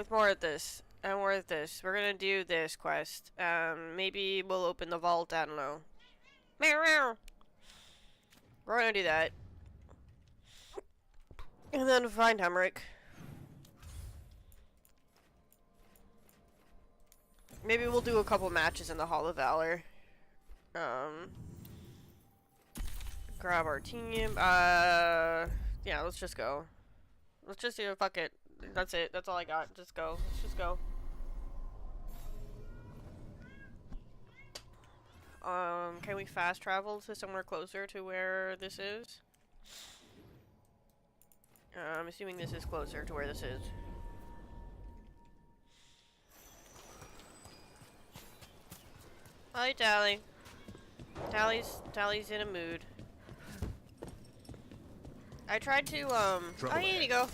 with more of this. And more of this. We're gonna do this quest. Maybe we'll open the vault. I don't know. Meow meow. We're gonna do that. And then find Hemrick. Maybe we'll do a couple matches in the Hall of Valor. Grab our team. Yeah, let's just go. Let's just do it. Fuck it. That's it. That's all I got. Just go. Let's just go. Can we fast travel to somewhere closer to where this is? I'm assuming this is closer to where this is. Hi, Tally. Tally's in a mood. I tried to, oh, here you go.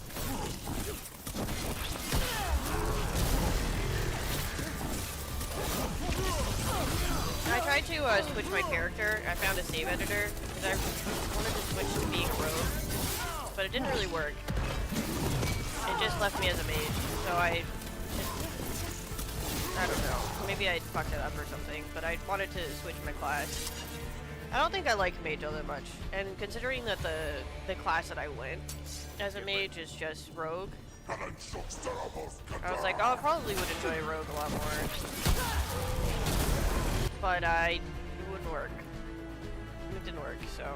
I tried to, switch my character. I found a save editor, because I wanted to switch to being a rogue, but it didn't really work. It just left me as a mage, so I don't know. Maybe I fucked it up or something, but I wanted to switch my class. I don't think I like mage all that much, and considering that the class that I went as a mage is just rogue, I was like, oh, I probably would enjoy rogue a lot more. But it wouldn't work. It didn't work, so.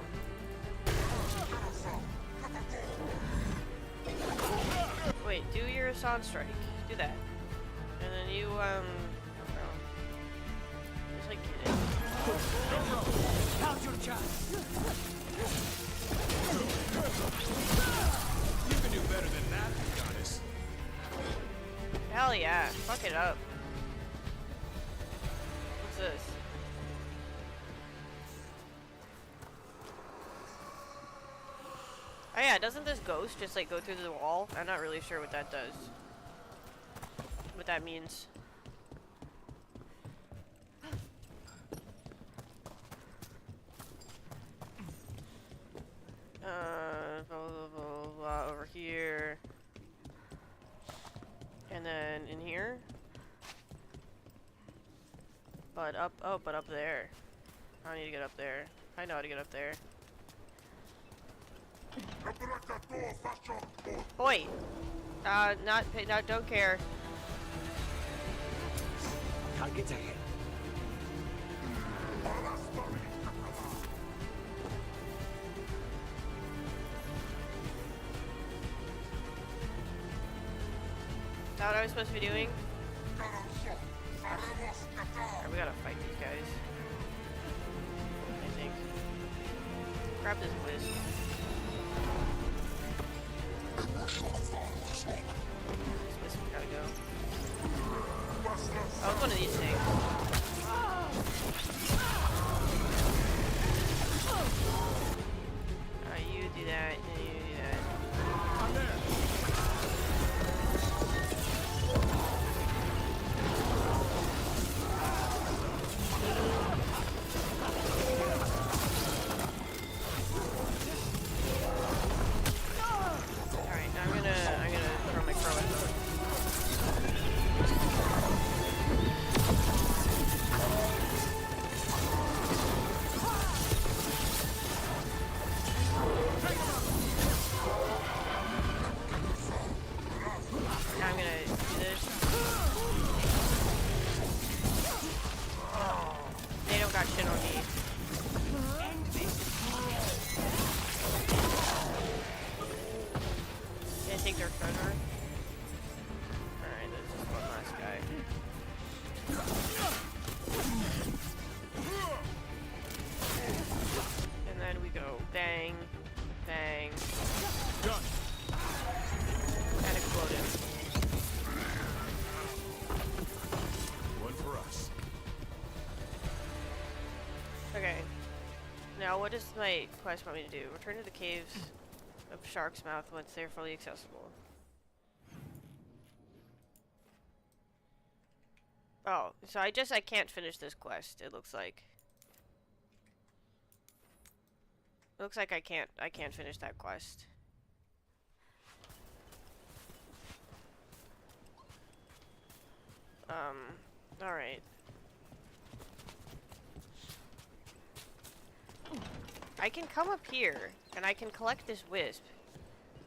Wait, do your Assault Strike. Do that. And then you, I don't know. Just like get it. Count your chance. You can do better than that, goddess. Hell yeah. Fuck it up. What's this? Oh yeah, doesn't this ghost just like go through the wall? I'm not really sure what that does. What that means. Blah, blah, blah, blah, over here. And then in here. But up, oh, but up there. I need to get up there. I know how to get up there. Oi! Don't care. Target's ahead. Is that what I was supposed to be doing? Alright, we gotta fight these guys. I think. Grab this whiz. This whiz gotta go. Oh, it's one of these things. You do that, and you do that. I'm there. Take their treasure. Alright, there's just one last guy. And then we go bang, bang. Done. And explode him. One for us. Okay. Now what does my quest want me to do? Return to the caves of Shark's Mouth once they're fully accessible. Oh, so I can't finish this quest, it looks like. It looks like I can't finish that quest. Alright. I can come up here, and I can collect this wisp.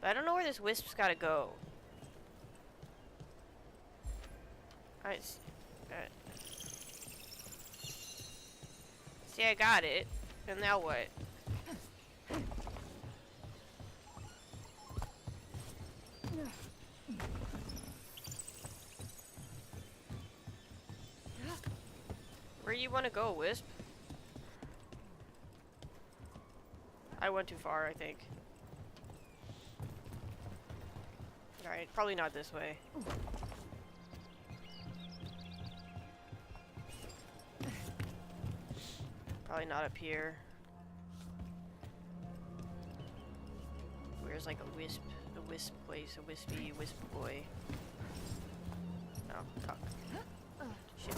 But I don't know where this wisp's gotta go. See, I got it. And now what? Where you want to go, Wisp? I went too far, I think. Alright, probably not this way. Probably not up here. Where's like a wisp place, a wispy wisp boy? Oh, fuck. Shit.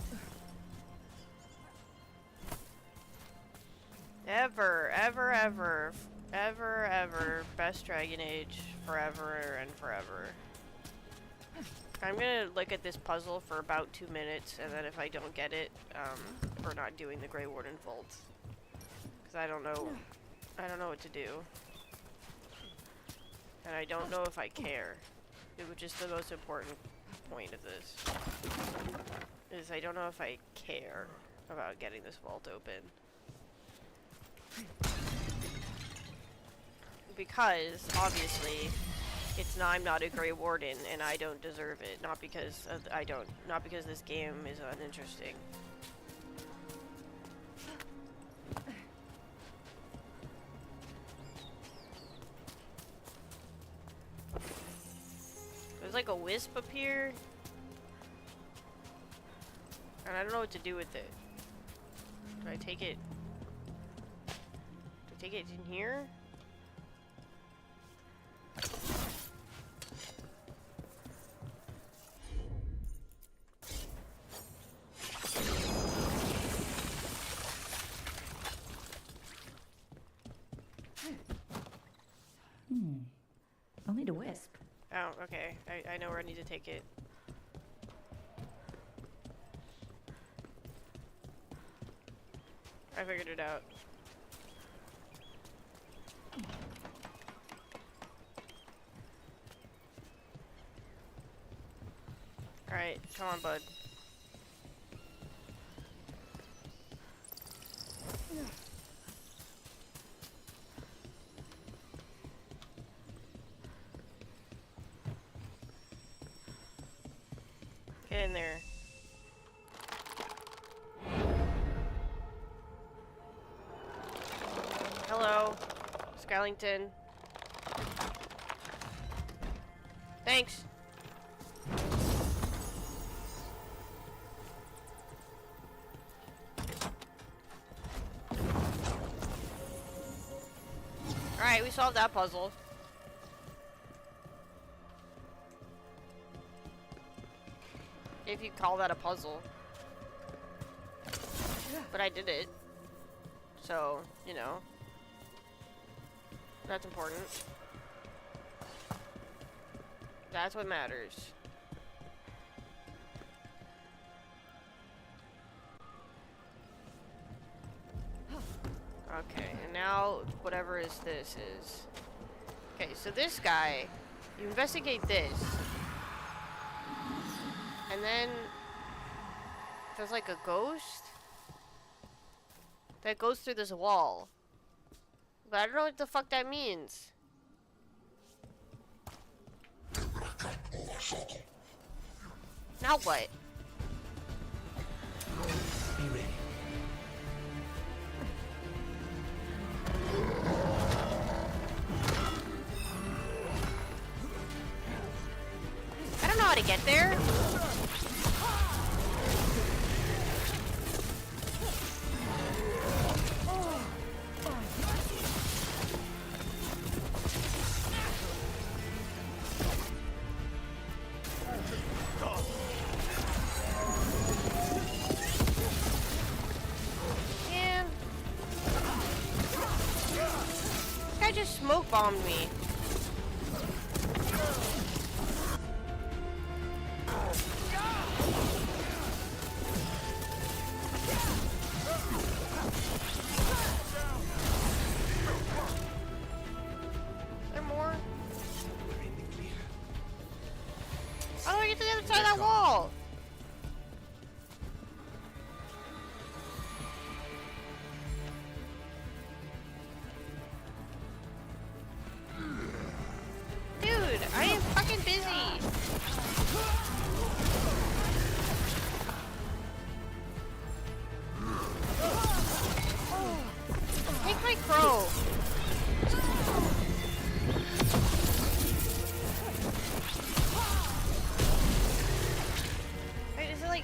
Ever, best Dragon Age, forever and forever. I'm gonna look at this puzzle for about 2 minutes, and then if I don't get it, we're not doing the Grey Warden Vault. Because I don't know what to do. And I don't know if I care. Which is the most important point of this. Is I don't know if I care about getting this vault open. Because, obviously, I'm not a Grey Warden, and I don't deserve it. Not because this game is uninteresting. There's like a wisp up here. And I don't know what to do with it. Do I take it? Do I take it in here? I'll need a wisp. Oh, okay. I know where I need to take it. I figured it out. Alright, come on, bud. Get in there. Hello, Skellington. Thanks. Alright, we solved that puzzle. If you call that a puzzle. But I did it. So, you know. That's important. That's what matters. Okay, and now whatever this is. Okay, so this guy, you investigate this. And then there's like a ghost that goes through this wall. But I don't know what the fuck that means. Now what? Be ready. I don't know how to get there. Man. This guy just smoke bombed me. there more? How do I get to the other side of that wall? Dude, I am fucking busy. Take my crow. Wait, is it like...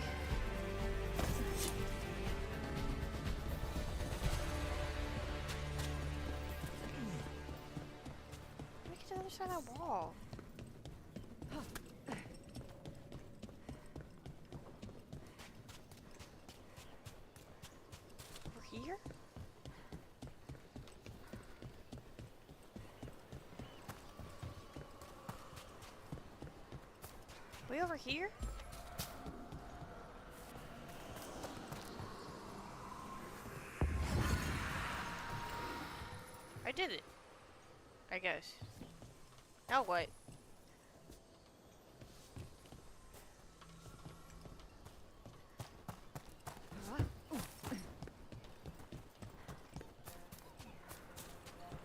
Let me get to the other side of that wall. Over here? Way over here? I did it. I guess. Now what?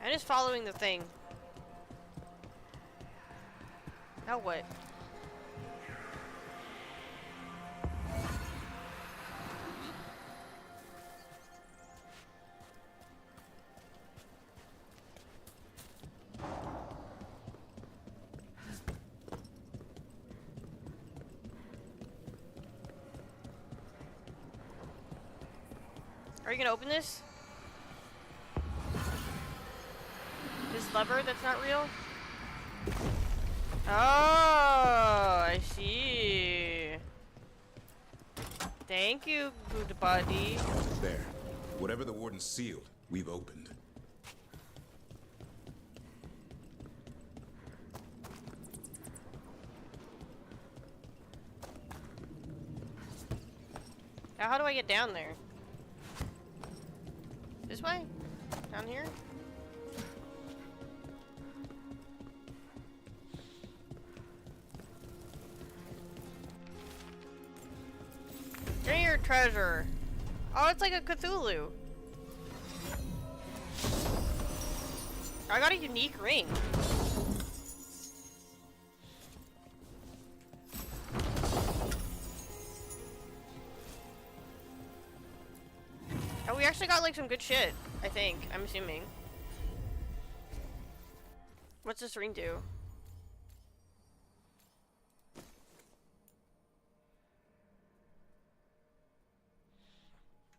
I'm just following the thing. Now what? Are you gonna open this? This lever that's not real? Oh, I see. Thank you, good buddy. There. Whatever the warden sealed, we've opened. Now how do I get down there? This way? Down here? Get your treasure. Oh, it's like a Cthulhu. I got a unique ring. Oh, we actually got like some good shit, I think. I'm assuming. What's this ring do?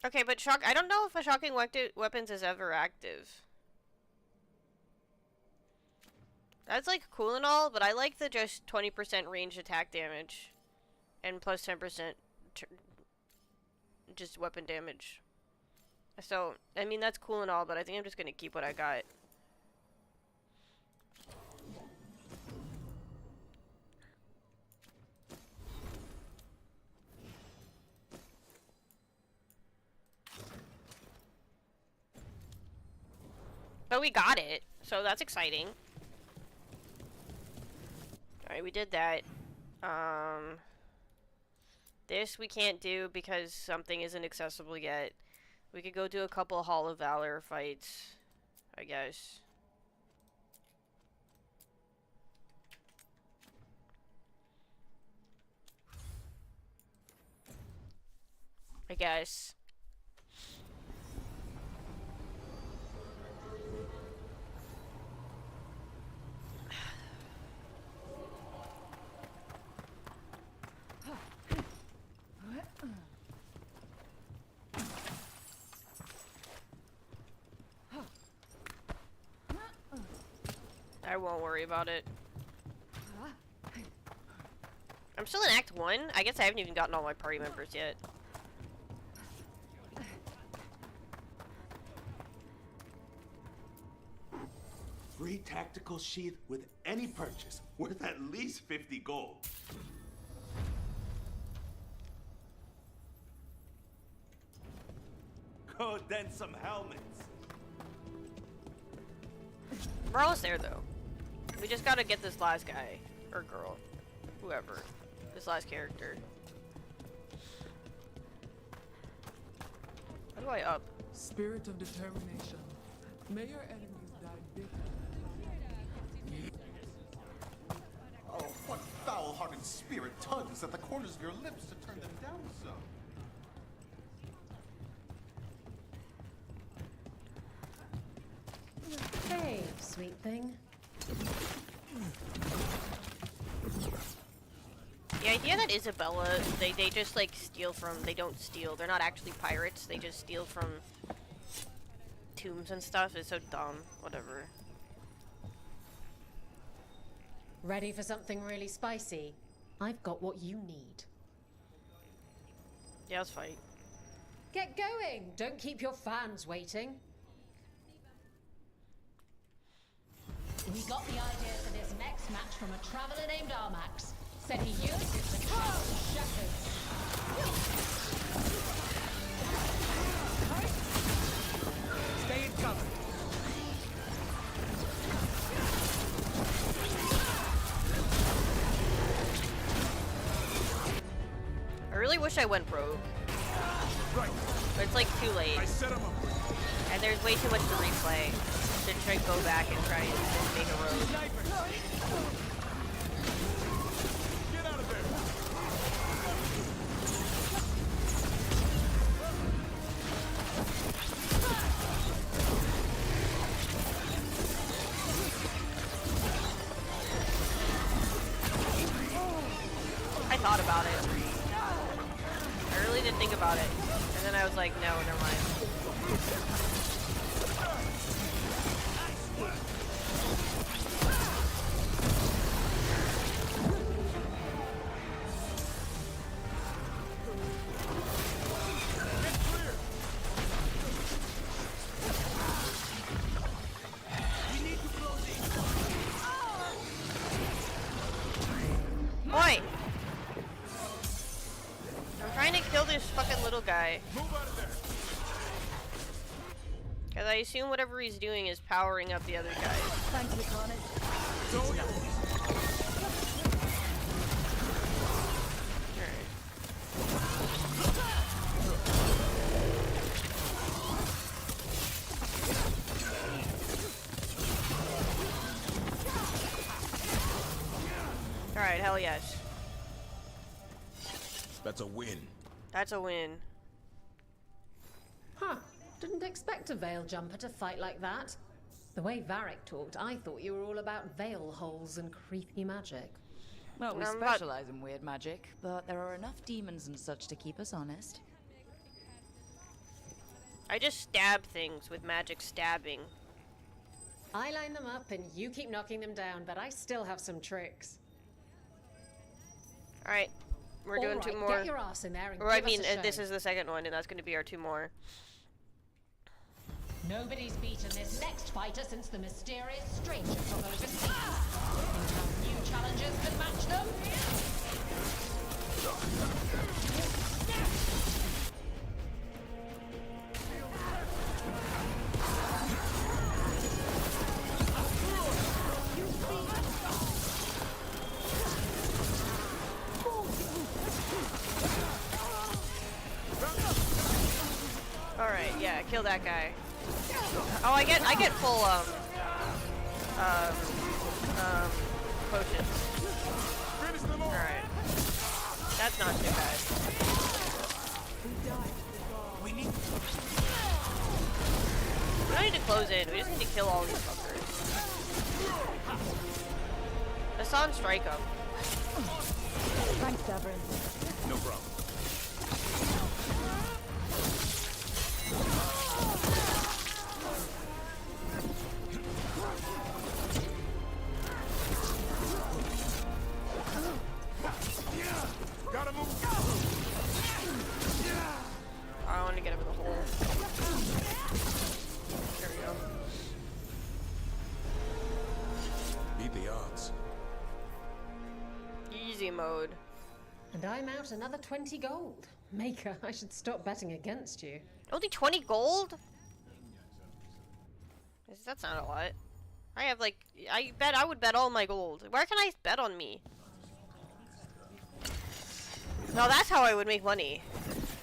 Okay, but I don't know if a shocking weapons is ever active. That's like cool and all, but I like the just 20% range attack damage and plus 10% just weapon damage. So, I mean, that's cool and all, but I think I'm just gonna keep what I got. But we got it, so that's exciting. Alright, we did that. This we can't do because something isn't accessible yet. We could go do a couple Hall of Valor fights, I guess. I guess. I won't worry about it. I'm still in Act 1. I guess I haven't even gotten all my party members yet. Free tactical sheath with any purchase, worth at least 50 gold. Oh, then some helmets. We're almost there, though. We just gotta get this last guy. Or girl. Whoever. This last character. How do I up? Spirit of determination. May your enemies die bitter. Oh, what foul-hearted spirit tugs at the corners of your lips to turn them down so? Hey, sweet thing. The idea that Isabella, they just like steal from, they don't steal, they're not actually pirates, they just steal from tombs and stuff is so dumb. Whatever. Ready for something really spicy? I've got what you need. Yeah, let's fight. Get going! Don't keep your fans waiting. We got the idea for this next match from a traveler named Armax. Said he uses the castle shepherds. Stay in cover. I really wish I went rogue. Right. But it's like too late. I set him up. And there's way too much to replay to try to go back and try and make a rogue. Get out of there. I thought about it. I really did think about it. And then I was like, no, never mind. Oi! I'm trying to kill this fucking little guy. Move out of there. Because I assume whatever he's doing is powering up the other guys. Thank you, Carnage. It's all yours. Alright, hell yes. That's a win. That's a win. Huh. Didn't expect a veil jumper to fight like that. The way Varric talked, I thought you were all about veil holes and creepy magic. Well, we I'm about- specialize in weird magic, but there are enough demons and such to keep us honest. I just stab things with magic stabbing. I line them up and you keep knocking them down, but I still have some tricks. Alright, we're doing two Alright, more. Get your ass in there and Or I give mean, us a show. this is the second one, and that's going to be our two more. Nobody's beaten this next fighter since the mysterious stranger from overseas. Think our new challengers can match them? Alright, yeah, kill that guy. Oh, I get full, potions. Finish them all. Alright. That's not too bad. We need We don't need to close in, we just need to kill all these fuckers. Hassan, strike him. Thanks, Davrin. No problem. Gotta move. I want to get him in the hole. There we go. Beat the odds. Easy mode. And I'm out another 20 gold. Maker, I should stop betting against you. Only 20 gold? That's not a lot. I have like, I would bet all my gold. Where can I bet on me? No, that's how I would make money.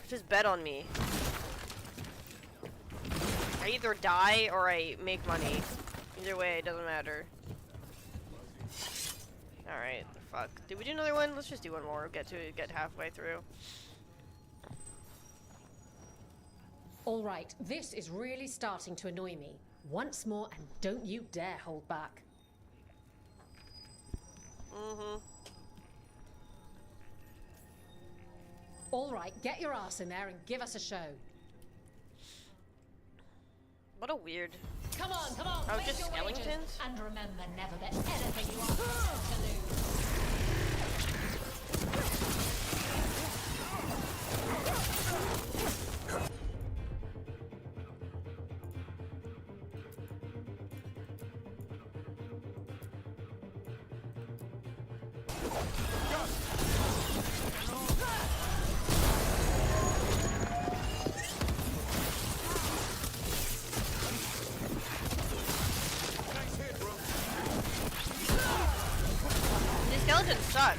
Just bet on me. I either die or I make money. Either way, it doesn't matter. Alright, the fuck. Did we do another one? Let's just do one more. Get halfway through. Alright, this is really starting to annoy me. Once more, and don't you dare hold back. Alright, get your ass in there and give us a show. What a weird... Come on, come on! Oh, make just your wagers. skeletons? And remember, never bet anything you are to lose. These skeletons suck.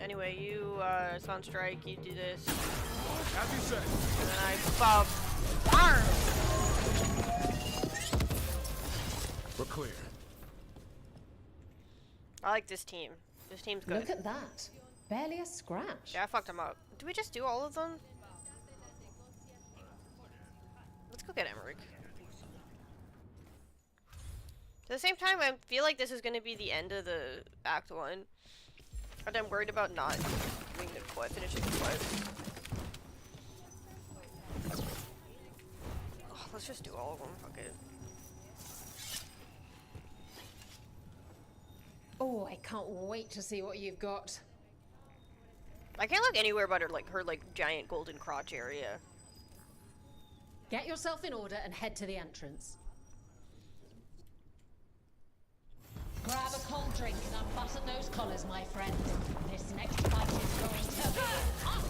Anyway, you, Sunstrike, you do this. As you say. And then I, barn! We're clear. I like this team. This team's good. Look at that. Barely a scratch. Yeah, I fucked them up. Do we just do all of them? Let's go get Emmerich. At the same time, I feel like this is going to be the end of the Act 1. And I'm worried about not doing the quest, finishing the quest. Oh, let's just do all of them, fuck it. Oh, I can't wait to see what you've got. I can't look anywhere but her giant golden crotch area. Get yourself in order and head to the entrance. Grab a cold drink and unbutton those collars, my friend. This next fight is going to be hot!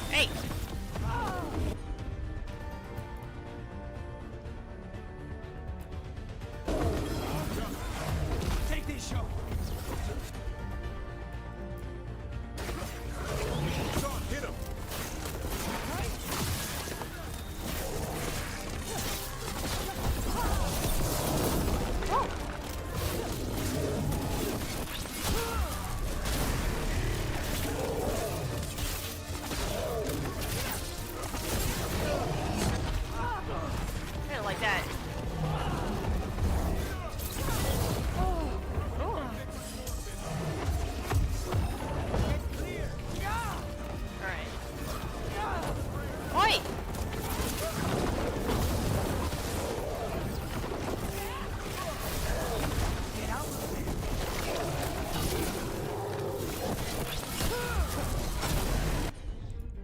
Hey! Take this show. Sean, hit him. Kinda like that. Alright. Oi!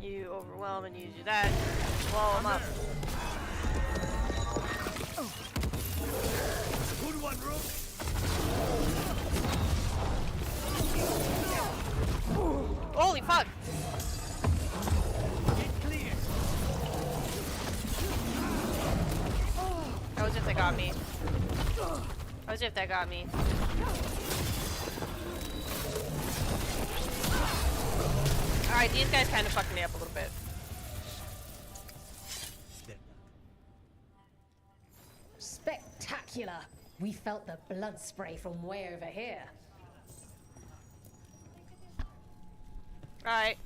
You overwhelm and you do that. Blow him up. Good one, Rook. Holy fuck! Get clear. That was if they got me. That was if that got me. Alright, these guys kind of fucked me up a little bit. Spectacular! We felt the blood spray from way over here. Alright.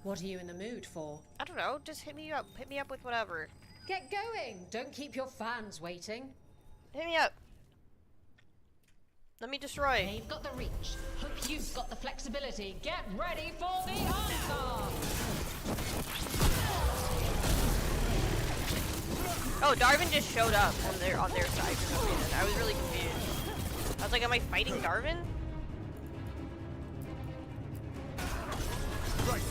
What are you in the mood for? I don't know, just hit me up. Hit me up with whatever. Get going! Don't keep your fans waiting. Hit me up. Let me destroy. They've got the reach. Hope you've got the flexibility. Get ready for the answer! Oh, Darwin just showed up on their side for some reason. I was really confused. I was like, am I fighting Darwin? Right.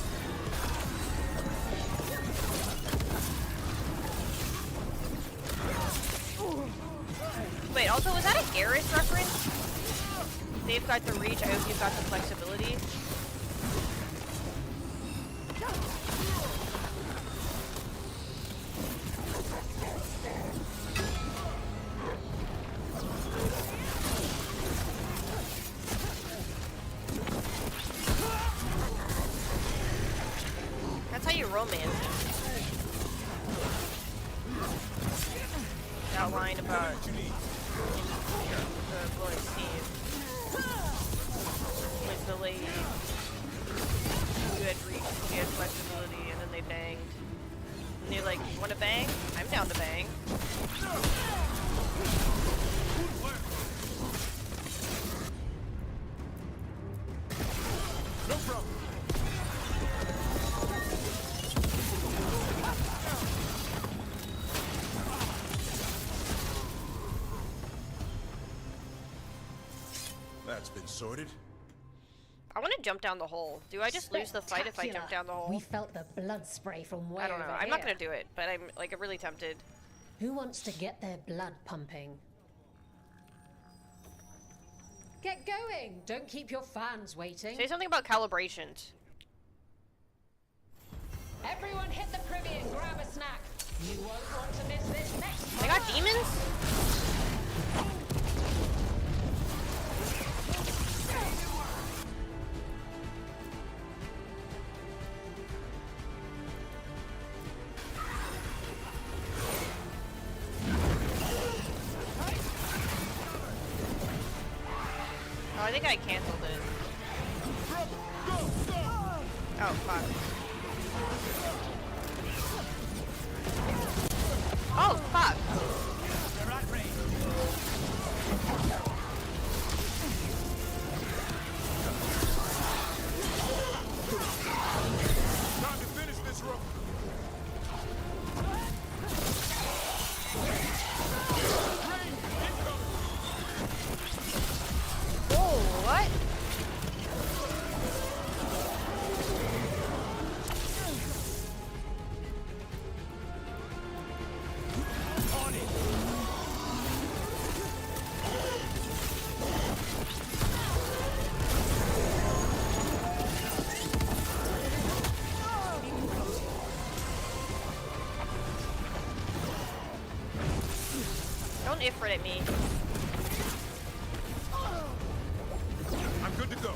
Wait, also, was that a Garrus reference? They've got the reach, I hope you've got the flexibility. That's how you romance it. That line about the glowing steam with the lady who had reach, she had flexibility, and then they banged. And they're like, you wanna bang? I'm down to bang. No problem. That's been sorted. I wanna jump down the hole. Do I just lose the fight if I jump down the hole? We felt the blood spray from way I don't know. over I'm not here. gonna do it, but I'm like really tempted. Who wants to get their blood pumping? Get going! Don't keep your fans waiting. Say something about calibrations. Everyone hit the privy and grab a snack. You won't want to miss this next They got demons? Oh, I think I canceled it. Oh, fuck. Oh, fuck. Time to finish this rope. Oh, what? On it. Don't Ifrit at me. I'm good to go.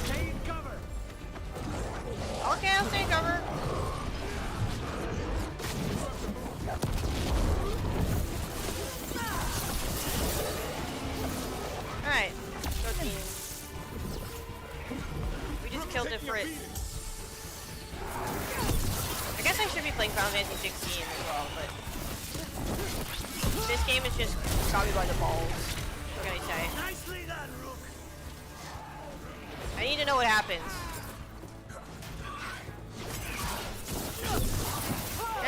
Take cover. Okay, I'll stay cover. Alright, go team. We just killed Ifrit. I guess I should be playing Final Fantasy 16 as well, but this game is just got me by the balls. What can I say? Nicely done, Rook. I need to know what happens.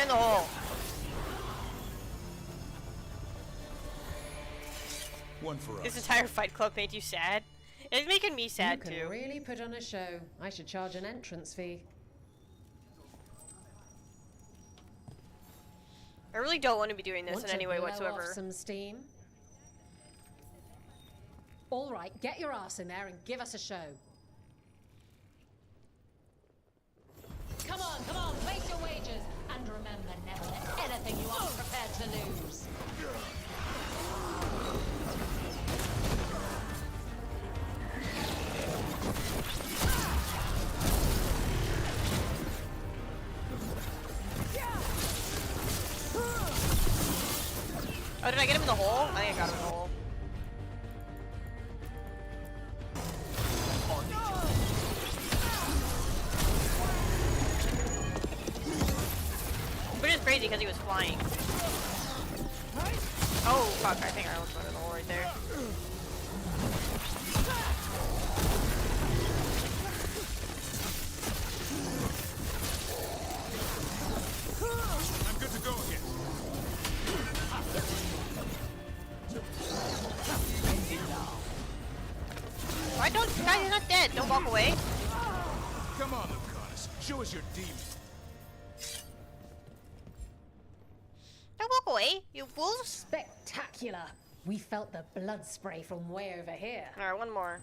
In the hole. One for us. This entire Fight Club made you sad? It's making me sad You can too. really put on a show. I should charge an entrance fee. I really don't want to be doing this Want in to any way blow whatsoever. off some steam? All right, get your ass in there and give us a show. Come on, place your wagers. And remember, never let anything you aren't prepared to lose. Oh, did I get him in the hole? I think I got him in the hole. flying. Oh, fuck, I think I almost went in the hole right there. I'm good to go again. Why don't you guys? He's not dead. Don't walk away. Come on, Lucanus. Show us your demon. Don't walk away, you fools. Spectacular! We felt the blood spray from way over here. Alright, one more.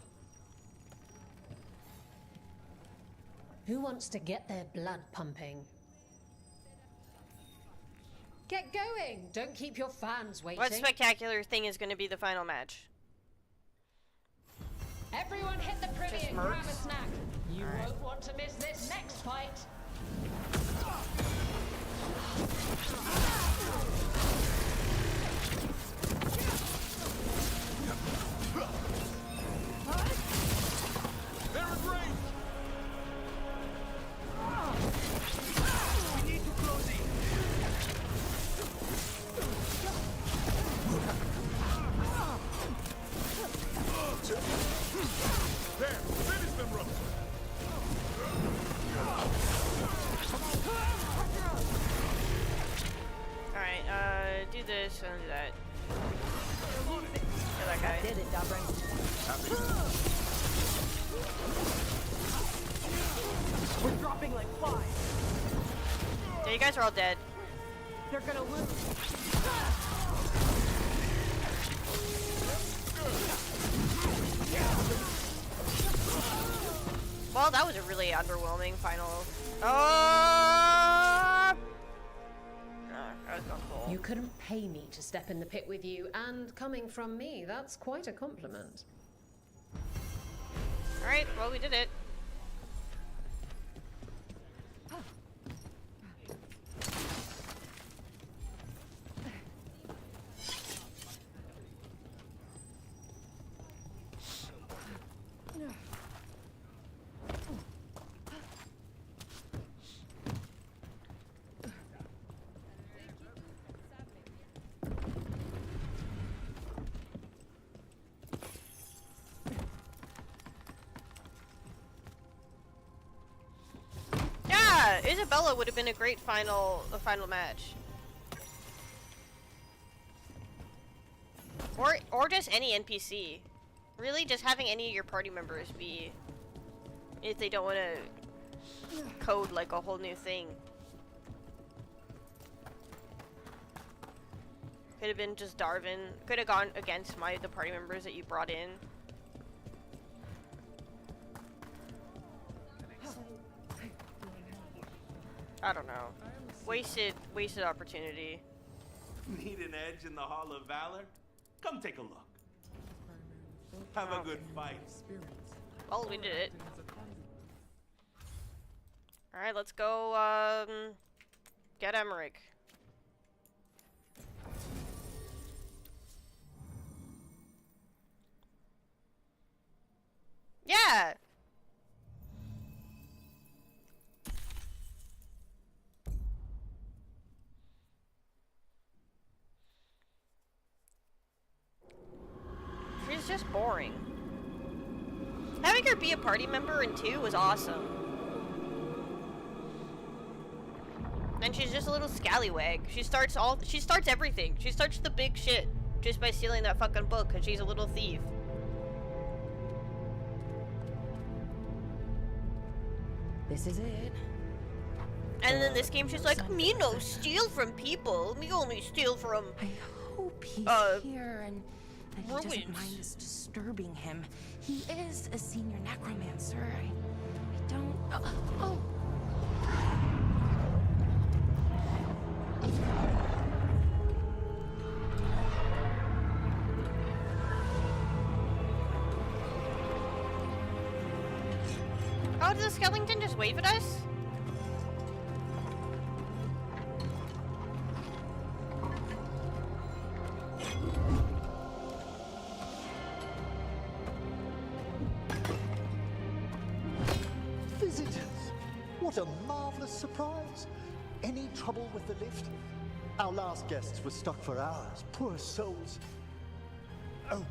Who wants to get their blood pumping? Get going! Don't keep your fans waiting. What spectacular thing is going to be the final match? Everyone hit the privy Just and grab a mercs? snack. You won't want to miss this next fight. They're in range. We need to close in. There, finish them, Rook. Alright, do this and do that. Kill that guy. Did it, Dobrin. We're dropping like flies. Yeah, you guys are all dead. They're gonna lose. Well, that was a really underwhelming final. That was not cool. You couldn't pay me to step in the pit with you, and coming from me, that's quite a compliment. Alright, well, we did it. Yeah, Isabella would have been a great final match. Or just any NPC. Really, just having any of your party members be, if they don't want to code like a whole new thing. Could have been just Darvin. Could have gone against the party members that you brought in. I don't know. Wasted opportunity. Need an edge in the Hall of Valor? Come take a look. Have a good fight. Well, we did it. Alright, let's go, get Emmerich. Yeah! She's just boring. Having her be a party member in 2 was awesome. And she's just a little scallywag. She starts everything. She starts the big shit just by stealing that fucking book because she's a little thief. This is it. And then this game she's like, me no steal from people. Me only steal from I hope he's here and that he doesn't ruins. mind us disturbing him. He is a senior necromancer. I don't. Oh. Oh, did the skeleton just wave at us? Visitors! What a marvelous surprise! Any trouble with the lift? Our last guests were stuck for hours. Poor souls. Oh.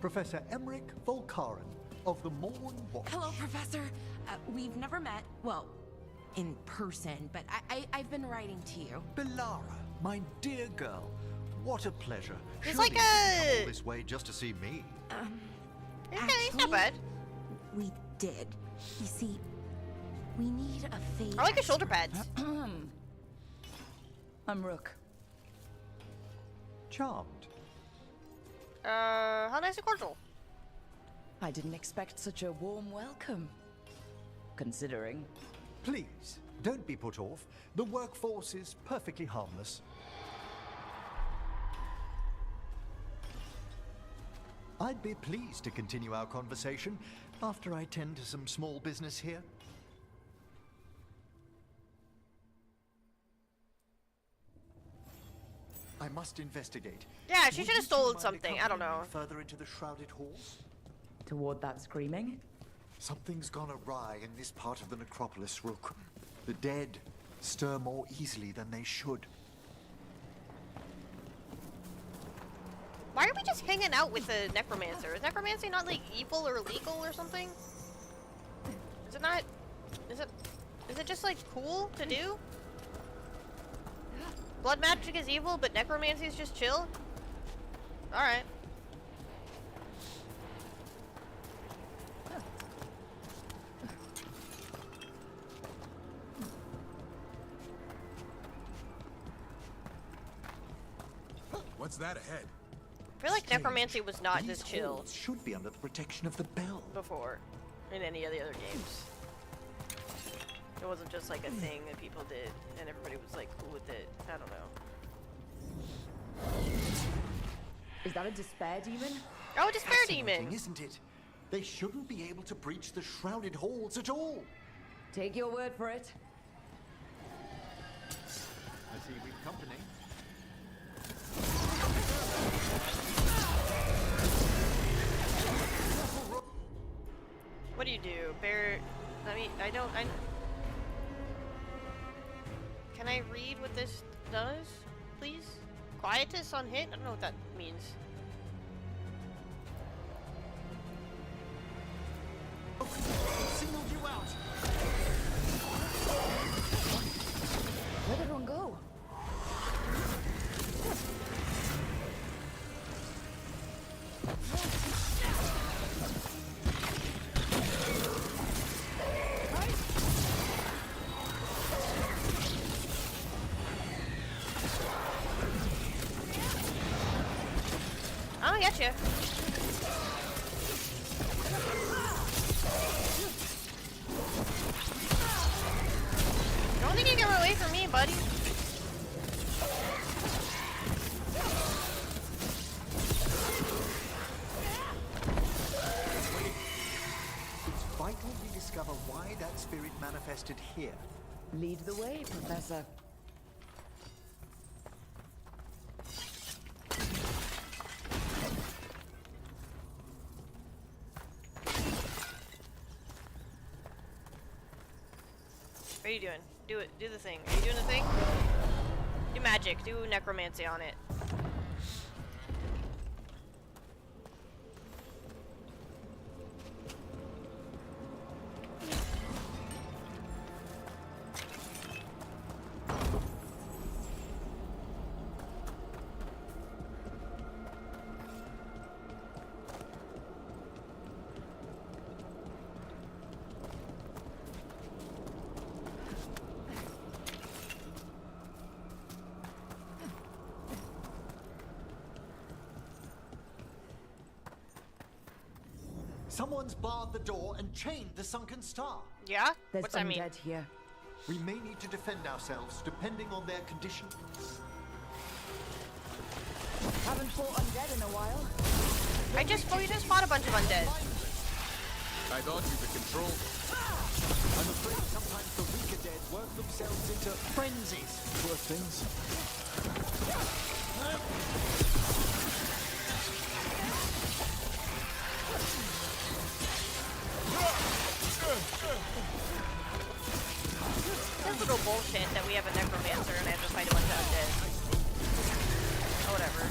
Professor Emmerich Volkaren of the Morn Watch. Hello, Professor. We've never met, well, in person, but I've been writing to you. Belara, my dear girl. What a pleasure. He's Surely like you didn't come a- all this way just to see me. Okay, he's not bad. We did. You see, we need a fate. I like his shoulder pads. I'm Rook. Charmed. How nice and cordial. I didn't expect such a warm welcome. Considering. Please, don't be put off. The workforce is perfectly harmless. I'd be pleased to continue our conversation after I tend to some small business here. I must investigate. Yeah, she Would should have you two stolen mind something. I don't know. accompanying me further into the shrouded halls? Toward that screaming? Something's gone awry in this part of the necropolis, Rook. The dead stir more easily than they should. Why are we just hanging out with a necromancer? Is necromancy not like evil or illegal or something? Is it not? Is it just like cool to do? Blood magic is evil, but necromancy is just chill? Alright. What's that ahead? I feel like necromancy was not this These chill halls should be under the protection of the bell. before in any of the other games. It wasn't just like a thing that people did and everybody was like cool with it. I don't know. Is that a despair demon? Oh, despair Fascinating, demon! isn't it? They shouldn't be able to breach the shrouded halls at all. Take your word for it. I see we've company. What do you do? Bear... I mean, I... Can I read what this does, please? Quietus on hit? I don't know what that means. Signaled you out. Where'd everyone go? I get you. Don't think you can run away from me, buddy. It's vital we discover why that spirit manifested here. Lead the way, Professor. What are you doing? Do it. Do the thing. Are you doing the thing? Do magic. Do necromancy on it. Someone's barred the door and chained the sunken star. Yeah? There's What's that mean? undead here. We may need to defend ourselves, depending on their condition. Haven't fought undead in a while. We just fought a bunch of undead. I thought you could control. I'm afraid sometimes the weaker dead work themselves into frenzies. Poor things. This total bullshit that we have a necromancer and I have to fight a bunch of undead. Oh, whatever.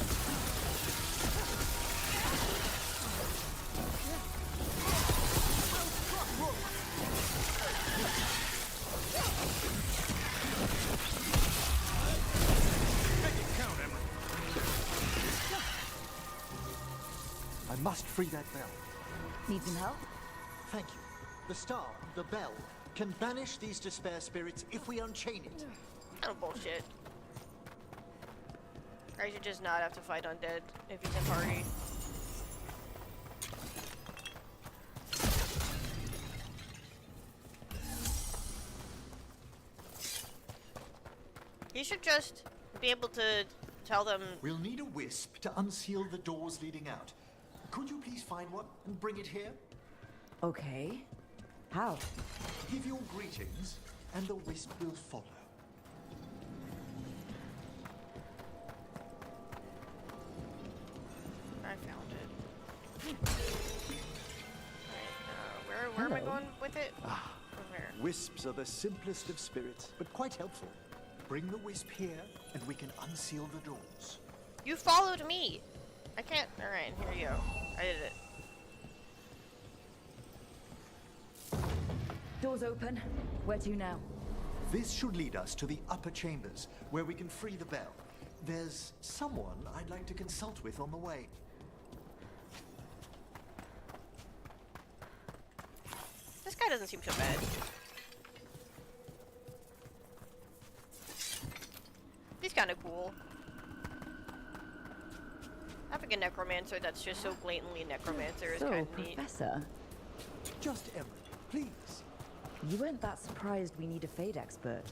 I must free that bell. Need some help? Thank you. The star, the bell, can banish these despair spirits if we unchain it. Oh, bullshit. I should just not have to fight undead if he's in party. He should just be able to tell them. We'll need a wisp to unseal the doors leading out. Could you please find one and bring it here? Okay. How? Give your greetings, and the wisp will follow. I found it. Alright, where am I going with it? From where? Wisps are the simplest of spirits, but quite helpful. Bring the wisp here, and we can unseal the doors. You followed me! I can't. Alright, here you go. I did it. Doors open. Where to now? This should lead us to the upper chambers, where we can free the bell. There's someone I'd like to consult with on the way. This guy doesn't seem so bad. He's kind of cool. Having a necromancer that's just so blatantly necromancer is So, kind of neat. Professor, Just Emery, please. you weren't that surprised we need a Fade expert.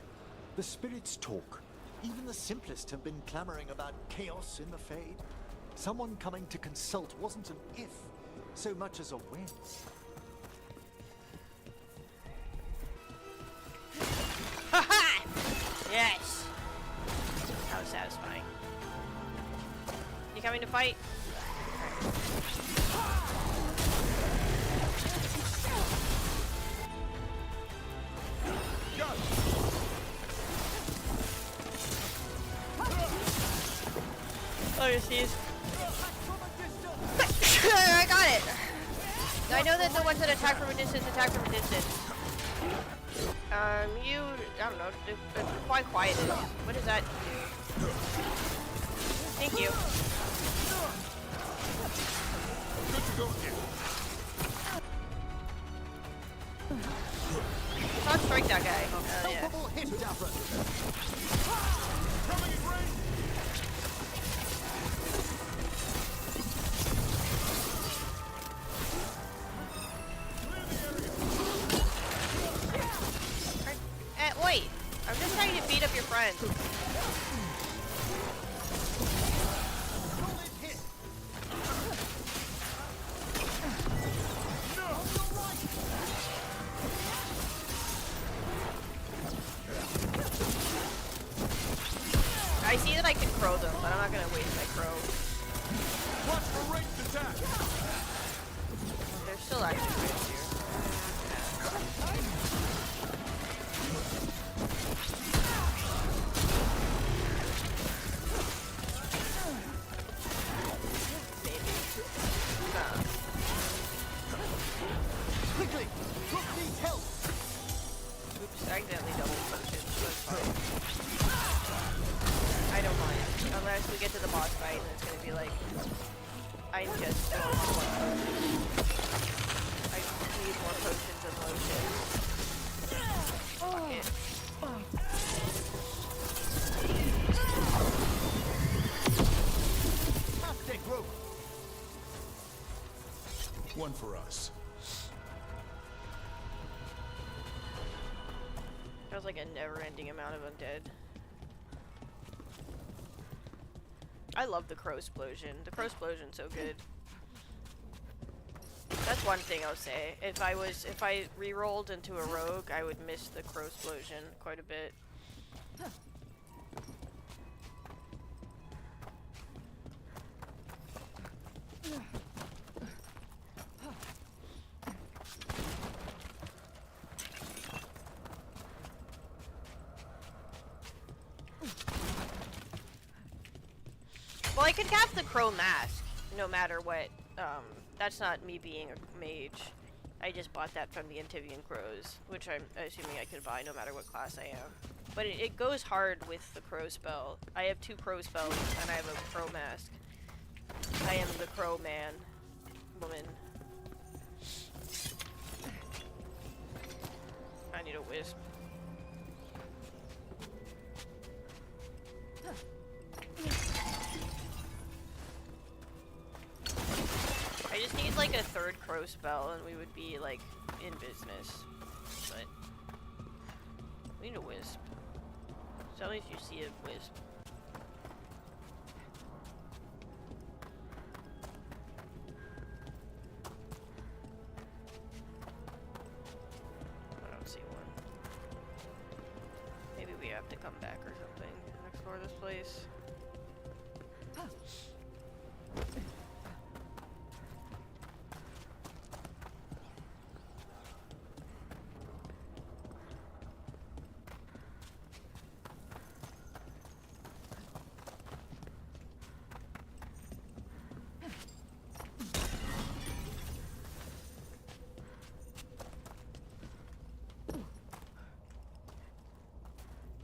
The spirits talk. Even the simplest have been clamoring about chaos in the Fade. Someone coming to consult wasn't an if, so much as a when. Haha! Yes! That was satisfying. You coming to fight? Oh, you see. I got it! I know that the ones that attack from a distance attack from a distance. I don't know, quite quiet. What does that do? Thank you. Can't strike that guy. Yeah. Wait, I'm just trying to beat up your friend. I see that I can crow them, but I'm not gonna waste my crow. Watch for ranged attack! There's still action right here. Quickly! Look needs help! Oops, I accidentally double punched it, so it's fine. I don't mind. Unless we get to the boss fight and it's gonna be like, I just don't want more potions. I need more potions and lotions. Fuck it. Fantastic rope! One for us. That was like a never-ending amount of undead. I love the crow explosion. The crow explosion's so good. That's one thing I'll say. If I re-rolled into a rogue, I would miss the crow explosion quite a bit. I could have the crow mask, no matter what. That's not me being a mage. I just bought that from the Antivian Crows, which I'm assuming I could buy no matter what class I am. But it goes hard with the crow spell. I have 2 crow spells, and I have a crow mask. I am the crow man. Woman. I need a wisp. I just need like a 3rd crow spell and we would be like in business. But we need a wisp. Tell me if you see a wisp. I don't see one. Maybe we have to come back or something and explore this place.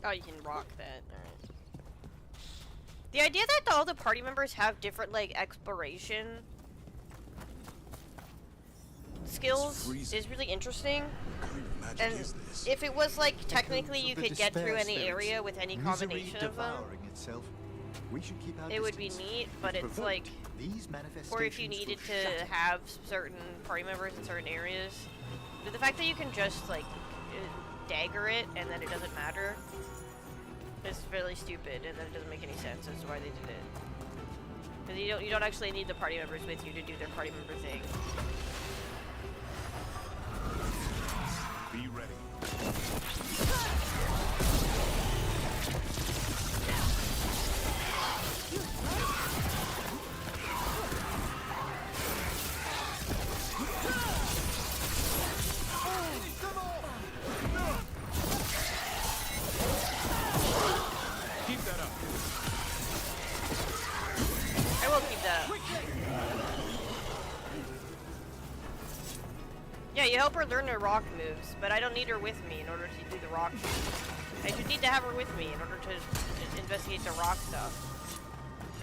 Oh, you can rock that. Alright. The idea that all the party members have different, like, exploration skills is really interesting. And if it was, like, technically you could get through any area with any combination of them, it would be neat, but it's like, or if you needed to have certain party members in certain areas. But the fact that you can just, like, dagger it and then it doesn't matter is really stupid, and then it doesn't make any sense as to why they did it. Because you don't actually need the party members with you to do their party member thing. Be ready. Yeah, you help her learn her rock moves, but I don't need her with me in order to do the rock moves. I should need to have her with me in order to investigate the rock stuff.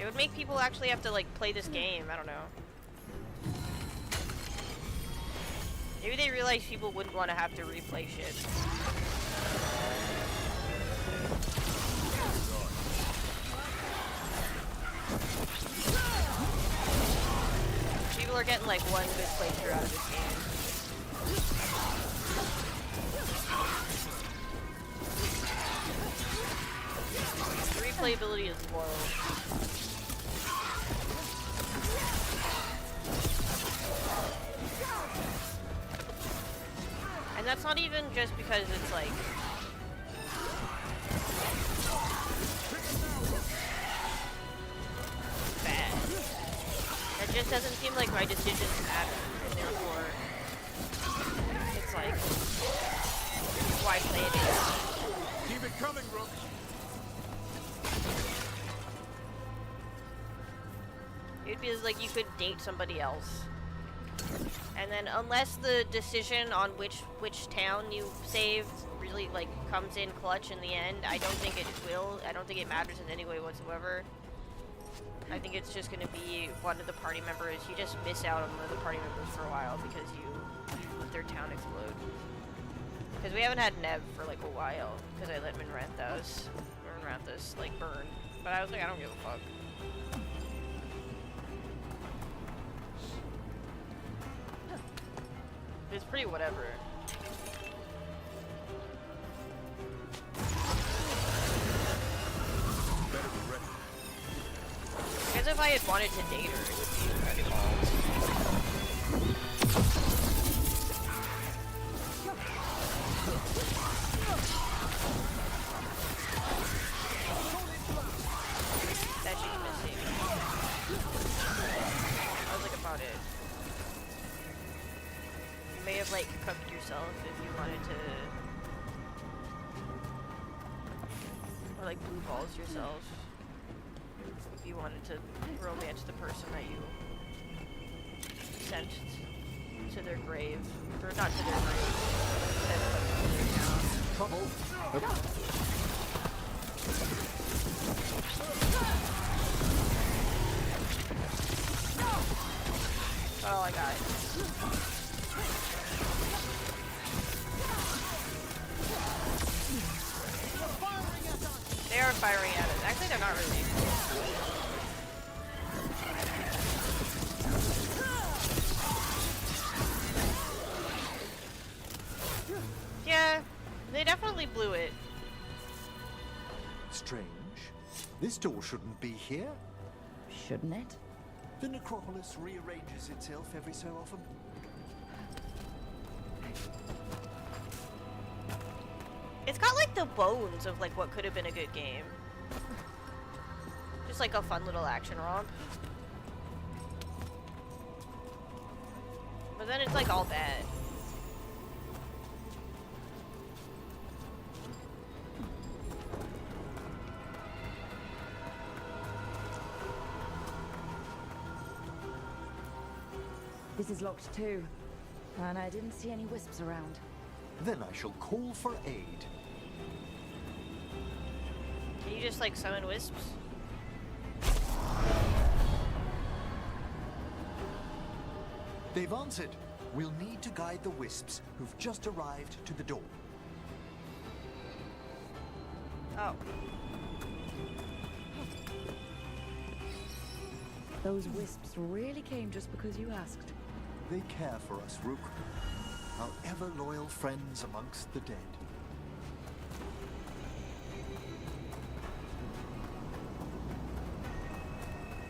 It would make people actually have to, like, play this game. I don't know. Maybe they realize people wouldn't want to have to replay shit. People are getting, like, one good playthrough out of this game. The replayability is low. And that's not even just because it's like bad. It just doesn't seem like my decisions matter, and therefore it's like, why play it again? Keep it coming, Rook. It feels like you could date somebody else. And then unless the decision on which town you saved really, like, comes in clutch in the end, I don't think it will. I don't think it matters in any way whatsoever. I think it's just gonna be one of the party members. You just miss out on one of the party members for a while because you let their town explode. Because we haven't had Nev for like a while, because I let Minranthos like burn. But I was like, I don't give a fuck. It's pretty whatever. Better be ready. Because if I had wanted to date her, it would be incredible. That she's missing. That was like about it. You may have like cooked yourself if you wanted to, or like blue balls yourself. if you wanted to romance the person that you sent to their grave, or not to their grave, sent them to their town. Trouble. Oh, I got it. They are firing at us. Actually, they're not really. Yeah, they definitely blew it. Strange. This door shouldn't be here. Shouldn't it? The necropolis rearranges itself every so often. It's got like the bones of like what could have been a good game. Just like a fun little action romp. But then it's like all bad. This is locked too. And I didn't see any wisps around. Then I shall call for aid. Can you just like summon wisps? They've answered. We'll need to guide the wisps who've just arrived to the door. Oh. Those wisps really came just because you asked. They care for us, Rook. Our ever-loyal friends amongst the dead.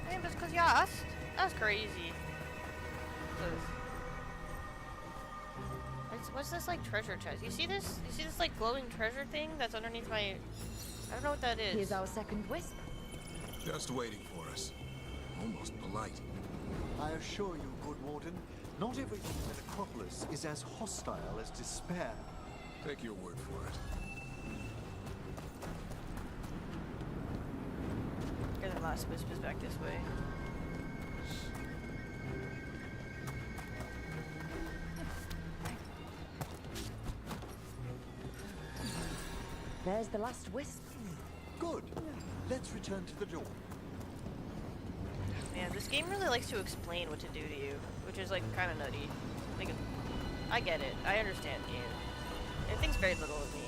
Damn, just because you asked? That's crazy. What's this like treasure chest? You see this? You see this like glowing treasure thing that's underneath my... I don't know what that is. Here's our second wisp. Just waiting for us. Almost polite. I assure you, good warden, not everything in the necropolis is as hostile as despair. Take your word for it. And the last wisp is back this way. There's the last wisp. Good. Let's return to the door. Man, this game really likes to explain what to do to you, which is like kind of nutty. Like, I get it. I understand the game. It thinks very little of me.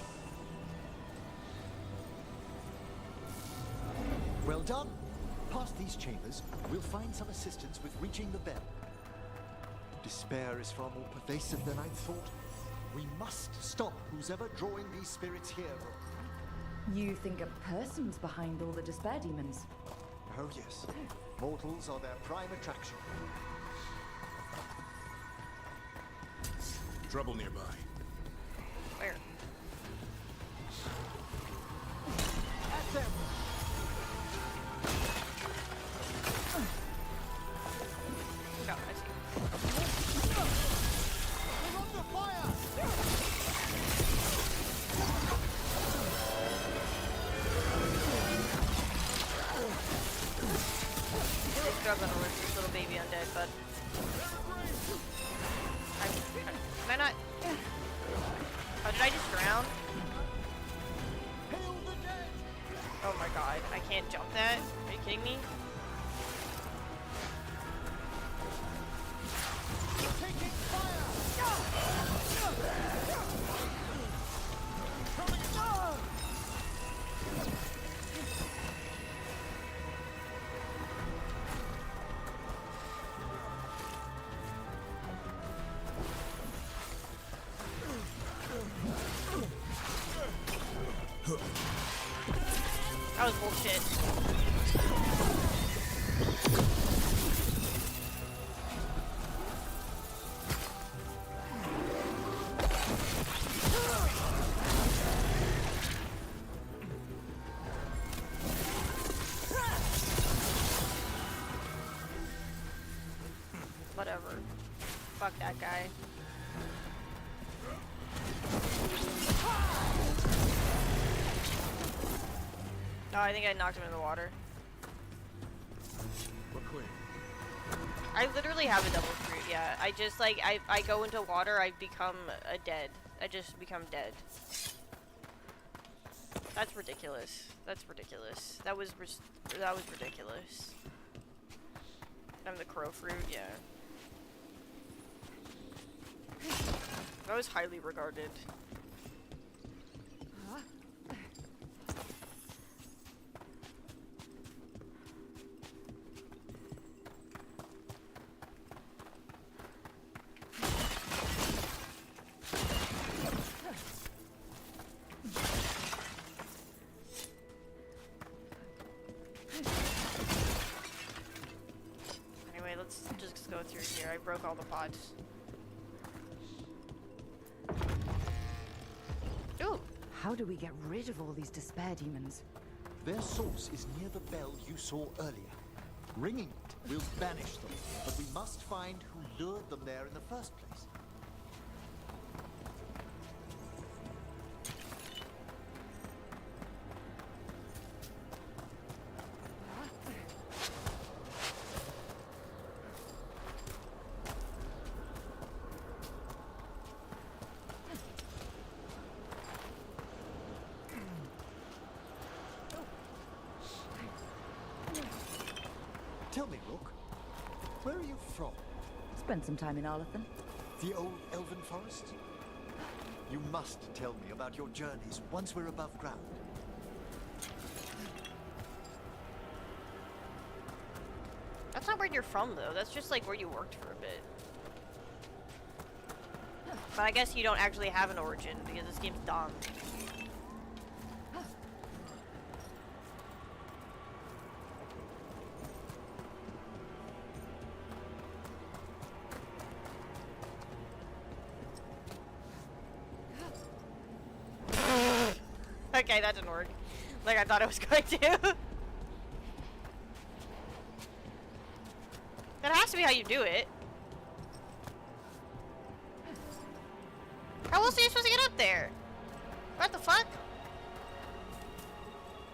Well done. Past these chambers, we'll find some assistance with reaching the bell. Despair is far more pervasive than I'd thought. We must stop who's ever drawing these spirits here. You think a person's behind all the despair demons? Oh yes. Mortals are their prime attraction. Trouble nearby. Where? At them! Oh, I see. We're under fire! Really struggling to lift this little baby undead, but can I not? Oh, did I just drown? Hail the dead! Oh my god, I can't jump that? Are you kidding me? Taking fire! That was bullshit. Whatever. Fuck that guy. Oh, I think I knocked him in the water. We're clear. I literally have a double fruit, yeah. I just, like, I go into water, I become a dead. I just become dead. That's ridiculous. That's ridiculous. That was ridiculous. I'm the crow fruit, yeah. That was highly regarded. Anyway, let's just go through here. I broke all the pots. Ooh! How do we get rid of all these despair demons? Their source is near the bell you saw earlier. Ringing it will banish them, but we must find who lured them there in the first place. Tell me, Rook, where are you from? Spent some time in Arlathan. The old elven forest? You must tell me about your journeys once we're above ground. That's not where you're from, though. That's just, like, where you worked for a bit. But I guess you don't actually have an origin, because this game's dumb. Okay, that didn't work. Like I thought it was going to. That has to be how you do it. How else are you supposed to get up there? What the fuck?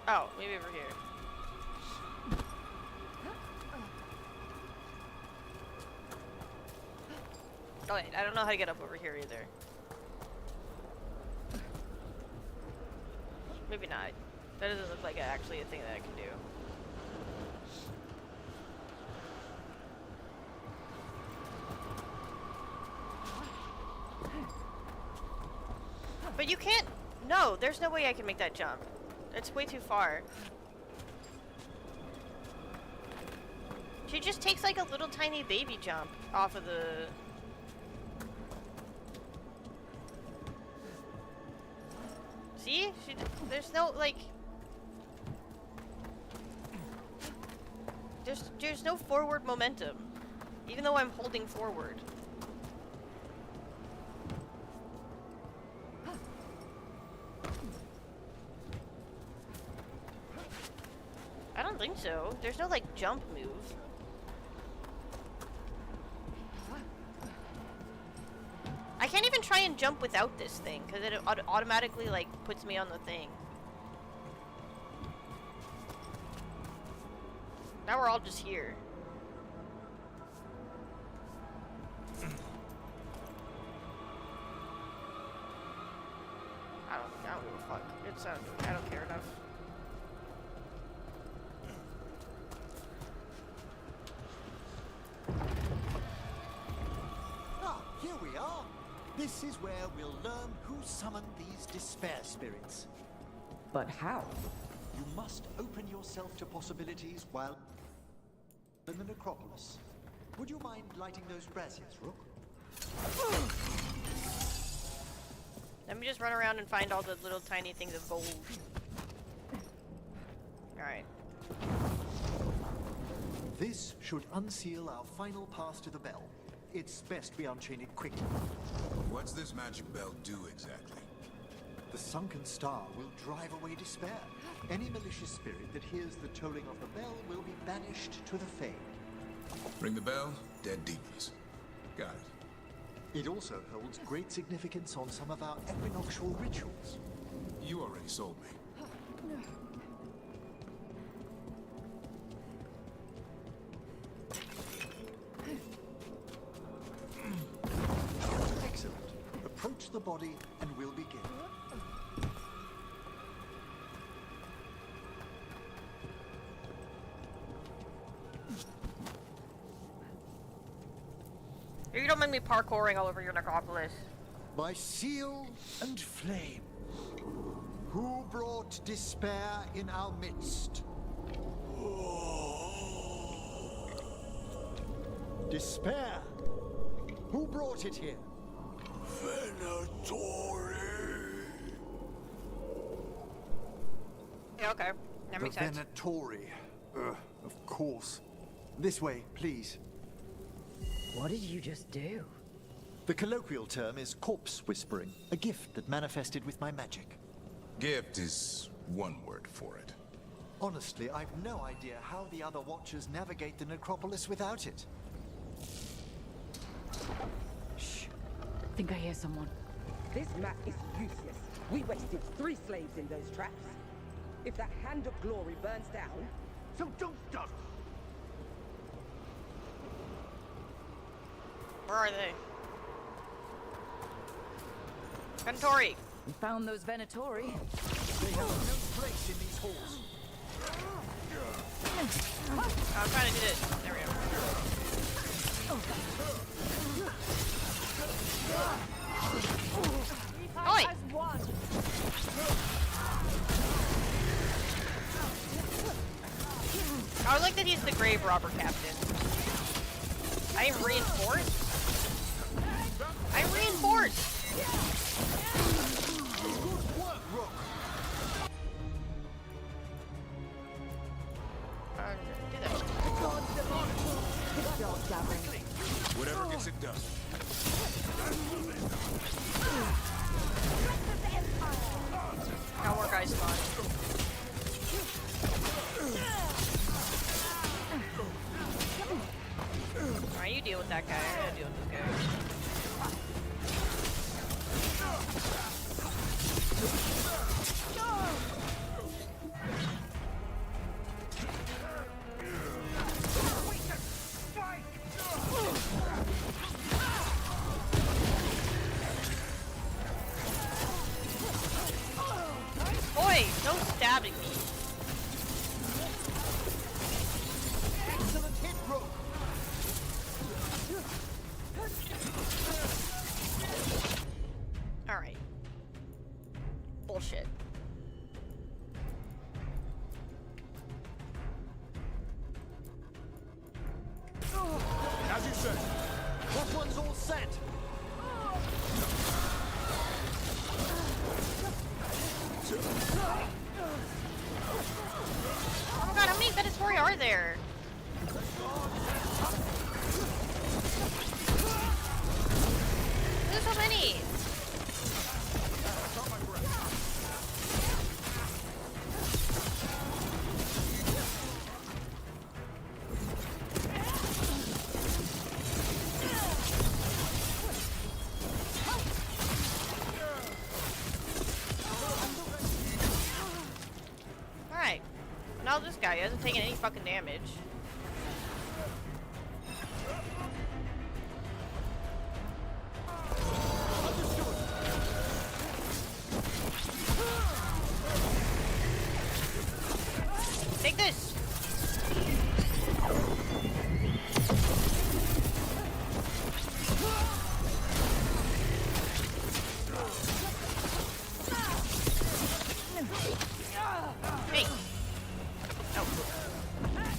Oh, maybe over here. Oh wait, I don't know how to get up over here either. Maybe not. That doesn't look like actually a thing that I can do. But you can't... No, there's no way I can make that jump. It's way too far. She just takes like a little tiny baby jump off of the... See? There's no, like... There's no forward momentum. Even though I'm holding forward. I don't think so. There's no, like, jump move. I can't even try and jump without this thing, because it automatically, like, puts me on the thing. Now we're all just here. I don't give a fuck. It's, I don't care enough. Ah, here we are. This is where we'll learn who summoned these despair spirits. But how? You must open yourself to possibilities while in the necropolis. Would you mind lighting those braziers, Rook? Let me just run around and find all the little tiny things of gold. Alright. This should unseal our final pass to the bell. It's best we unchain it quickly. What's this magic bell do exactly? The sunken star will drive away despair. Any malicious spirit that hears the tolling of the bell will be banished to the Fade. Ring the bell, dead demons. Got it. It also holds great significance on some of our equinoctial rituals. You already sold me. the body and we'll begin. You don't mind me parkouring all over your necropolis. By seal and flame, who brought despair in our midst? Despair? Who brought it here? Venatori. Yeah, okay. That makes sense. Venatori. Of course. This way, please. What did you just do? The colloquial term is corpse whispering, a gift that manifested with my magic. Gift is one word for it. Honestly, I've no idea how the other Watchers navigate the necropolis without it. Shh. Think I hear someone. This map is useless. We wasted 3 slaves in those traps. If that Hand of Glory burns down, so don't stop. Where are they? Venatori! We found those Venatori. They have no place in these halls. I'm trying to do this. There we go. Oi! I like that he's the grave robber captain. I am reinforced? I'm reinforced! Do that. Whatever gets it done. Got more guys spawned. Alright, you deal with that guy. I gotta deal with this guy. Boy, no stabbing me. Excellent hit, Rook. Alright. Bullshit. As you said. That one's all set. Oh my god, how many Venatori are there? There's so many! Alright. Now this guy hasn't taken any fucking damage. Take this! Hey! Oh.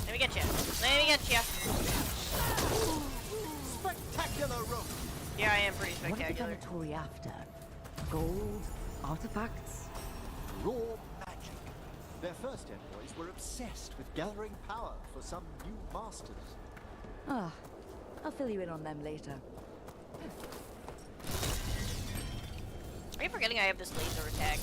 Let me get you. Let me get you. Spectacular, Rook. Yeah, I am pretty What are the spectacular. Venatori after? Gold? Artifacts? Raw magic. Their first envoys were obsessed with gathering power for some new masters. Ah, I'll fill you in on them later. Are you forgetting I have this laser attack?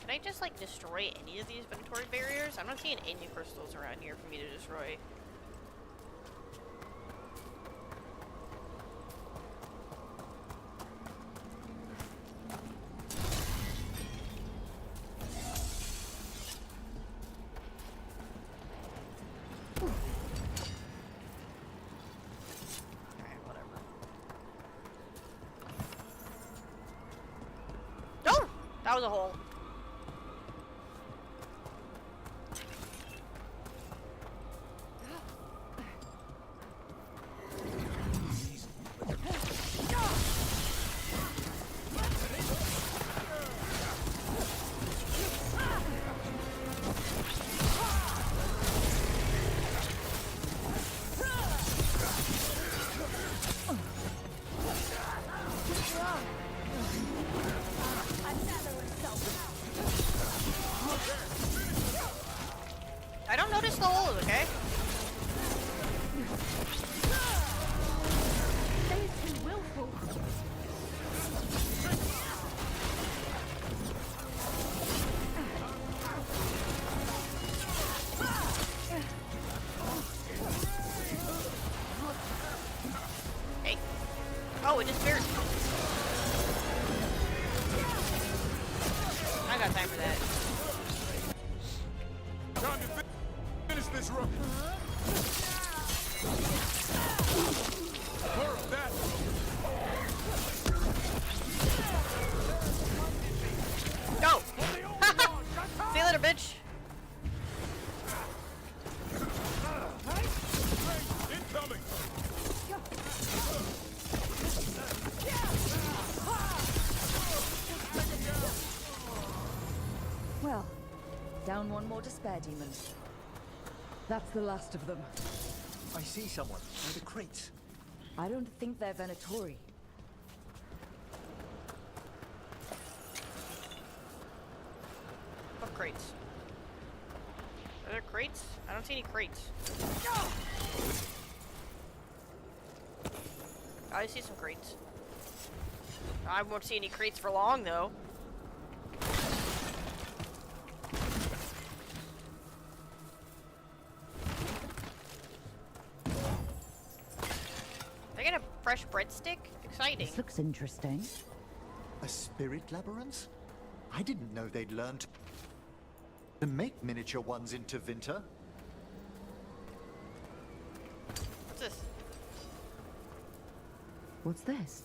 Can I just, like, destroy any of these Venatori barriers? I'm not seeing any crystals around here for me to destroy. That was a hole. I don't notice the holes, okay? Stay too willful. Hey. Oh, it disappeared. I got time for that. Time to finish this run. Burn that. Go! See you later, bitch. Incoming. Well, down one more despair demon. That's the last of them. I see someone by the crates. I don't think they're Venatori. What crates? Are there crates? I don't see any crates. I see some crates. I won't see any crates for long, though. I get a fresh breadstick? Exciting. This looks interesting. A spirit labyrinth? I didn't know they'd learned to make miniature ones into Vinter. What's this? What's this?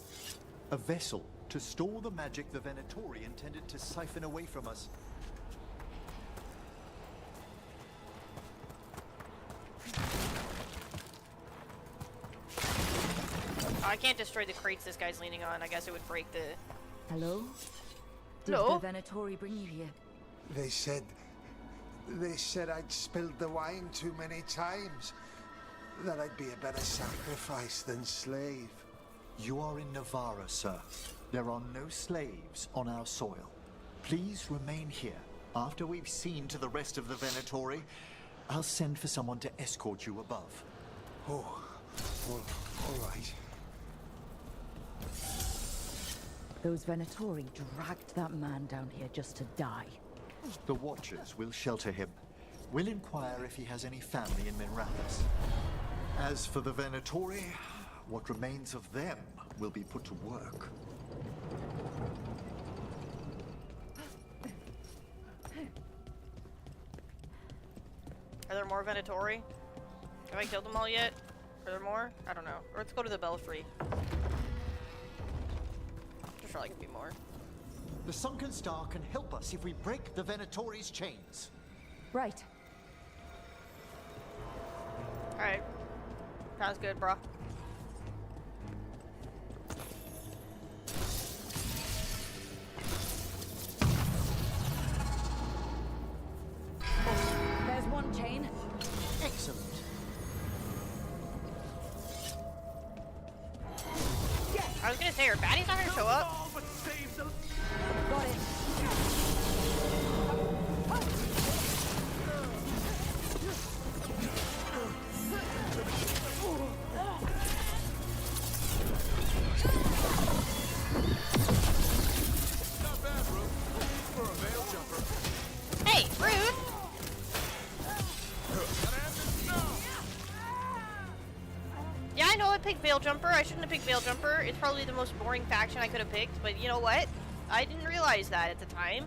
A vessel to store the magic the Venatori intended to siphon away from us. Oh, I can't destroy the crates this guy's leaning on. I guess it would break the... Hello? Did Hello? the Venatori bring you here? They said I'd spilled the wine too many times. That I'd be a better sacrifice than slave. You are in Navarra, sir. There are no slaves on our soil. Please remain here. After we've seen to the rest of the Venatori, I'll send for someone to escort you above. Oh, all right. Those Venatori dragged that man down here just to die. The Watchers will shelter him. We'll inquire if he has any family in Minrathous. As for the Venatori, what remains of them will be put to work. Are there more Venatori? Have I killed them all yet? Are there more? I don't know. Or let's go to the Belfry. There's probably gonna be more. The Sunken Star can help us if we break the Venatori's chains. Right. Alright. Sounds good, bro. There's one chain. Excellent. I was gonna say, are baddies not gonna show up? All but save the... Got it. Not bad, bro. For a veil jumper. Hey, rude! Gotta have this now. Yeah, I know I picked Veil Jumper. I shouldn't have picked Veil Jumper. It's probably the most boring faction I could have picked, but you know what? I didn't realize that at the time.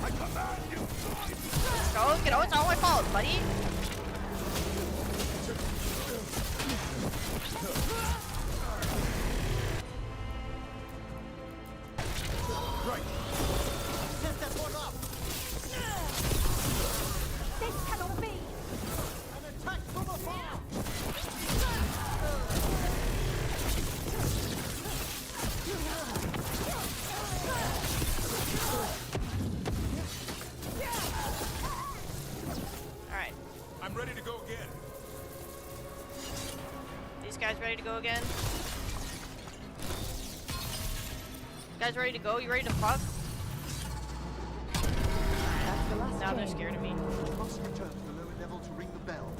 I command you. So, you know, it's all my fault, buddy. I'm ready to go again. These guys ready to go again? You guys ready to go? You ready to fuck? That's the last Now they're chain. scared of me. You must return to the lower level to ring the bell.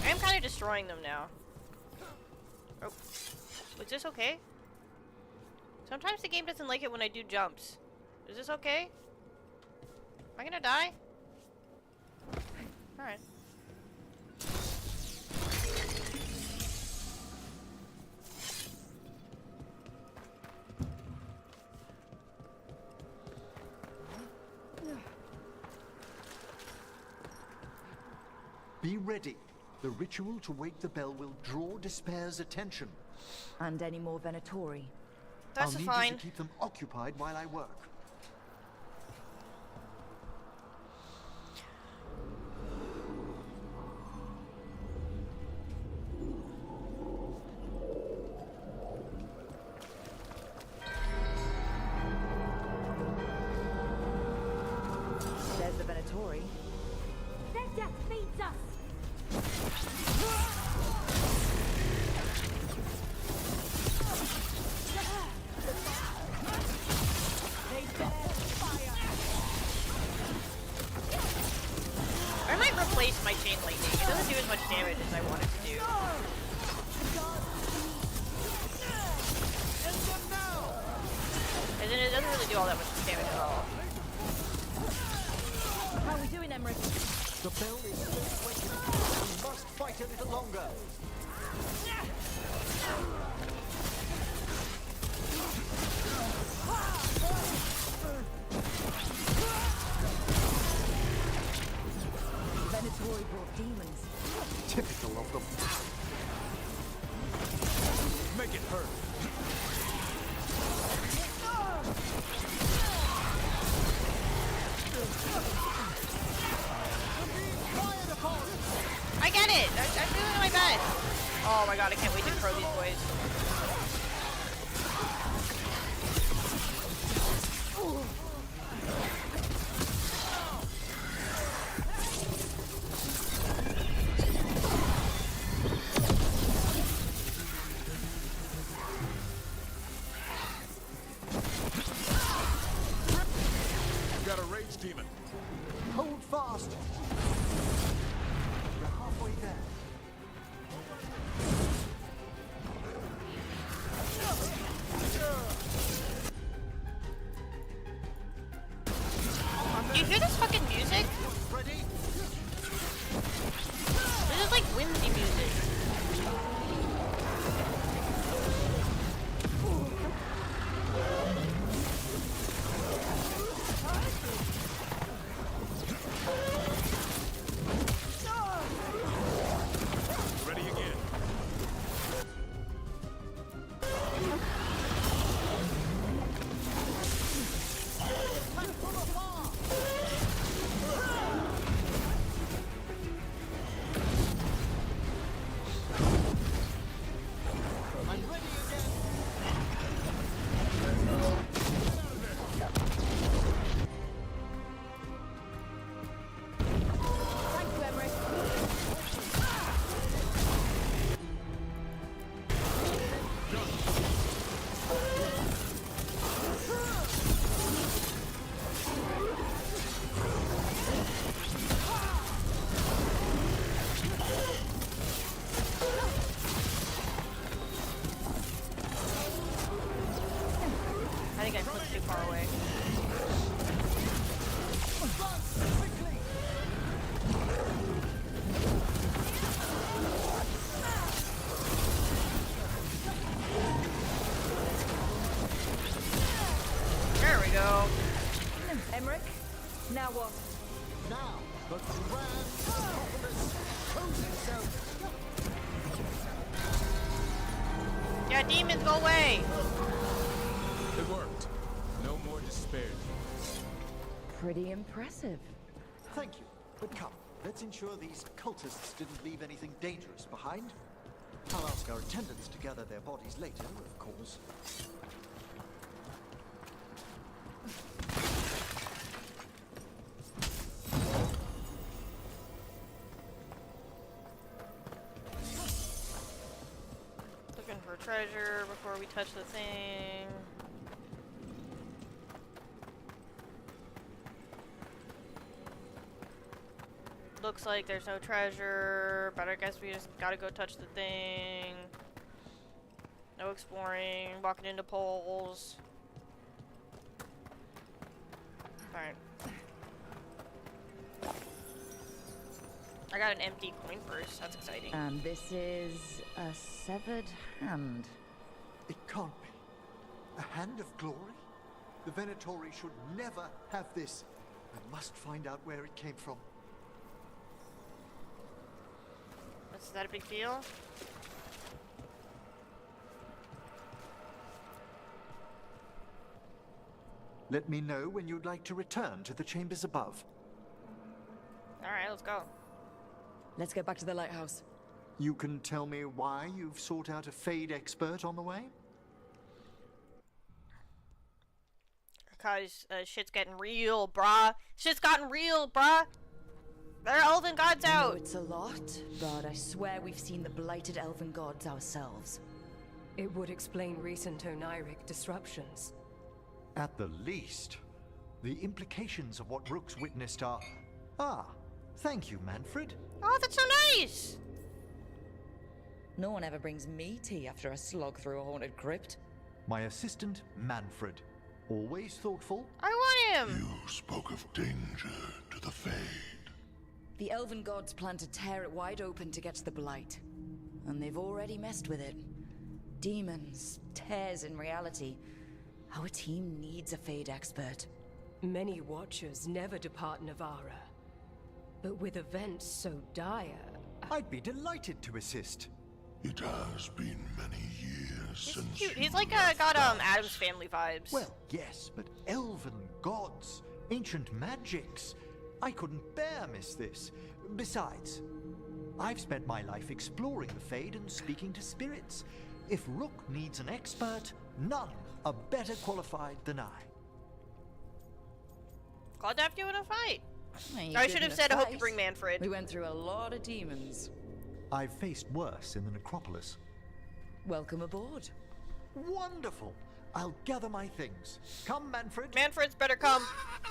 I am kind of destroying them now. Oh. Was this okay? Sometimes the game doesn't like it when I do jumps. Is this okay? Am I gonna die? Alright. Be ready. The ritual to wake the bell will draw Despair's attention. And any more Venatori? That's I'll need fine. you to keep them occupied while I work. There's the Venatori. Their death feeds us! I might replace my chain lightning. It doesn't do as much damage as I want it to do. And then it doesn't really do all that much damage at all. How are we doing, Emmerich? The bell is still waking. We must fight a little longer. Venatori brought demons. Typical of them. Make it hurt. I get it! I'm doing my best! Oh my god, I can't wait to throw these boys. Got a rage demon. Hold fast. We're halfway there. Do you hear this fucking music? Ready? This is like whimsy music. Ready again. I'm ready again. Thank you, Emmerich. I think I clicked too far away. There we go. Emmerich, now what? Now, the grand metropolis shows itself. Yeah, demons, go away! It worked. No more despair. Pretty impressive. Thank you. But come, let's ensure these cultists didn't leave anything dangerous behind. I'll ask our attendants to gather their bodies later, of course. treasure before we touch the thing. Looks like there's no treasure, but I guess we just gotta go touch the thing. No exploring, walking into poles. Alright. I got an empty coin purse, that's exciting. And this is a severed hand. It can't be. A hand of glory? The Venatori should never have this. I must find out where it came from. Is that a big deal? Let me know when you'd like to return to the chambers above. Alright, let's go. Let's get back to the lighthouse. You can tell me why you've sought out a Fade expert on the way? Because shit's getting real, brah. Shit's gotten real, brah. There are elven gods I know out. it's a lot, but I swear we've seen the blighted elven gods ourselves. It would explain recent Oniric disruptions. At the least. The implications of what Rook's witnessed are... Ah, thank you, Manfred. Oh, that's so nice. No one ever brings me tea after a slog through a haunted crypt. My assistant, Manfred. Always thoughtful. I want him. You spoke of danger to the Fade. The elven gods plan to tear it wide open to get to the blight. And they've already messed with it. Demons, tears in reality. Our team needs a Fade expert. Many Watchers never depart Navarra. But with events so dire... I'd be delighted to assist. It has been many years since He's cute. you He's like left got that Adam's Family vibes. Well, yes, but elven gods, ancient magics. I couldn't bear miss this. Besides, I've spent my life exploring the Fade and speaking to spirits. If Rook needs an expert, none are better qualified than I. Glad to have you in a fight. Well, you I good should in have a said, I hope you fight. bring Manfred. We went through a lot of demons. I've faced worse in the necropolis. Welcome aboard. Wonderful. I'll gather my things. Come, Manfred. Manfred's better come.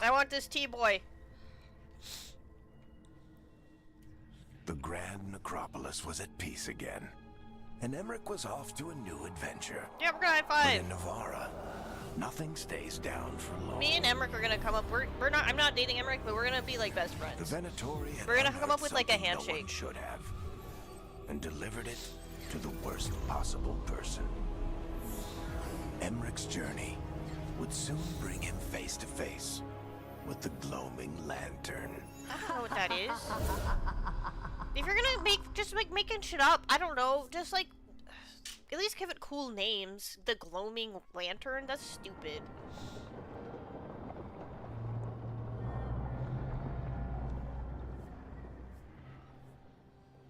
I want this T-boy. The Grand Necropolis was at peace again, and Emmerich was off to a new adventure. Yeah, we're gonna high But five. in Navarra, nothing stays down for long. Me and Emmerich are gonna come up. We're not. I'm not dating Emmerich, but we're gonna be like best friends. The Venatori had We're gonna come up unearthed with like a something handshake. No one should have, and delivered it to the worst possible person. Emmerich's journey would soon bring him face to face with the gloaming lantern. I don't know what that is. If you're gonna just making shit up, I don't know. Just like, at least give it cool names. The gloaming lantern. That's stupid.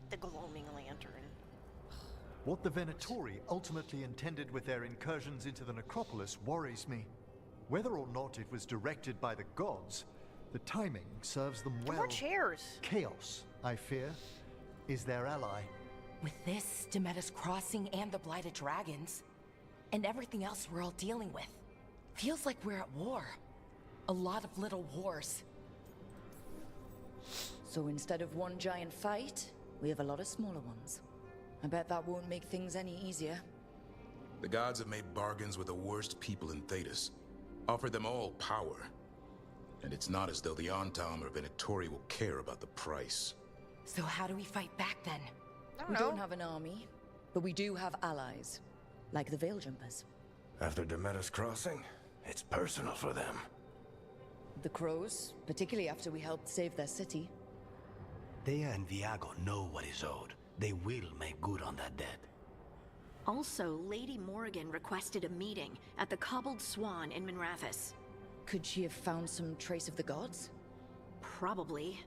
The gloaming lantern. What the Venatori ultimately intended with their incursions into the necropolis worries me. Whether or not it was directed by the gods, the timing serves them well. More chairs. Chaos, I fear, is their ally. With this, Demeter's Crossing and the Blighted Dragons, and everything else we're all dealing with, feels like we're at war. A lot of little wars. So instead of one giant fight, we have a lot of smaller ones. I bet that won't make things any easier. The gods have made bargains with the worst people in Thedas, offered them all power. And it's not as though the Antam or Venatori will care about the price. So how do we fight back then? We don't have an army, but we do have allies, like the Veil Jumpers. After Demeter's Crossing, it's personal for them. The Crows, particularly after we helped save their city. Thea and Viago know what is owed. They will make good on that debt. Also, Lady Morrigan requested a meeting at the Cobbled Swan in Minrathous. Could she have found some trace of the gods? Probably.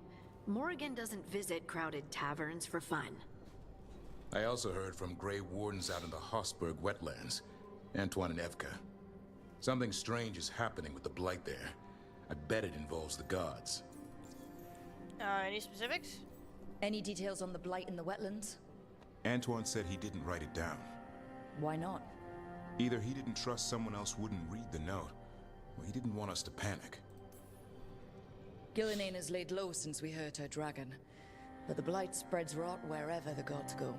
Morrigan doesn't visit crowded taverns for fun. I also heard from Grey Wardens out in the Hossberg wetlands, Antoine and Evka. Something strange is happening with the Blight there. I bet it involves the gods. Any specifics? Any details on the blight in the wetlands? Antoine said he didn't write it down. Why not? Either he didn't trust someone else wouldn't read the note, or he didn't want us to panic. Gillenane has laid low since we hurt her dragon, but the blight spreads rot wherever the gods go.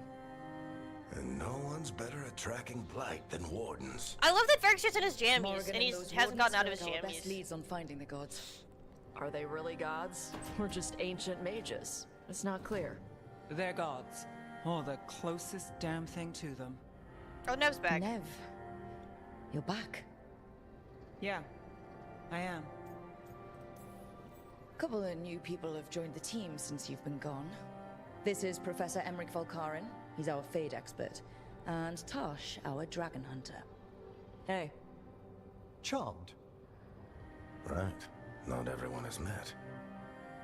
And no one's better at tracking blight than wardens. I love that Varric's just in his jammies, Morgan and he those hasn't wardens gotten out of his are our best jammies. leads on finding the gods. Are they really gods? Or just ancient mages? It's not clear. They're gods. Or the closest damn thing to them. Oh, Nev's back. Nev, you're back. Yeah, I am. A couple of new people have joined the team since you've been gone. This is Professor Emmerich Valkarin. He's our Fade expert. And Tosh, our dragon hunter. Hey. Charmed. Right. Not everyone has met.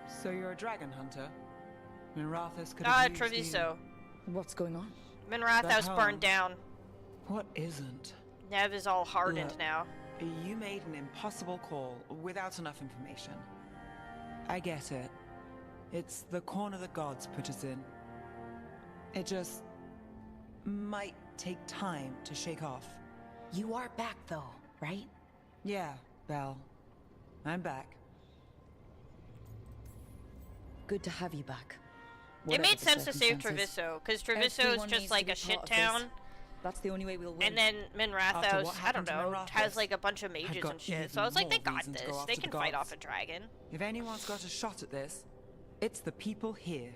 So you're a dragon hunter? Minrathous could have used Treviso. What's going on? Minrathous burned down. What isn't? Nev is all hardened Look, now. You made an impossible call without enough information. I get it. It's the corner the gods put us in. It just might take time to shake off. You are back though, right? Yeah, Belle. I'm back. Good to have you back. It made Whatever the sense to save circumstances. Treviso, because Treviso is Everyone just needs like to a be shit part of town. this. That's the only way we'll win. And then Minrathous, what I don't happened to know, Minrathous, has like a bunch of I've mages got and shit. even So I was like, they more got reason to this. go They after can the fight gods. off a dragon. If anyone's got a shot at this, it's the people here.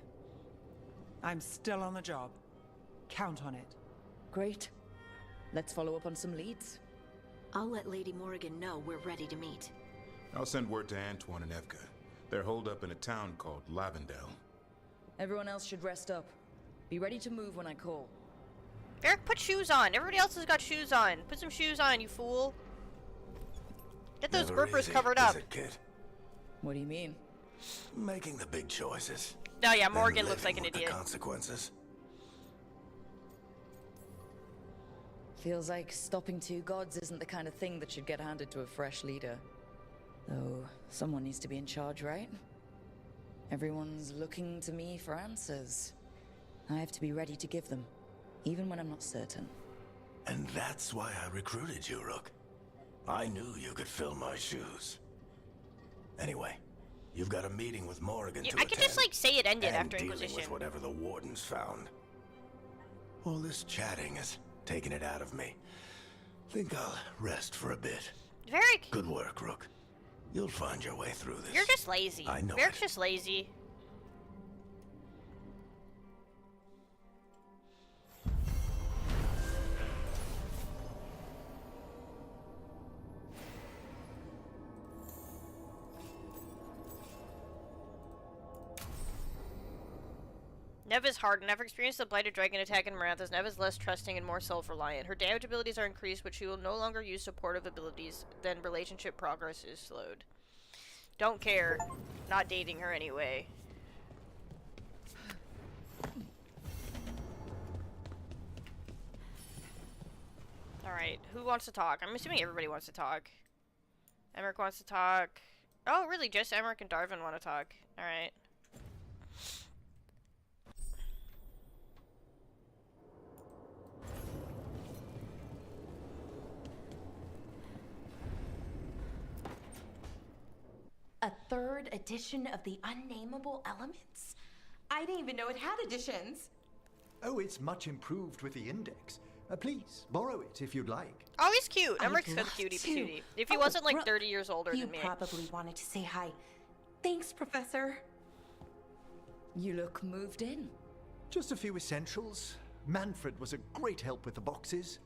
I'm still on the job. Count on it. Great. Let's follow up on some leads. I'll let Lady Morrigan know we're ready to meet. I'll send word to Antoine and Evka. They're holed up in a town called Lavendel. Everyone else should rest up. Be ready to move when I call. Eric, put shoes on. Everybody else has got shoes on. Put some shoes on, you fool. Get those Never grippers easy, covered is up. it, kid? What do you mean? Making the big choices. Oh yeah, then Morgan looks like living an with idiot. The consequences. Feels like stopping two gods isn't the kind of thing that should get handed to a fresh leader. Though, someone needs to be in charge, right? Everyone's looking to me for answers. I have to be ready to give them, even when I'm not certain. And that's why I recruited you, Rook. I knew you could fill my shoes. Anyway, you've got a meeting with Morrigan to I could just like say it ended and after dealing Inquisition. with whatever the wardens found. All this chatting is taking it out of me. Think I'll rest for a bit. Varric, Good work, Rook. You'll find your way through this. you're just lazy. I know Varric's just lazy. Nev is hardened. Never experienced the blighted dragon attack in Minrathous. Nev is less trusting and more self-reliant. Her damage abilities are increased, but she will no longer use supportive abilities. Then relationship progress is slowed. Don't care. Not dating her anyway. Alright, who wants to talk? I'm assuming everybody wants to talk. Emmerich wants to talk. Oh, really? Just Emmerich and Darvin want to talk. Alright. A third edition of the Unnameable Elements? I didn't even know it had editions. Oh, it's much improved with the index. Please, borrow it if you'd like. Oh, he's cute. I'd Emmerich's good love cutie to. patootie. If he Oh, wasn't like Rook, 30 years older you than me. probably wanted to say hi. Thanks, Professor. You look moved in. Just a few essentials. Manfred was a great help with the boxes.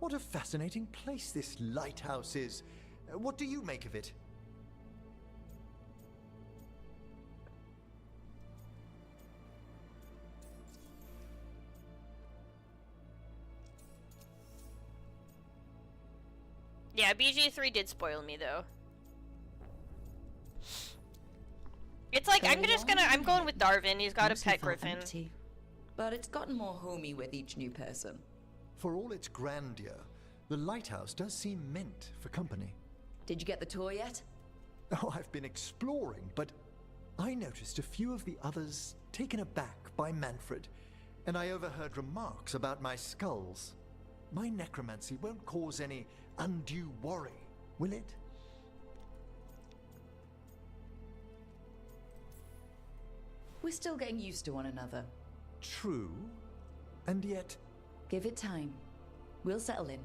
What a fascinating place this lighthouse is. What do you make of it? Yeah, BG3 did spoil me though. It's like I'm going with Darvin. He's got a Mostly pet felt griffin. empty. But it's gotten more homey with each new person. For all its grandeur, the lighthouse does seem meant for company. Did you get the tour yet? Oh, I've been exploring, but I noticed a few of the others taken aback by Manfred, and I overheard remarks about my skulls. My necromancy won't cause any undue worry, will it? We're still getting used to one another. True, and yet... Give it time. We'll settle in.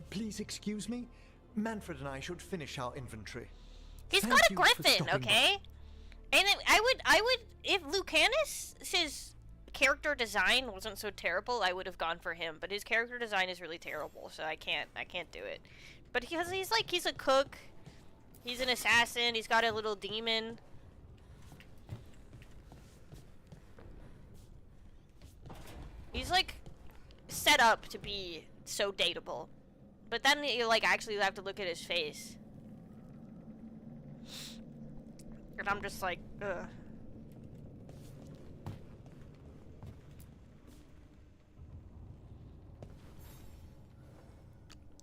Please excuse me? Manfred and I should finish our inventory. He's Thank got a you for griffin, stopping okay? And I would, if Lucanus' character design wasn't so terrible, I would have gone for him. But his character design is really terrible, so I can't do it. But because he's a cook, he's an assassin, he's got a little demon. He's like set up to be so dateable. But then you like actually have to look at his face. And I'm just like, ugh.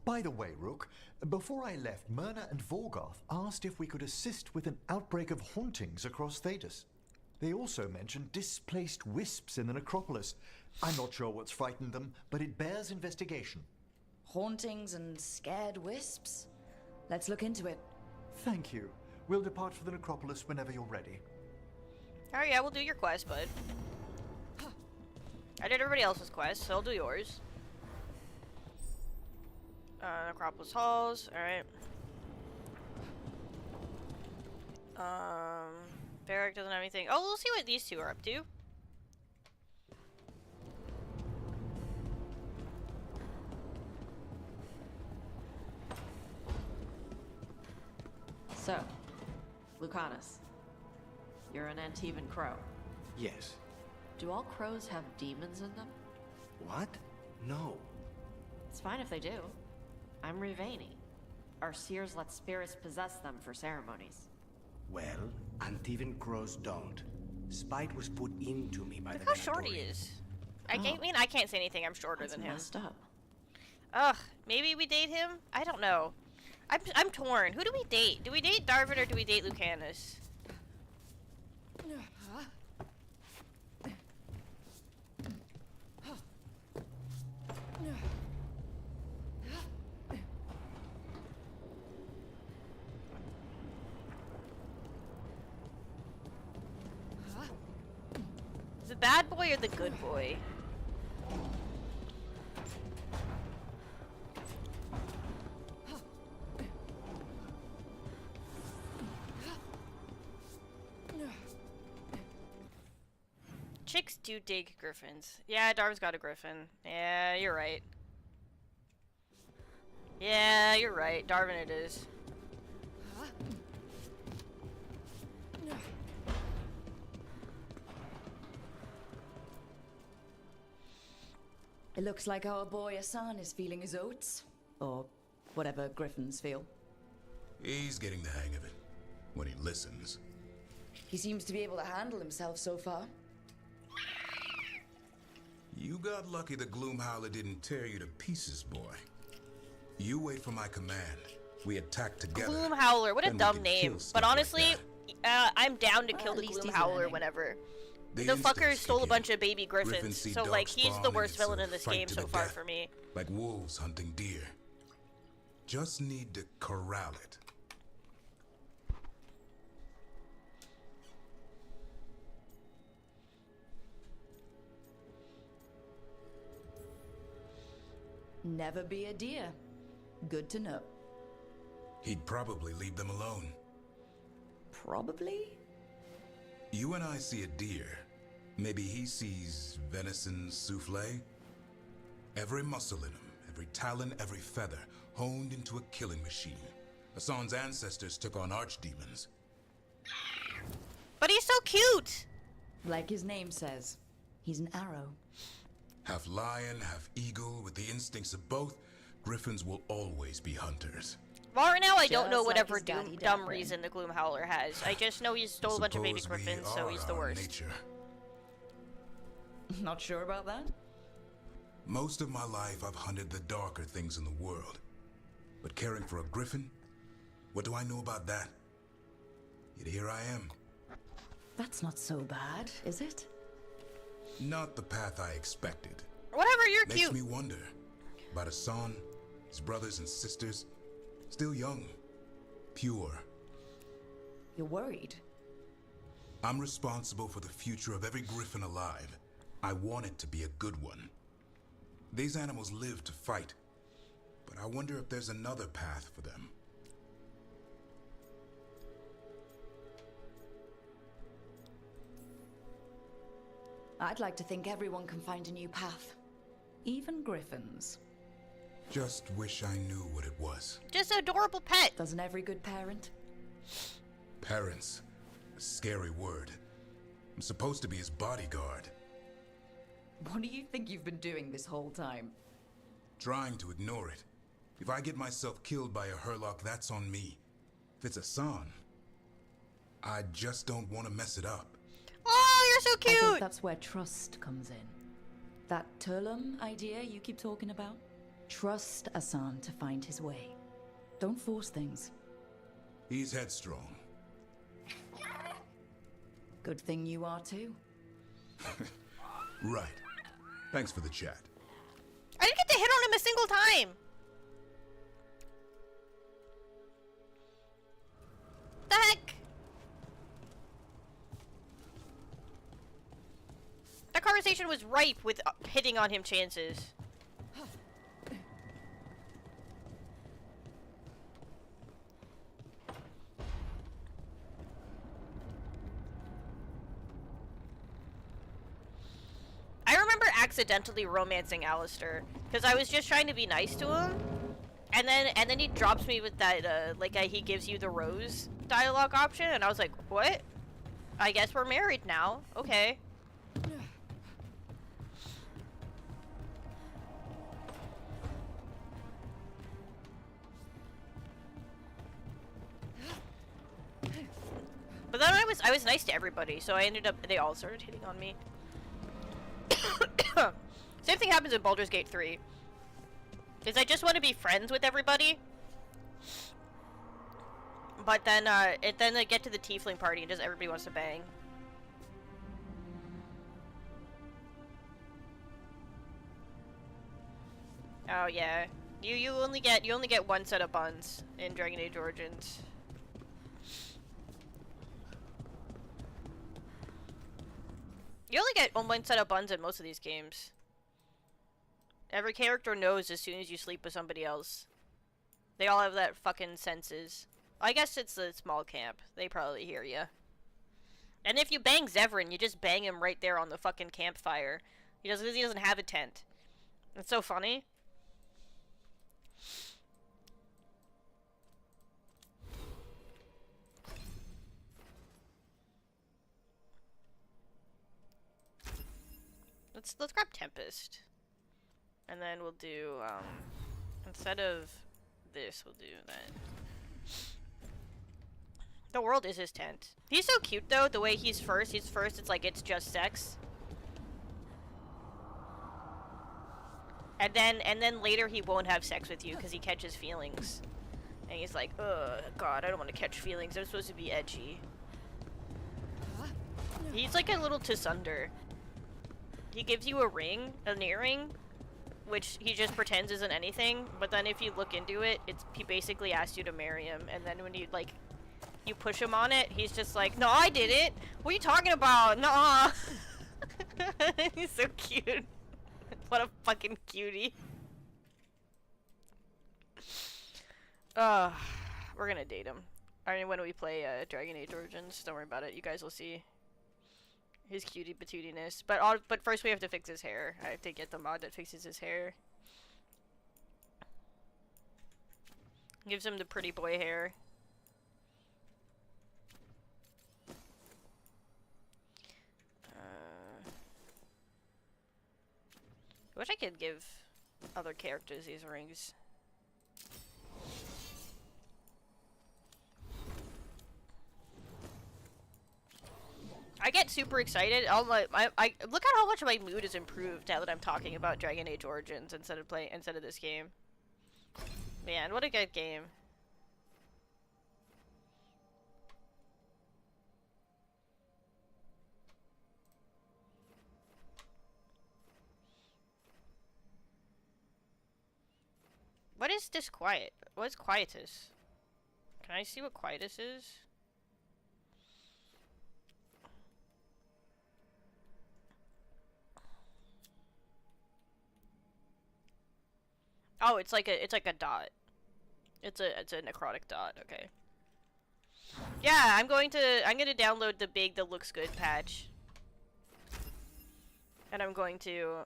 By the way, Rook, before I left, Myrna and Vorgoth asked if we could assist with an outbreak of hauntings across Thedas. They also mentioned displaced wisps in the necropolis. I'm not sure what's frightened them, but it bears investigation. Hauntings and scared wisps? Let's look into it. Thank you. We'll depart for the necropolis whenever you're ready. Oh yeah, we'll do your quest, bud. I did everybody else's quest, so I'll do yours. Necropolis Halls, alright. Varric doesn't have anything. Oh, we'll see what these two are up to. So, Lucanus, you're an Antivan crow. Yes. Do all crows have demons in them? What? No. It's fine if they do. I'm Rivani. Our seers let spirits possess them for ceremonies. Well, Antivan crows don't. Spite was put into me by Look the how short he Venatorian. is. I mean, I can't say anything. I'm shorter That's than him. messed up. Ugh, maybe we date him? I don't know. I'm torn. Who do we date? Do we date Darvin or do we date Lucanus? The bad boy or the good boy? Chicks do dig griffins. Yeah, Darvin's got a griffin. Yeah, you're right. Yeah, you're right. Darvin it is. It looks like our boy Asan is feeling his oats. Or whatever griffins feel. He's getting the hang of it. When he listens. He seems to be able to handle himself so far. You got lucky the Gloomhowler didn't tear you to pieces, boy. You wait for my command. We attack together. Gloomhowler, what a then we dumb can name. kill stuff But honestly, like that. I'm down to Well, kill at the least he's Gloomhowler learning. whenever. The The fucker instincts stole a kick bunch in. of baby griffins, see so dark like he's spawn the and worst it's a villain in this fight game to so the far death. for me. Like wolves hunting deer. Just need to corral it. Never be a deer. Good to know. He'd probably leave them alone. Probably? You and I see a deer. Maybe he sees venison souffle. Every muscle in him, every talon, every feather, honed into a killing machine. Hassan's ancestors took on archdemons. But he's so cute! Like his name says, he's an arrow. Half lion, half eagle, with the instincts of both, griffins will always be hunters. Well, right now I don't know Just like whatever his daddy dumb Dapper. reason the Gloomhowler has. I just know he stole a bunch of baby Suppose we griffins, so are he's the our worst. nature. Not sure about that? Most of my life I've hunted the darker things in the world. But caring for a griffin? What do I know about that? Yet here I am. That's not so bad, is it? Not the path I expected. Whatever, you're Makes cute. me wonder about Hassan, his brothers and sisters, still young, pure. You're worried? I'm responsible for the future of every griffin alive. I want it to be a good one. These animals live to fight, but I wonder if there's another path for them. I'd like to think everyone can find a new path. Even griffins. Just wish I knew what it was. Just an adorable pet. Doesn't every good parent? Parents. A scary word. I'm supposed to be his bodyguard. What do you think you've been doing this whole time? Trying to ignore it. If I get myself killed by a Herlock, that's on me. If it's Hassan, I just don't want to mess it up. Oh, you're so I cute! think that's where trust comes in. That Turlum idea you keep talking about? Trust Hassan to find his way. Don't force things. He's headstrong. Good thing you are too. Right. Thanks for the chat. I didn't get to hit on him a single time! The heck? That conversation was ripe with hitting on him chances. I remember accidentally romancing Alistair because I was just trying to be nice to him, and then he drops me with that he gives you the rose dialogue option, and I was like, what? I guess we're married now. Okay. But then I was nice to everybody, so they all started hitting on me. Same thing happens in Baldur's Gate 3. Is I just want to be friends with everybody. But then they get to the tiefling party and just everybody wants to bang. Oh yeah. You only get one set of buns in Dragon Age Origins. You only get one set of buns in most of these games. Every character knows as soon as you sleep with somebody else. They all have that fucking senses. I guess it's the small camp. They probably hear ya. And if you bang Zevran, you just bang him right there on the fucking campfire. He doesn't have a tent. It's so funny. Let's grab Tempest. And then we'll do, instead of this, we'll do that. The world is his tent. He's so cute, though, the way he's first, it's like it's just sex. And then later he won't have sex with you because he catches feelings. And he's like, ugh, God, I don't want to catch feelings. I'm supposed to be edgy. He's like a little Tissunder. He gives you a ring, an earring, which he just pretends isn't anything, but then if you look into it, he basically asks you to marry him, and then when you push him on it, he's just like, no, I did it! What are you talking about? Nuh-uh! He's so cute. What a fucking cutie. We're gonna date him. I mean, when we play Dragon Age Origins, don't worry about it, you guys will see his cutie patootiness. But first we have to fix his hair. I have to get the mod that fixes his hair. Gives him the pretty boy hair. I wish I could give other characters these rings. I get super excited. I look at how much my mood has improved now that I'm talking about Dragon Age Origins instead of this game. Man, what a good game. What is disquiet? What is quietus? Can I see what quietus is? Oh, it's like a dot. It's a necrotic dot. Okay. Yeah, I'm gonna download the looks good patch. And I'm going to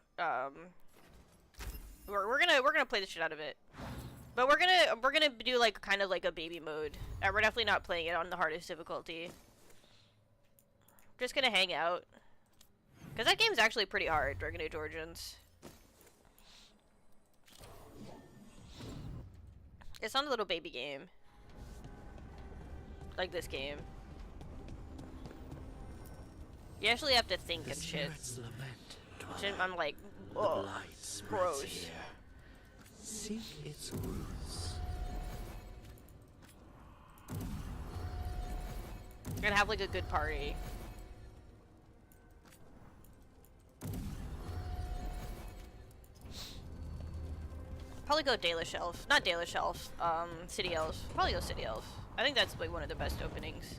we're gonna play the shit out of it. But we're gonna do like kind of like a baby mode. And we're definitely not playing it on the hardest difficulty. Just gonna hang out. Cause that game's actually pretty hard, Dragon Age Origins. It's not a little baby game. Like this game. You actually have to think and shit. I'm like, oh, gross. Seek its roots. You're gonna have like a good party. Probably go Dalish Elf. Not Dalish Elf, City Elves. Probably go City Elf. I think that's like one of the best openings.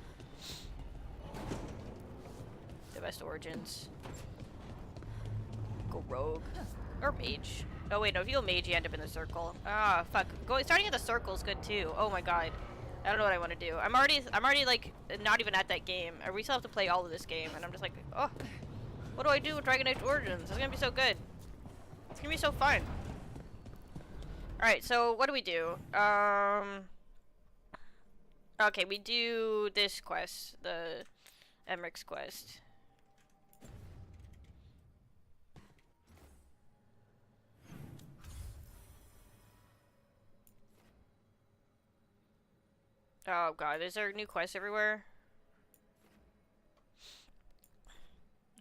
The best origins. Go Rogue. Or Mage. Oh wait, no, if you go Mage you end up in the circle. Ah, fuck. Starting at the circle is good too. Oh my god. I don't know what I want to do. I'm already like, not even at that game. We still have to play all of this game, and I'm just like, oh. What do I do with Dragon Age Origins? It's gonna be so good. It's gonna be so fun. Alright, so what do we do? Okay, we do this quest, the Emmerich's quest. Oh god, is there new quests everywhere?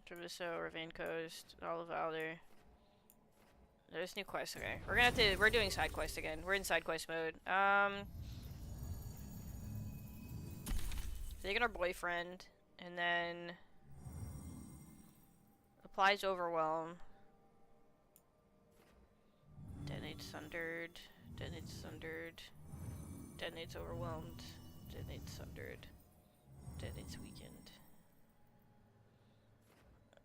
Treviso, Ravine Coast, all of Alder. There's new quests, okay. We're doing side quest again. We're in side quest mode. Taking our boyfriend, and then applies overwhelm. Detonates sundered. Detonates sundered. Detonates overwhelmed. Detonates sundered. Detonates weakened.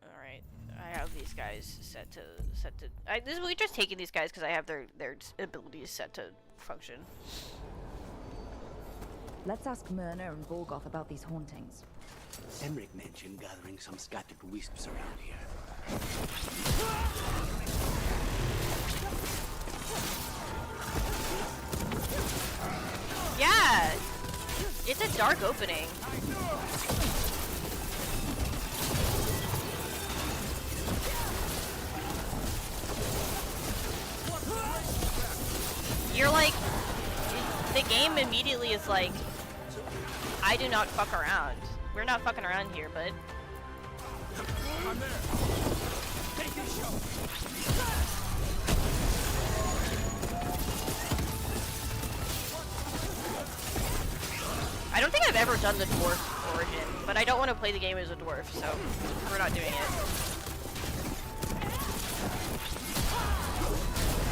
Alright, I have these guys set to we're just taking these guys because I have their abilities set to function. Let's ask Myrna and Volgoth about these hauntings. Emmerich mentioned gathering some scattered wisps around here. Yeah! It's a dark opening. You're like, the game immediately is like, I do not fuck around. We're not fucking around here, bud. I'm there. Take this show. I don't think I've ever done the dwarf origin, but I don't want to play the game as a dwarf, so we're not doing it.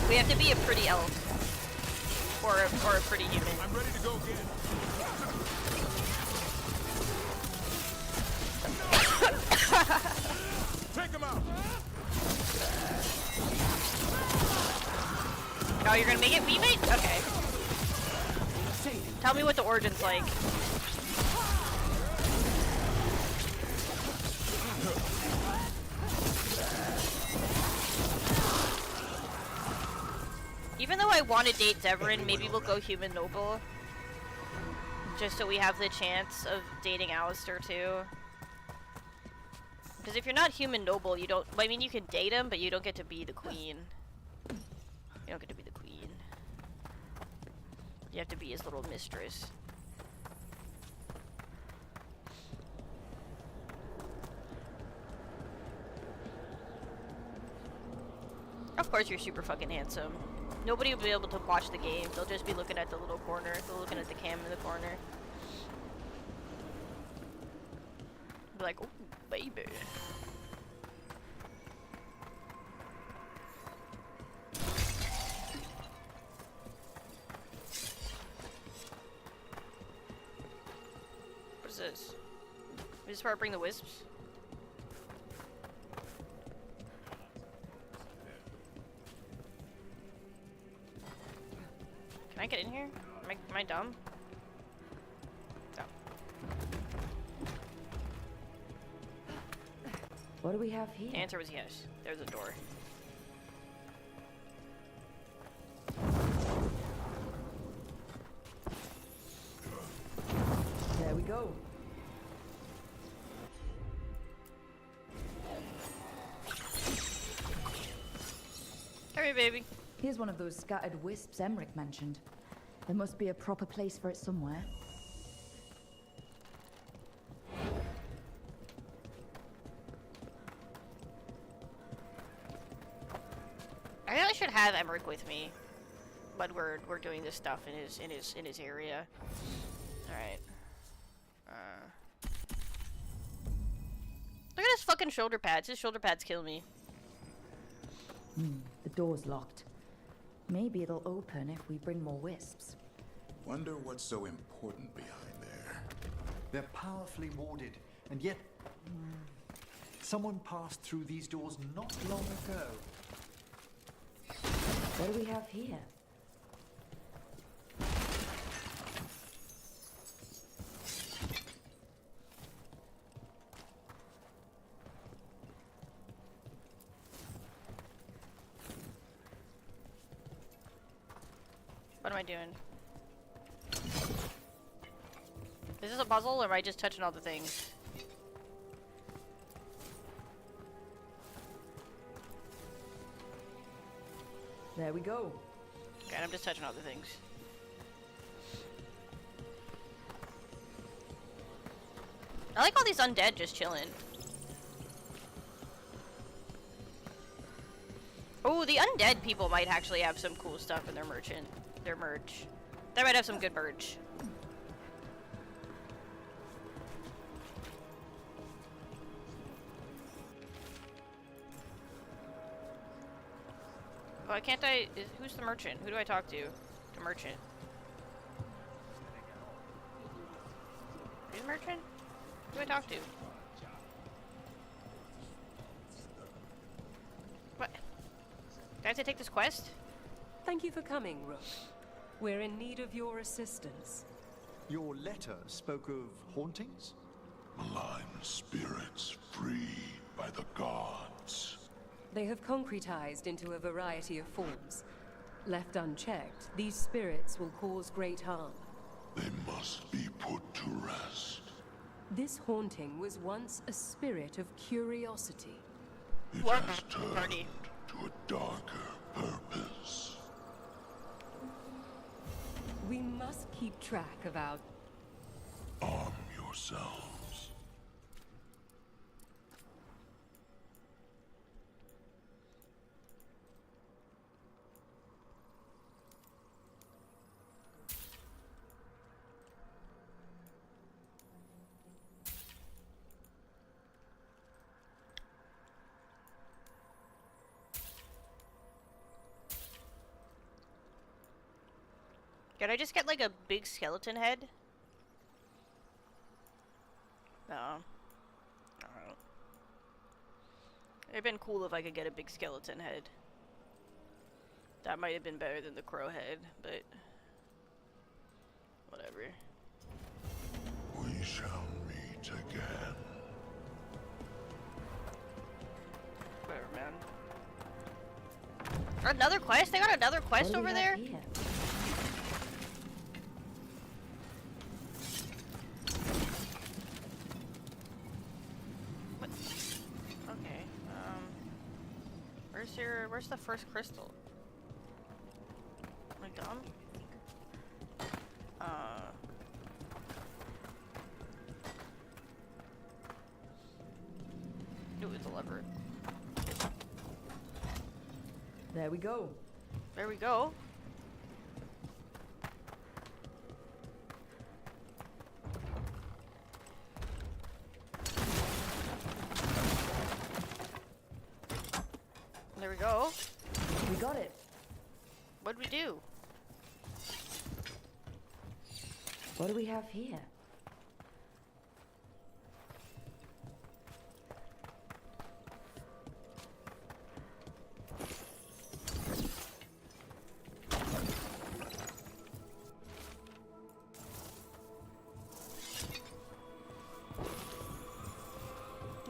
We have to be a pretty elf. Or a pretty human. I'm ready to go again. Take him out. Oh, you're gonna make it V-mate? Okay. Tell me what the origin's like. Even though I want to date Zevran, maybe we'll go human noble. Just so we have the chance of dating Alistair too. Because if you're not human noble, you don't... I mean, you can date him, but you don't get to be the queen. You don't get to be the queen. You have to be his little mistress. Of course you're super fucking handsome. Nobody will be able to watch the game. They'll just be looking at the little corner. They're looking at the cam in the corner. Be like, oh, baby. this? Is this where I bring the wisps? Can I get in here? Am I dumb? No. What do we have here? The answer was yes. There's a door. There we go. Hurry, baby. Here's one of those scattered wisps Emmerich mentioned. There must be a proper place for it somewhere. I really should have Emmerich with me, but we're doing this stuff in his area. All right. Look at his fucking shoulder pads. His shoulder pads kill me. The door's locked. Maybe it'll open if we bring more wisps. Wonder what's so important behind there. They're powerfully warded, and yet someone passed through these doors not long ago. What do we have here? What am I doing? Is this a puzzle, or am I just touching all the things? There we go. Okay, I'm just touching all the things. I like all these undead just chilling. Oh, the undead people might actually have some cool stuff in their merch. They might have some good merch. Why can't I? Who's the merchant? Who do I talk to? The merchant. Who's the merchant? Who do I talk to? What? Do I have to take this quest? Thank you for coming, Rook. We're in need of your assistance. Your letter spoke of hauntings? Malign spirits freed by the gods. They have concretized into a variety of forms. Left unchecked, these spirits will cause great harm. They must be put to rest. This haunting was once a spirit of curiosity. It has turned to a darker purpose. We must keep track of our... Arm yourselves. Can I just get like a big skeleton head? No. Alright. It'd been cool if I could get a big skeleton head. That might have been better than the crow head, but whatever. We shall meet again. Whatever, man. Another quest? They got another quest over there? What? Okay, where's the first crystal? Am I dumb? Ooh, it's a lever. There we go. There we go. There we go. We got it. What'd we do? What do we have here?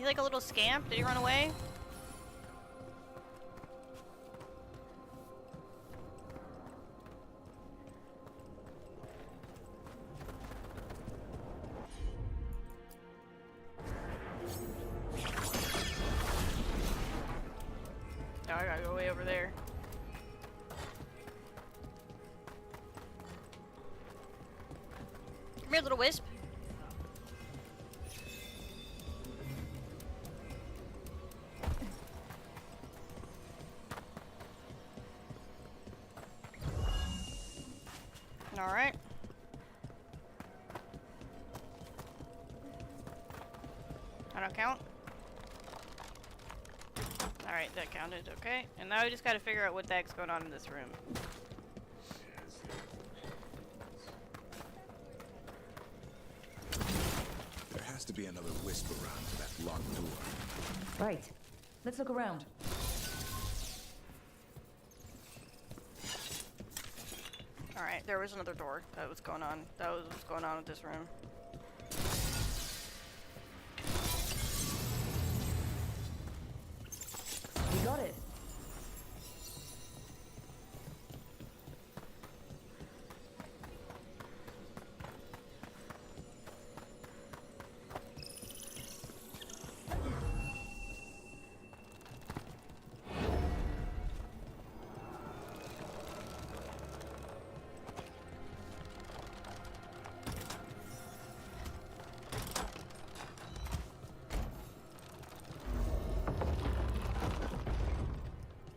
like a little scamp? Did he run away? Oh, I gotta go way over there. Come here, little wisp. Alright. I don't count. Alright, that counted, okay. And now we just gotta figure out what the heck's going on in this room. There has to be another wisp around that locked door. Right. Let's look around. Alright, there was another door that was going on. That was what's going on with this room. We got it.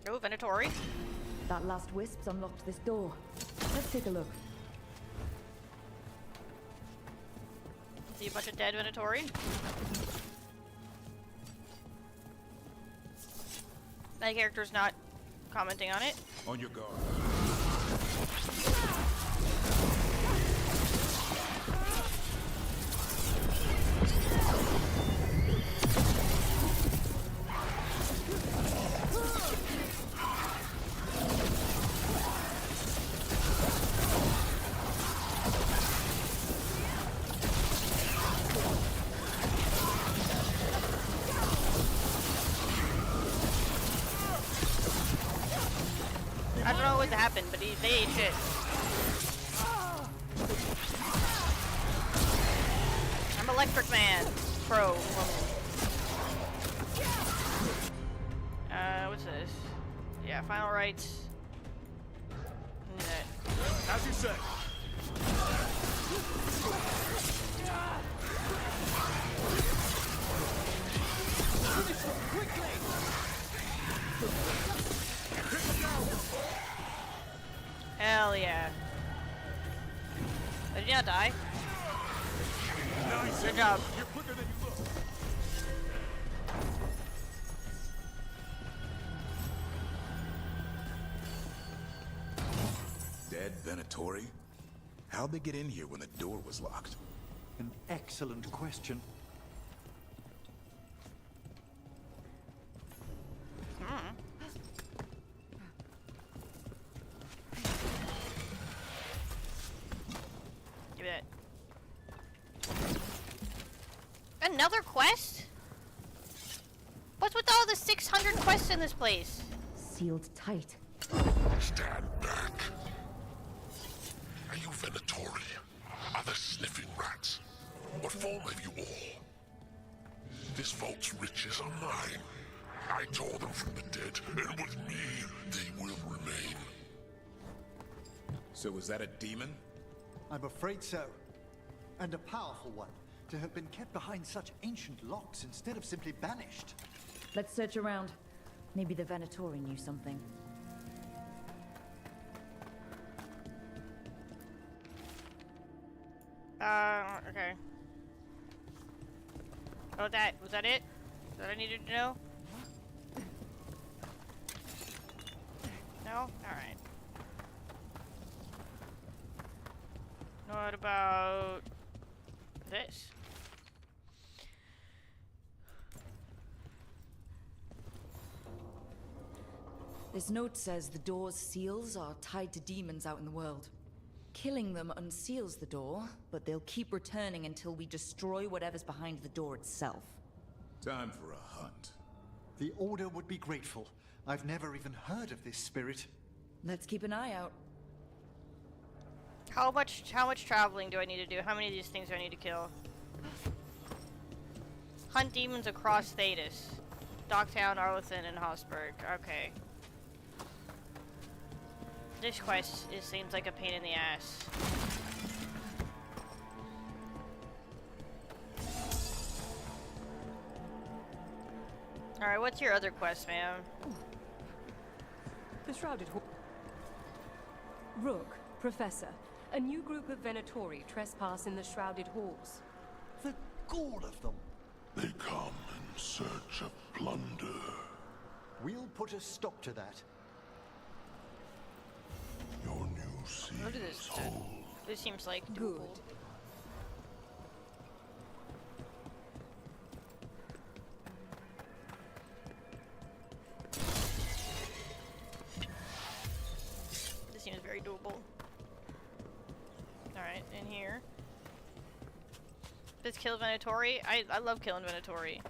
Oh, Venatori. That last wisp's unlocked this door. Let's take a look. See a bunch of dead Venatori. My character's not commenting on it. On your guard. I don't know what happened, but they ate shit. I'm Electric Man. Pro woman. What's this? Yeah, final rights. As you say. Hell yeah. Did you not die? Nice. Good job. You're quicker than you look. Dead Venatori? How'd they get in here when the door was locked? An excellent question. Give it. Another quest? What's with all the 600 quests in this place? Sealed tight. Stand back. Are you Venatori? Are the sniffing rats? What form have you all? This vault's riches are mine. I tore them from the dead, and with me, they will remain. So was that a demon? I'm afraid so. And a powerful one, to have been kept behind such ancient locks instead of simply banished. Let's search around. Maybe the Venatori knew something. Okay. Oh, was that it? That I needed to know? No? Alright. What about this? This note says the door's seals are tied to demons out in the world. Killing them unseals the door, but they'll keep returning until we destroy whatever's behind the door itself. Time for a hunt. The Order would be grateful. I've never even heard of this spirit. Let's keep an eye out. How much traveling do I need to do? How many of these things do I need to kill? Hunt demons across Thetis. Docktown, Arlethan, and Hosberg. Okay. This quest seems like a pain in the ass. Alright, what's your other quest, ma'am? The Shrouded Hall. Rook, Professor, a new group of Venatori trespass in the Shrouded Halls. The gall of them! They come in search of plunder. We'll put a stop to that. Your new seals What is this? hold. This seems like doable. Good. This seems very doable. Alright, in here. This kill Venatori? I love killing Venatori.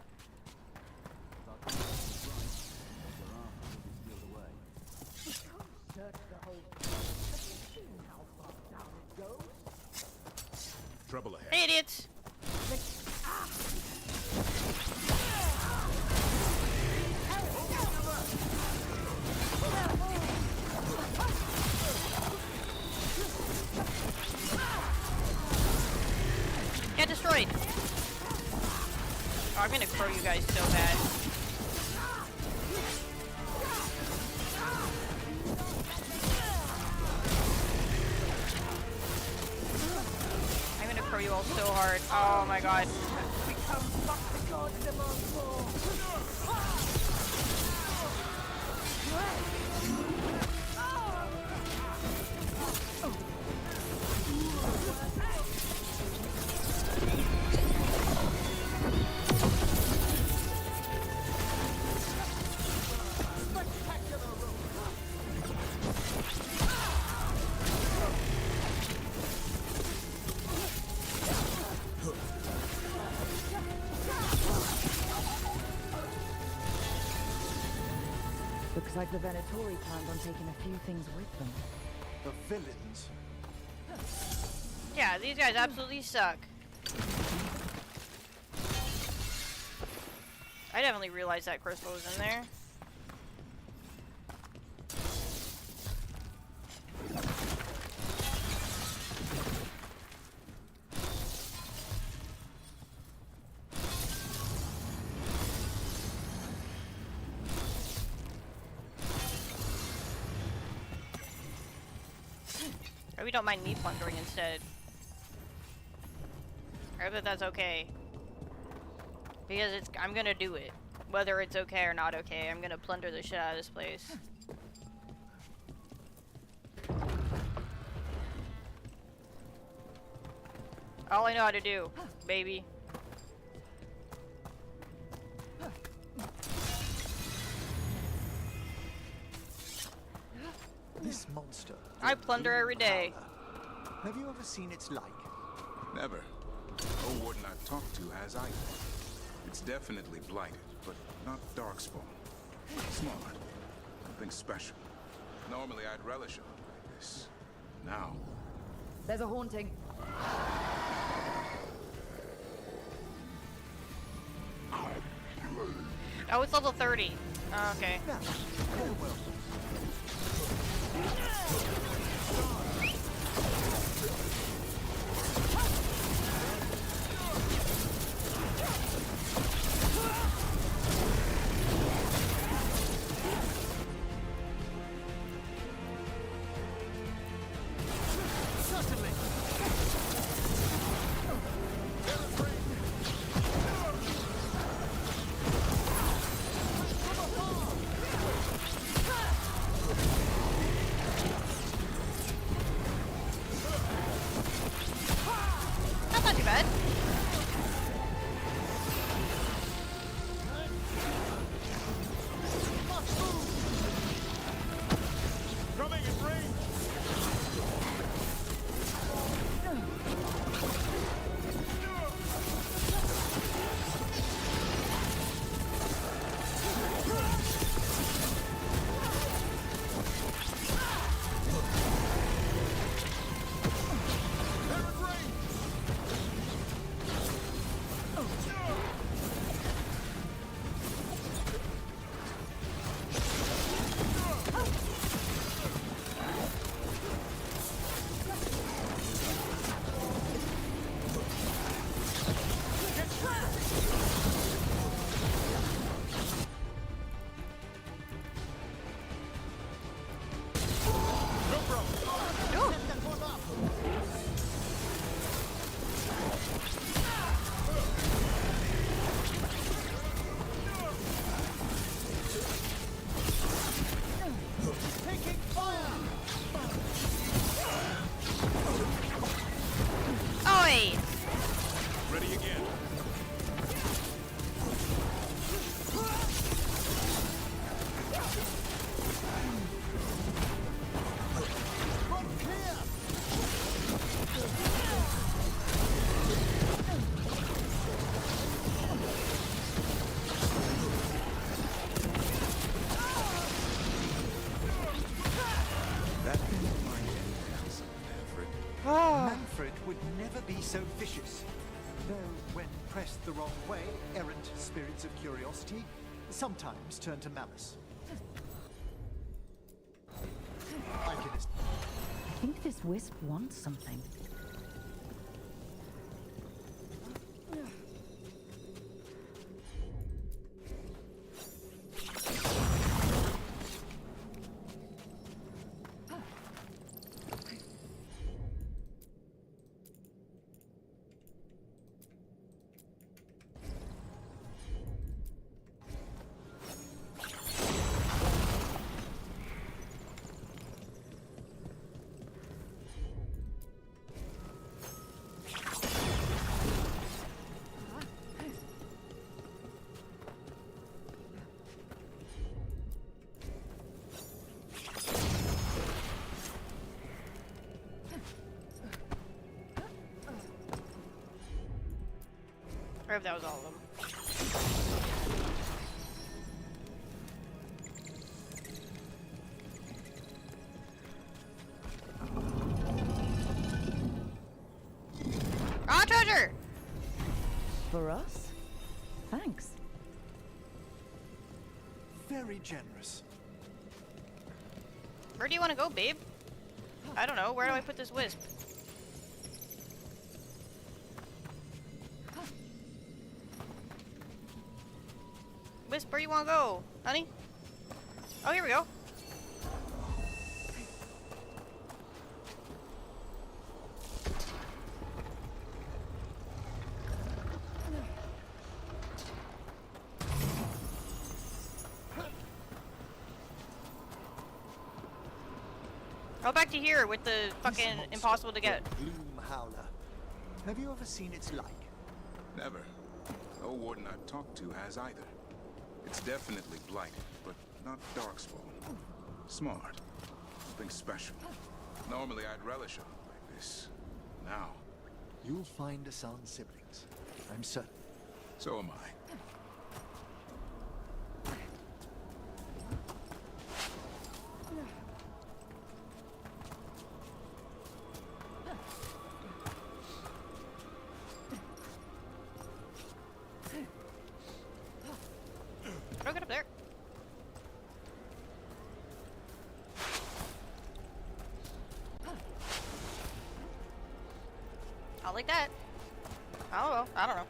Trouble ahead. Hey, idiots! Get destroyed! Oh, I'm gonna crow you guys so bad. I'm gonna crow you all so hard. Oh my god. Looks like the Venatori planned on taking a few things with them. The villains. Yeah, these guys absolutely suck. I definitely realized that crossbow was in there. I hope you don't mind me plundering instead. I hope that that's okay. Because I'm gonna do it. Whether it's okay or not okay, I'm gonna plunder the shit out of this place. All I know how to do, baby. This monster. I plunder every day. Have you ever seen its like? Never. No warden I've talked to has either. It's definitely blighted, but not darkspawn. Smart. Nothing special. Normally I'd relish it like this. Now. There's a haunting. Oh, it's level 30. Oh, okay. That's not too bad. Coming in range! again. That didn't mind anything, Manfred. Manfred would never be so vicious. Though, when pressed the wrong way, errant spirits of curiosity sometimes turn to malice. I think this wisp wants something. Or if that was all of them. Ah, treasure! For us? Thanks. Very generous. Where do you want to go, babe? I don't know. Where do I put this wisp? Wisp, where you want to go, honey? Oh, here we go. Oh, back to here with the fucking impossible to get. Gloom Howler. Have you ever seen its like? Never. No warden I've talked to has either. It's definitely blighted, but not darkspawn. Smart. Something special. Normally I'd relish a hunt like this. Now. You'll find Asan's siblings. I'm certain. So am I. Don't get up there. I'll like that. I don't know. I don't know.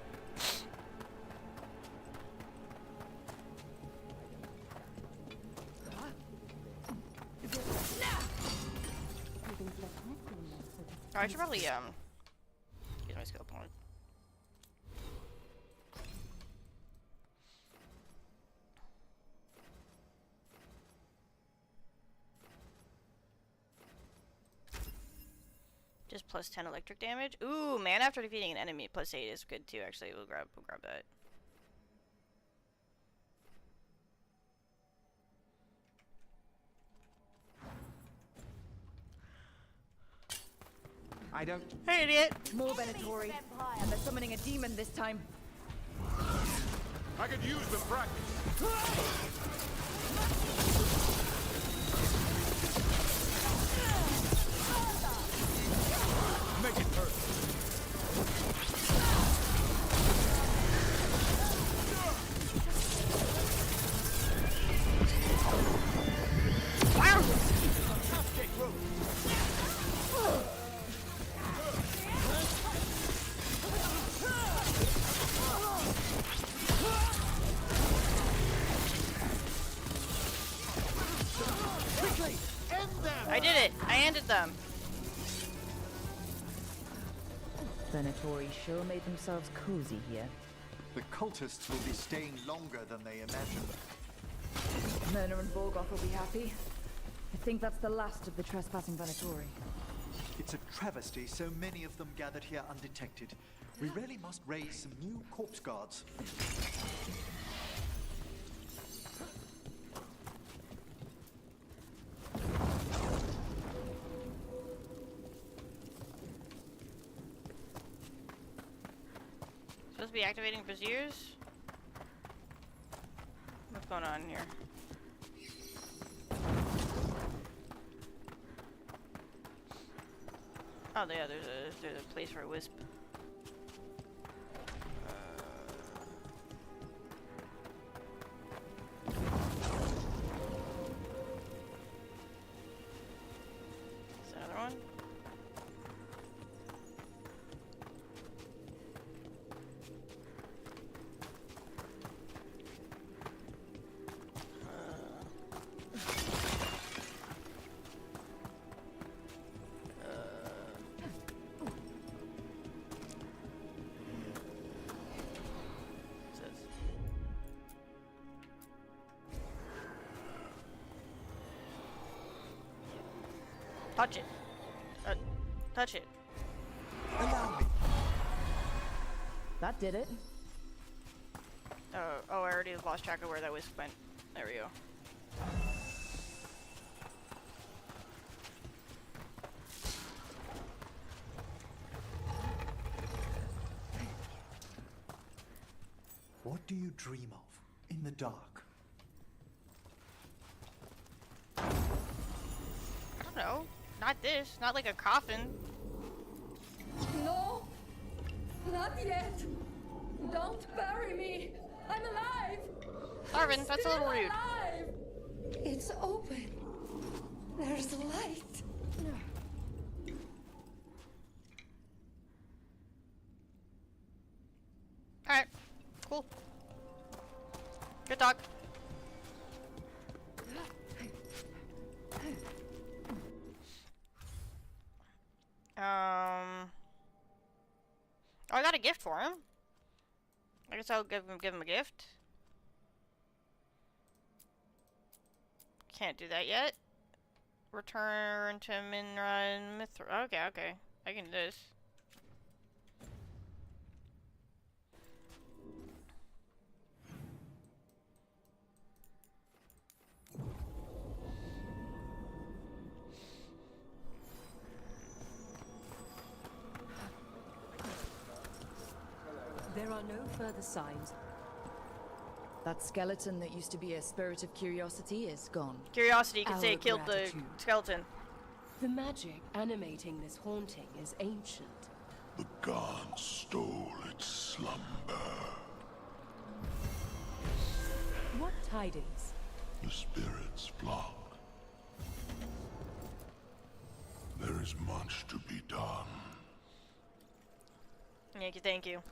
Oh, I should probably use my skill point. Just plus 10 electric damage. Ooh, man, after defeating an enemy, plus 8 is good too. Actually, we'll grab that. I don't. Hey, idiot! More Venatori, and they're summoning a demon this time. I could use the practice. Make it hurt. Quickly, end them! I did it! I ended them! Venatori sure made themselves cozy here. The cultists will be staying longer than they imagined. Myrna and Borgoth will be happy. I think that's the last of the trespassing Venatori. It's a travesty so many of them gathered here undetected. We really must raise some new corpse guards. Supposed to be activating braziers? What's going on here? Oh yeah, there's a place for a wisp. Is there another one? Touch it. Touch it. Allow me. That did it. Oh, I already lost track of where that wisp went. There we go. What do you dream of in the dark? I don't know. Not this. Not like a coffin. No! Not yet! Don't bury me! I'm alive! Arvin, that's a little rude. Alive. It's open. There's light. Alright. Cool. Good talk. Oh, I got a gift for him. I guess I'll give him a gift. Can't do that yet. Return to Minra and Mithra. Okay, okay. I can do this. There are no further signs. That skeleton that used to be a spirit of curiosity is gone. Curiosity, you could say Our it killed gratitude. the skeleton. The magic animating this haunting is ancient. The gods stole its slumber. What tidings? The spirits flock. There is much to be done. Thank you, thank you.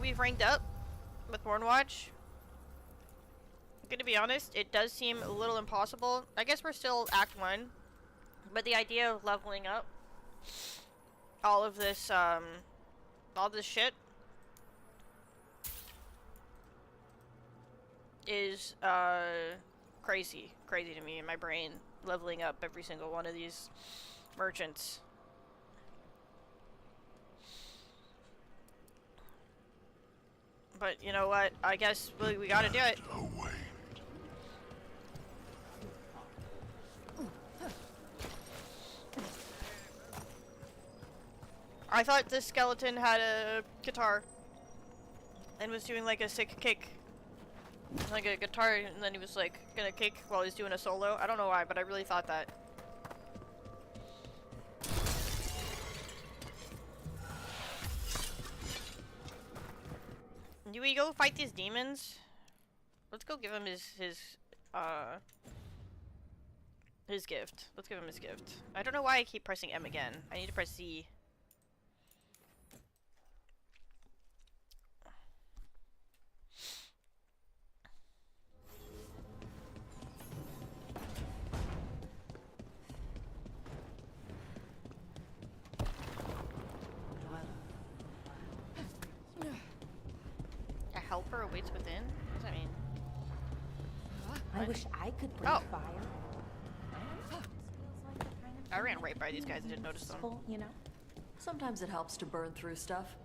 We've ranked up with Warnwatch. I'm gonna be honest, it does seem a little impossible. I guess we're still Act 1, but the idea of leveling up all of this, all this shit is, crazy to me in my brain, leveling up every single one of these merchants. But you know what? I guess we gotta do it. I thought this skeleton had a guitar and was doing like a sick kick, like a guitar, and then he was like gonna kick while he's doing a solo. I don't know why, but I really thought that. Do we go fight these demons? Let's go give him his gift. Let's give him his gift. I don't know why I keep pressing M again. I need to press C. A helper awaits within? What does that mean? I wish I could break fire. I ran right by these guys and didn't notice them. You know? Sometimes it helps to burn through stuff.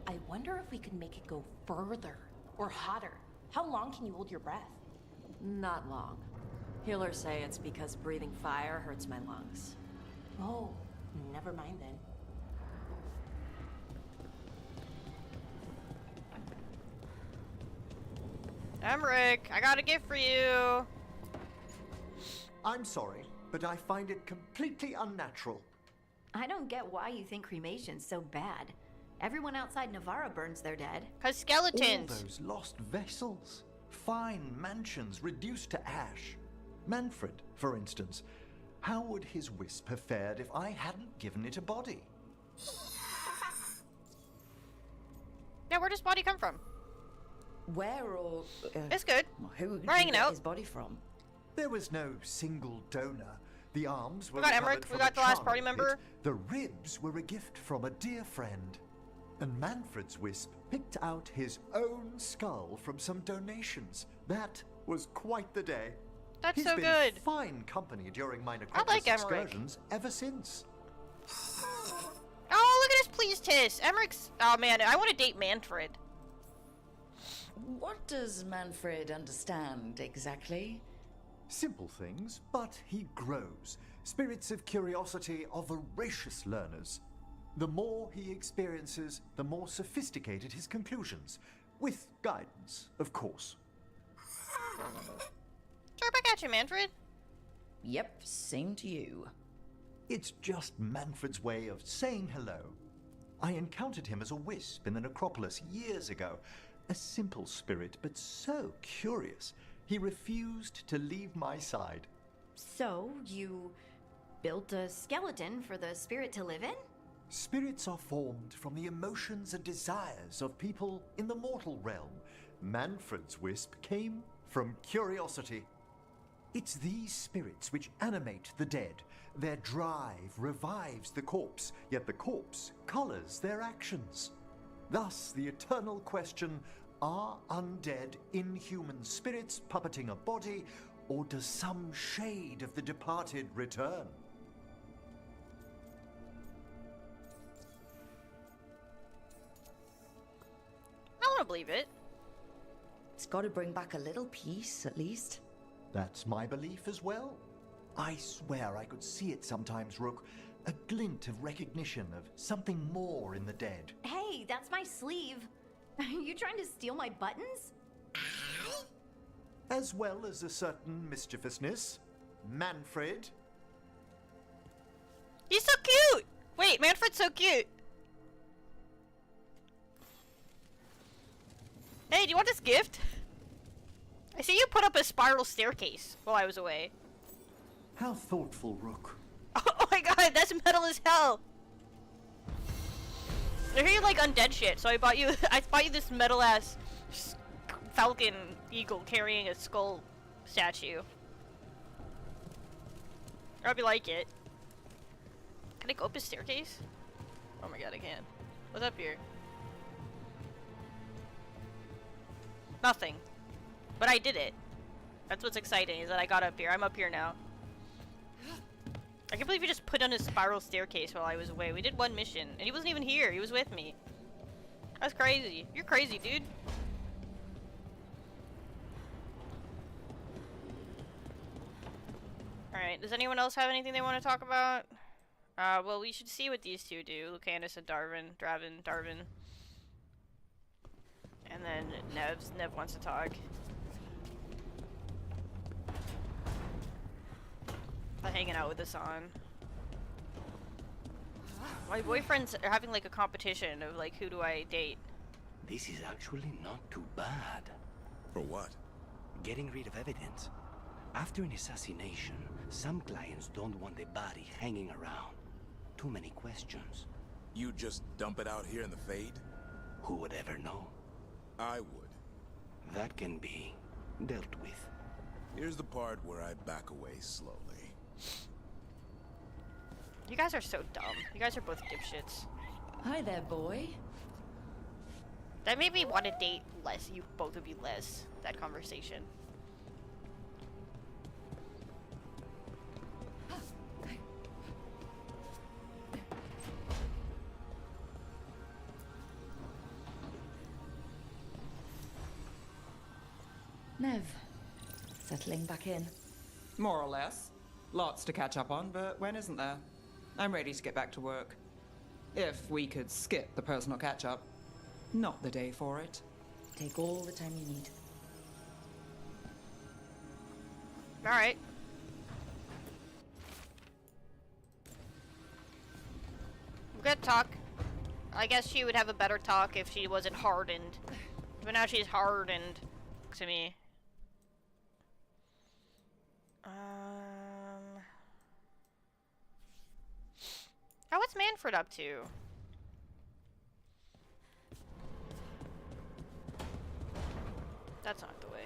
I wonder if we could make it go further or hotter. How long can you hold your breath? Not long. Healers say it's because breathing fire hurts my lungs. Oh, never mind then. Emmerich, I got a gift for you. I'm sorry, but I find it completely unnatural. I don't get why you think cremation's so bad. Everyone outside Navarra burns their dead. 'Cause skeletons. All those lost vessels. Fine mansions reduced to ash. Manfred, for instance. How would his wisp have fared if I hadn't given it a body? Yeah, where does body come from? Where or... it's good. Who did We're hanging you get out. his body from? There was no single donor. The arms were We got recovered Emmerich, we from got a the last charnel party pit. member. The ribs were a gift from a dear friend. And Manfred's wisp picked out his own skull from some donations. That was quite the day. That's He's so been good. fine company during my necropolis like Emmerich. excursions ever since. Oh, look at his please tis. Emmerich's... Oh, man, I want to date Manfred. What does Manfred understand exactly? Simple things, but he grows. Spirits of curiosity are voracious learners. The more he experiences, the more sophisticated his conclusions. With guidance, of course. Sure, back at you, Manfred. Yep, same to you. It's just Manfred's way of saying hello. I encountered him as a wisp in the necropolis years ago. A simple spirit, but so curious. He refused to leave my side. So, you built a skeleton for the spirit to live in? Spirits are formed from the emotions and desires of people in the mortal realm. Manfred's wisp came from curiosity. It's these spirits which animate the dead. Their drive revives the corpse, yet the corpse colors their actions. Thus, the eternal question, are undead inhuman spirits puppeting a body, or does some shade of the departed return? I want to believe it. It's got to bring back a little peace, at least. That's my belief as well. I swear I could see it sometimes, Rook. A glint of recognition of something more in the dead. Hey, that's my sleeve. Are you trying to steal my buttons? As well as a certain mischievousness. Manfred. He's so cute! Wait, Manfred's so cute! Hey, do you want this gift? I see you put up a spiral staircase while I was away. How thoughtful, Rook. Oh my god, that's metal as hell! I hear you like undead shit, so I bought you this metal ass falcon eagle carrying a skull statue. I hope you like it. Can I go up a staircase? Oh my god, I can. What's up here? Nothing. But I did it. That's what's exciting, is that I got up here. I'm up here now. I can't believe you just put on a spiral staircase while I was away. We did one mission, and he wasn't even here. He was with me. That's crazy. You're crazy, dude. Alright, does anyone else have anything they want to talk about? Well, we should see what these two do. Lucanus and Darvin. And then Nev wants to talk. I'm hanging out with this on. My boyfriends are having like a competition of like, who do I date? This is actually not too bad. For what? Getting rid of evidence. After an assassination, some clients don't want the body hanging around. Too many questions. You just dump it out here in the Fade? Who would ever know? I would. That can be dealt with. Here's the part where I back away slowly. You guys are so dumb. You guys are both dipshits. Hi there, boy. That made me want to date less. You both of you less. That conversation. Nev. Settling back in. More or less. Lots to catch up on, but when isn't there? I'm ready to get back to work. If we could skip the personal catch-up. Not the day for it. Take all the time you need. Alright. Good talk. I guess she would have a better talk if she wasn't hardened. But now she's hardened to me. Oh, what's Manfred up to? That's not the way.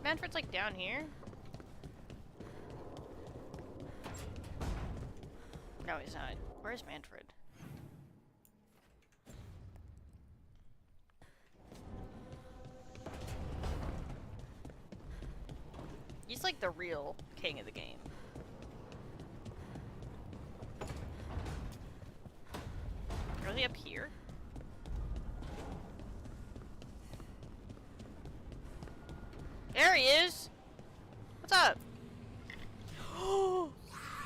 Manfred's like down here? No, he's not. Where's Manfred? He's like the real king of the game. Are they up here? There he is! What's up?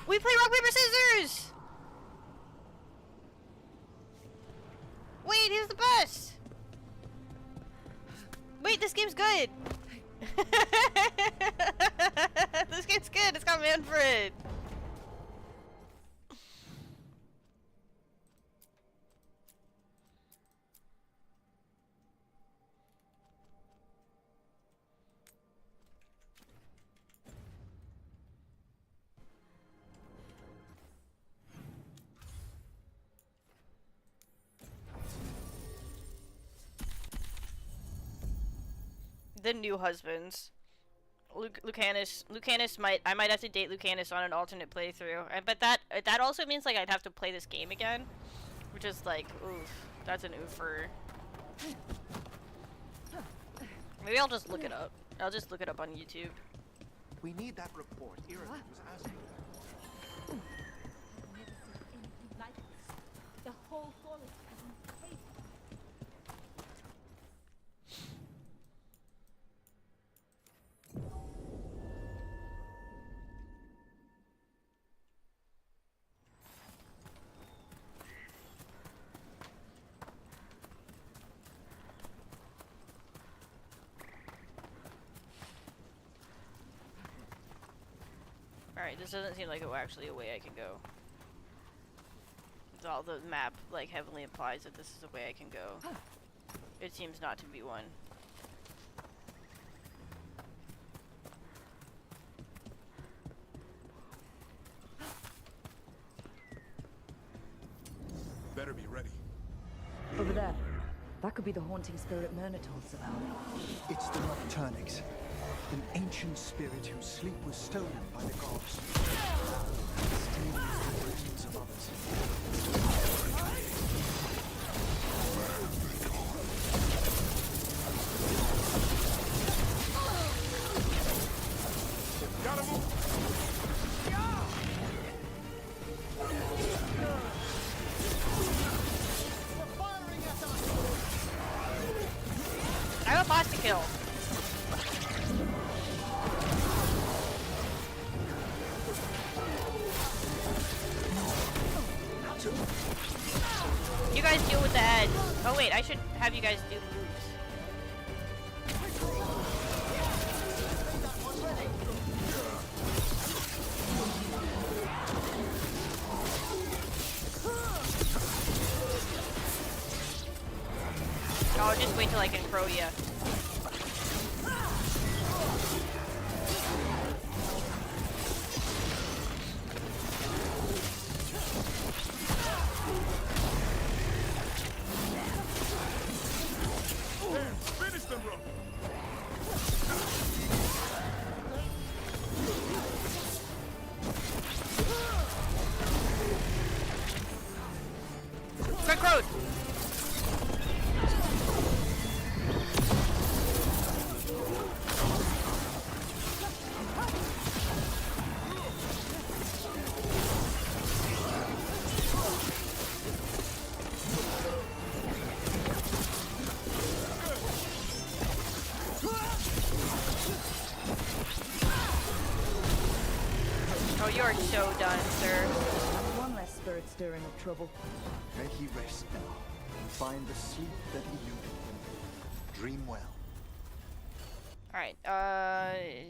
We play rock, paper, scissors! Wait, he's the best! Wait, this game's good! This game's good, it's got Manfred! The new husbands. Lucanus I might have to date Lucanus on an alternate playthrough. But that also means like I'd have to play this game again. Which is like, oof. That's an oofer. Maybe I'll just look it up. I'll just look it up on YouTube. We need that report Iris was asking about. The whole forest is in chaos. Alright, this doesn't seem like actually a way I can go. All the map like heavily implies that this is a way I can go. It seems not to be one. Better be ready. Over there. That could be the haunting spirit Myrna told us about. It's the Nocturnix, an ancient spirit whose sleep was stolen by the gods. Stealing the dreams of others. Gotta move! I have a boss to kill. You guys deal with the edge. Oh wait, I should have you guys do the moves. Oh, just wait till I can throw you. Finish them, bro! Quick road! are so done, sir. That's one less spirit stirring up trouble. May he rest now and find the sleep that eluded him. Dream well. Alright,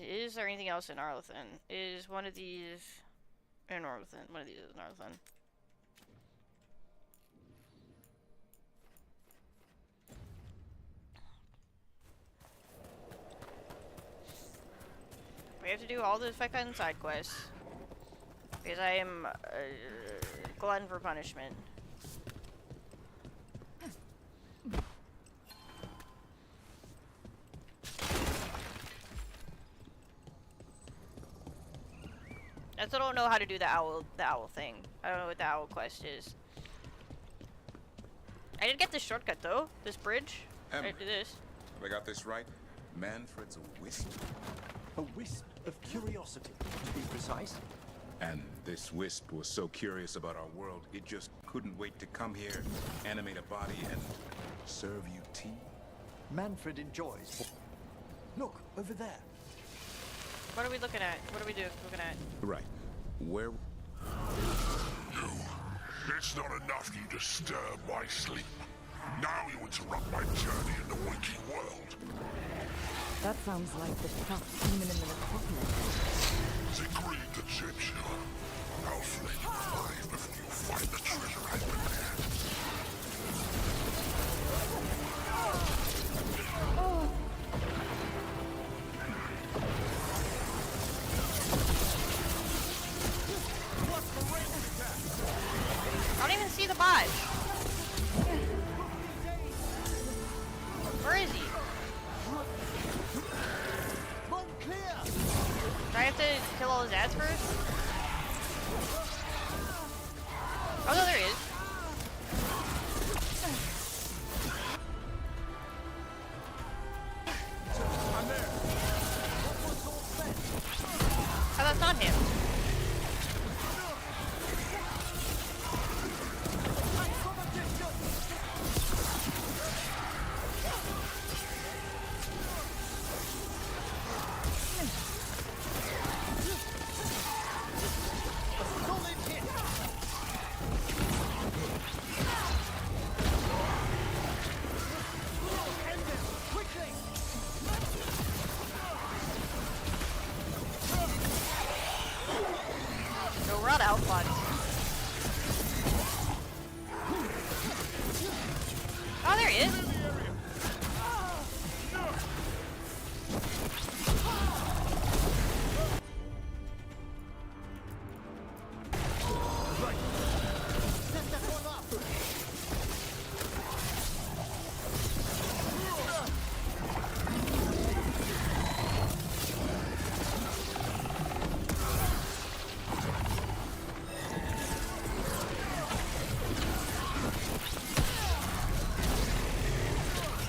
is there anything else in Arlethan? Is one of these in Arlethan? One of these is in Arlethan. We have to do all the Feka and side quests. Because I am glutton for punishment. I still don't know how to do the owl thing. I don't know what the owl quest is. I did get this shortcut though. This bridge. I did do this. Have I got this right? Manfred's a wisp. A wisp of curiosity, to be precise. And this wisp was so curious about our world, it just couldn't wait to come here, animate a body, and serve you tea? Manfred enjoys. Look, over there. What are we looking at? What are we looking at? Right. Where... You. It's not enough you disturb my sleep. Now you interrupt my journey in the waking world. That sounds like the trapped demon in the necropolis. They agreed to chip you. I'll flay you alive before you find the treasure I prepared. I don't even see the bot. Where is he? Do I have to kill all his ads first? Oh no, there he is. I'm there. Oh, that's not him. No, we're out of outpots. Oh, there he is.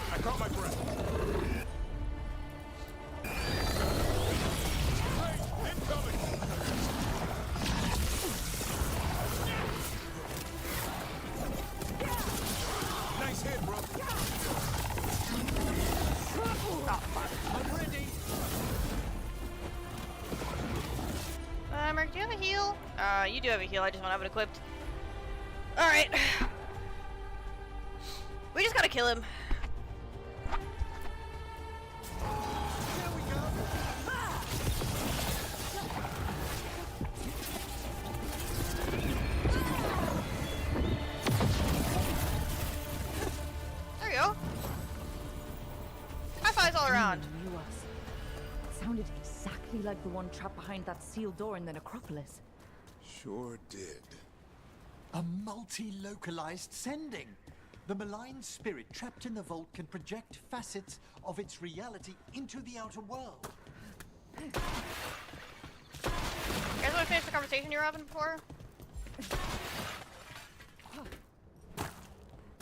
I caught my breath. Hey, incoming! Nice hit, bro. Oh, fuck. I'm ready. Merc, do you have a heal? You do have a heal, I just don't have it equipped. Alright. We just gotta kill him. There we go. High fives all around. Knew us. It sounded exactly like the one trapped behind that sealed door in the necropolis. Sure did. A multi-localized sending. The malign spirit trapped in the vault can project facets of its reality into the outer world. You guys want to finish the conversation you were having before?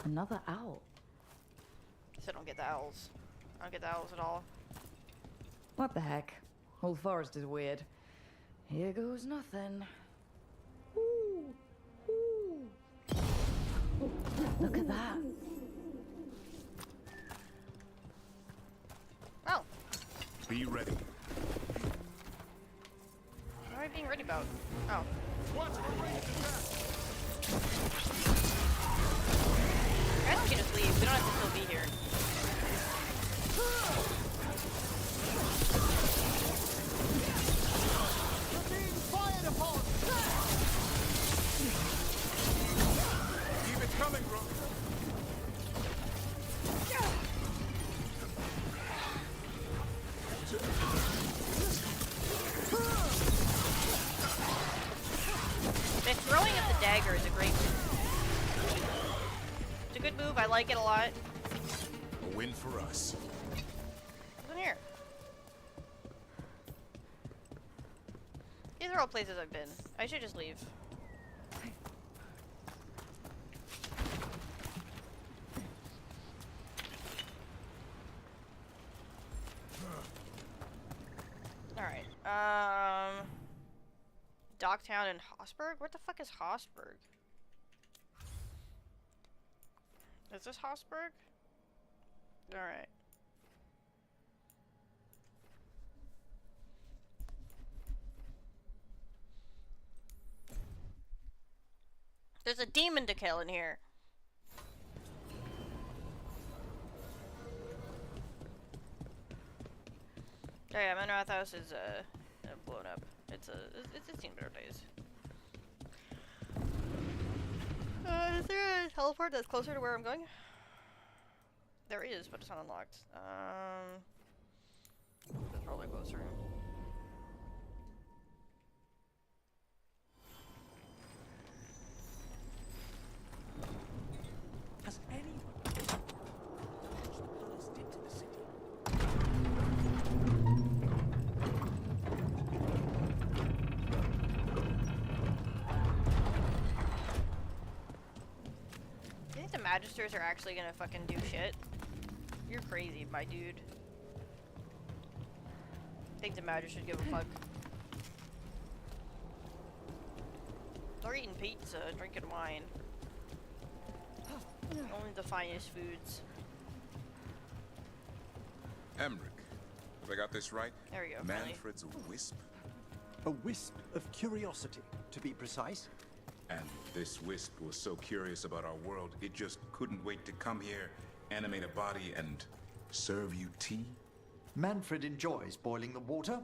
Another owl. I don't get the owls. I don't get the owls at all. What the heck? Old Forest is weird. Here goes nothing. Ooh. Ooh. Look at that. Oh. Be ready. How do I being ready about? Oh. I guess we can just leave. We don't have to still be here. Keep it coming, bro. The throwing of the dagger is a great move. It's a good move. I like it a lot. A win for us. What's in here? These are all places I've been. I should just leave. Alright, Docktown and Hossberg? What the fuck is Hossberg? Is this Hossberg? Alright. There's a demon to kill in here. Oh yeah, my North House is blown up. It's seen better days. Is there a teleport that's closer to where I'm going? There is, but it's not unlocked. That's probably closer. Has anyone passed into the city? You think the Magisters are actually gonna fucking do shit? You're crazy, my dude. I think the Magisters should give a fuck. They're eating pizza, drinking wine. Only the finest foods. Emmerich, have I got this right? There we go, finally. Manfred's a wisp? A wisp of curiosity, to be precise. And this wisp was so curious about our world, it just couldn't wait to come here, animate a body, and serve you tea? Manfred enjoys boiling the water.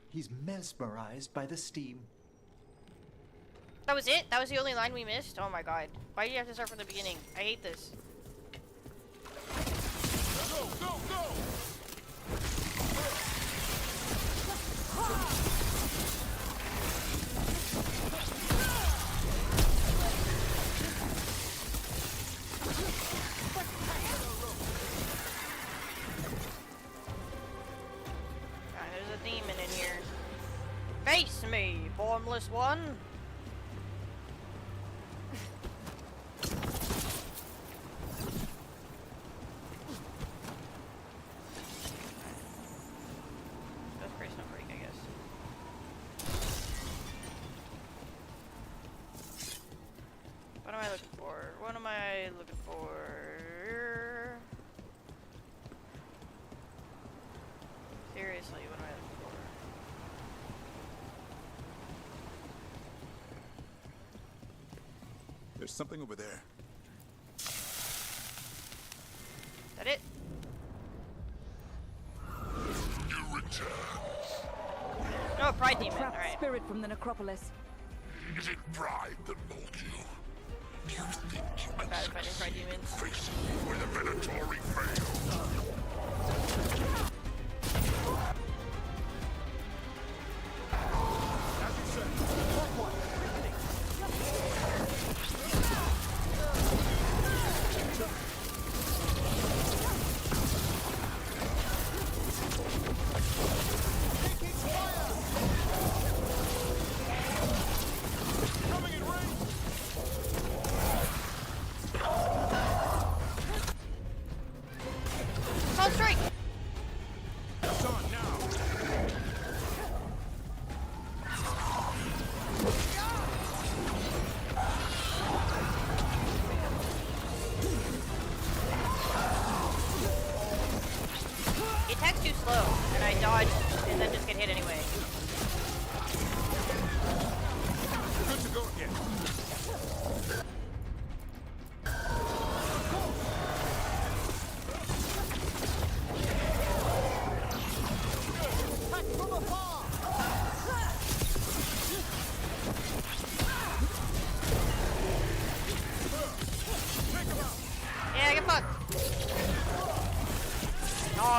He's mesmerized by the steam. That was it? That was the only line we missed? Oh my god. Why do you have to start from the beginning? I hate this. Go, go, go! Alright, there's a demon in here. Face me, formless one! That's pretty not break, I guess. What am I looking for? What am I looking for? Seriously, what am I looking for? There's something over there. Is that it? You return. No, Pride Demon. Trapped Alright. spirit from the necropolis. Is it pride that mold you? Do you think you can Bad fighting Pride Demons. face where the Venatori failed? Assault strike! It's on now. It attacks too slow, and I dodge and then just get hit anyway.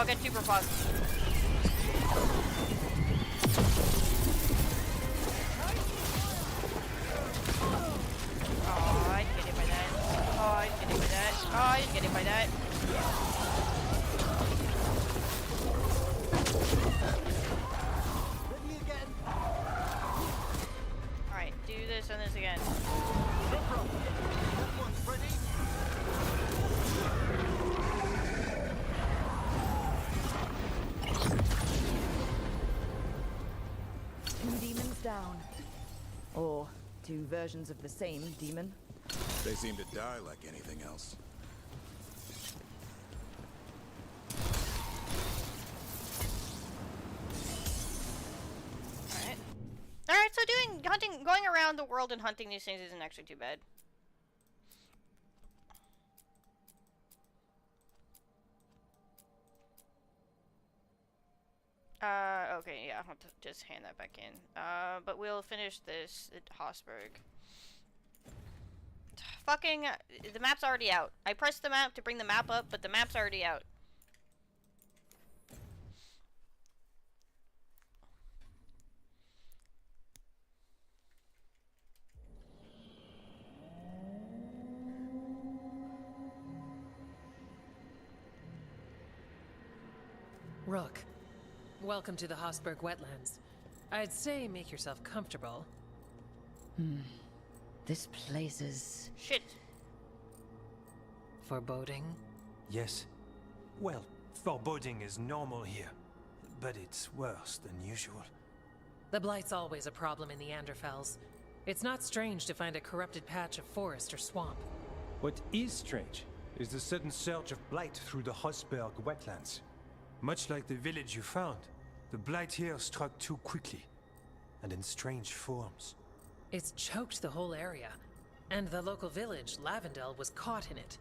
I'll get super fun. Oh, I get hit by that. Oh, I get hit by that. Oh, I get hit by that. Alright, do this and this again. No problem. That one's ready. Two demons down. Or two versions of the same demon. They seem to die like anything else. Alright. Alright, so going around the world and hunting these things isn't actually too bad. Okay, yeah, I'll have to just hand that back in. But we'll finish this at Hosberg. Fucking, the map's already out. I pressed the map to bring the map up, but the map's already out. Rook, welcome to the Hosberg wetlands. I'd say make yourself comfortable. This place is... Shit. Foreboding? Yes. Well, foreboding is normal here, but it's worse than usual. The Blight's always a problem in the Anderfels. It's not strange to find a corrupted patch of forest or swamp. What is strange is the sudden surge of blight through the Hosberg wetlands. Much like the village you found, the blight here struck too quickly, and in strange forms. It's choked the whole area, and the local village, Lavendel, was caught in it.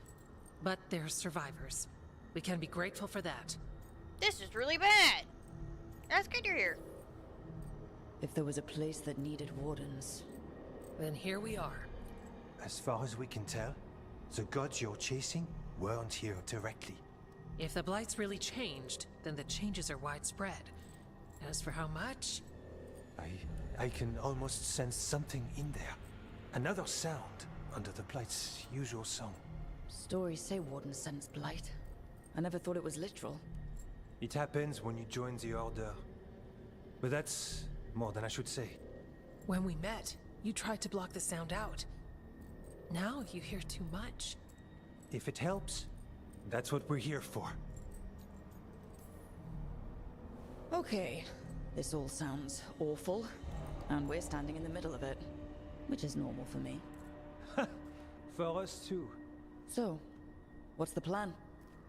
But they're survivors. We can be grateful for that. This is really bad. That's good to hear. If there was a place that needed wardens... Then here we are. As far as we can tell, the gods you're chasing weren't here directly. If the Blight's really changed, then the changes are widespread. As for how much... I can almost sense something in there. Another sound under the Blight's usual song. Stories say wardens sense blight. I never thought it was literal. It happens when you join the Order. But that's more than I should say. When we met, you tried to block the sound out. Now you hear too much. If it helps, that's what we're here for. Okay, this all sounds awful, and we're standing in the middle of it, which is normal for me. For us too. So, what's the plan?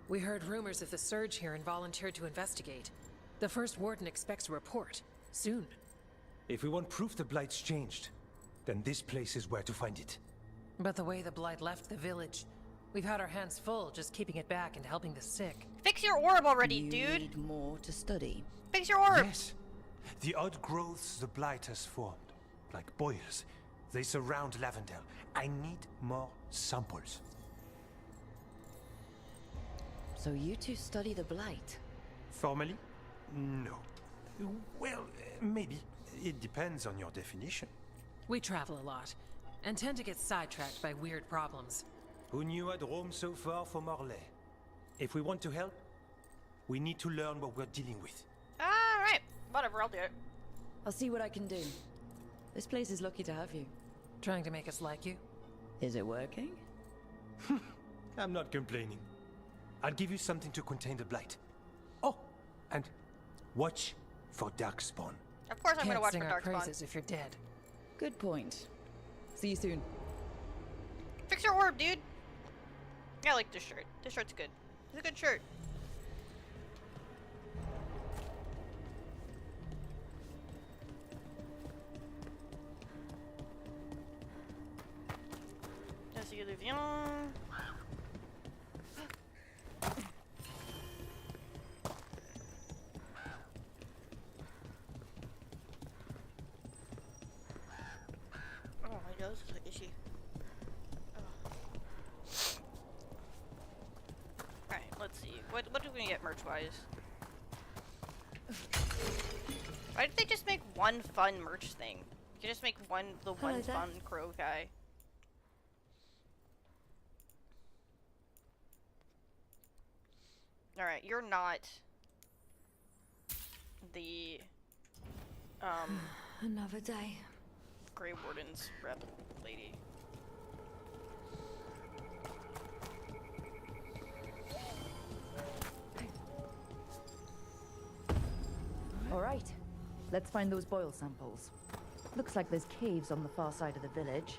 We heard rumors of the surge here and volunteered to investigate. The first warden expects a report, soon. If we want proof the Blight's changed, then this place is where to find it. But the way the Blight left the village, we've had our hands full just keeping it back and helping the sick. Fix your orb already, you dude! Need more to study. Fix your orb! Yes. The odd growths the Blight has formed, like boils, they surround Lavendel. I need more samples. So you two study the Blight? Formally? No. Well, maybe. It depends on your definition. We travel a lot, and tend to get sidetracked by weird problems. Who knew I'd roam so far from Orlais? If we want to help, we need to learn what we're dealing with. Alright, whatever, I'll do it. I'll see what I can do. This place is lucky to have you. Trying to make us like you? Is it working? I'm not complaining. I'll give you something to contain the Blight. Oh, and watch for Darkspawn. Of course I'm gonna watch for Can't sing our Darkspawn. praises if you're dead. Good point. See you soon. Fix your orb, dude! I like this shirt. This shirt's good. It's a good shirt. Let's see, Luvion. Oh, my nose is itchy. Alright, let's see. What do we get merch-wise? Why did they just make one fun merch thing? You just make the Hello one there. fun crow guy. Alright, you're not the Another day. Grey Warden's rep lady. All right, let's find those boil samples. Looks like there's caves on the far side of the village.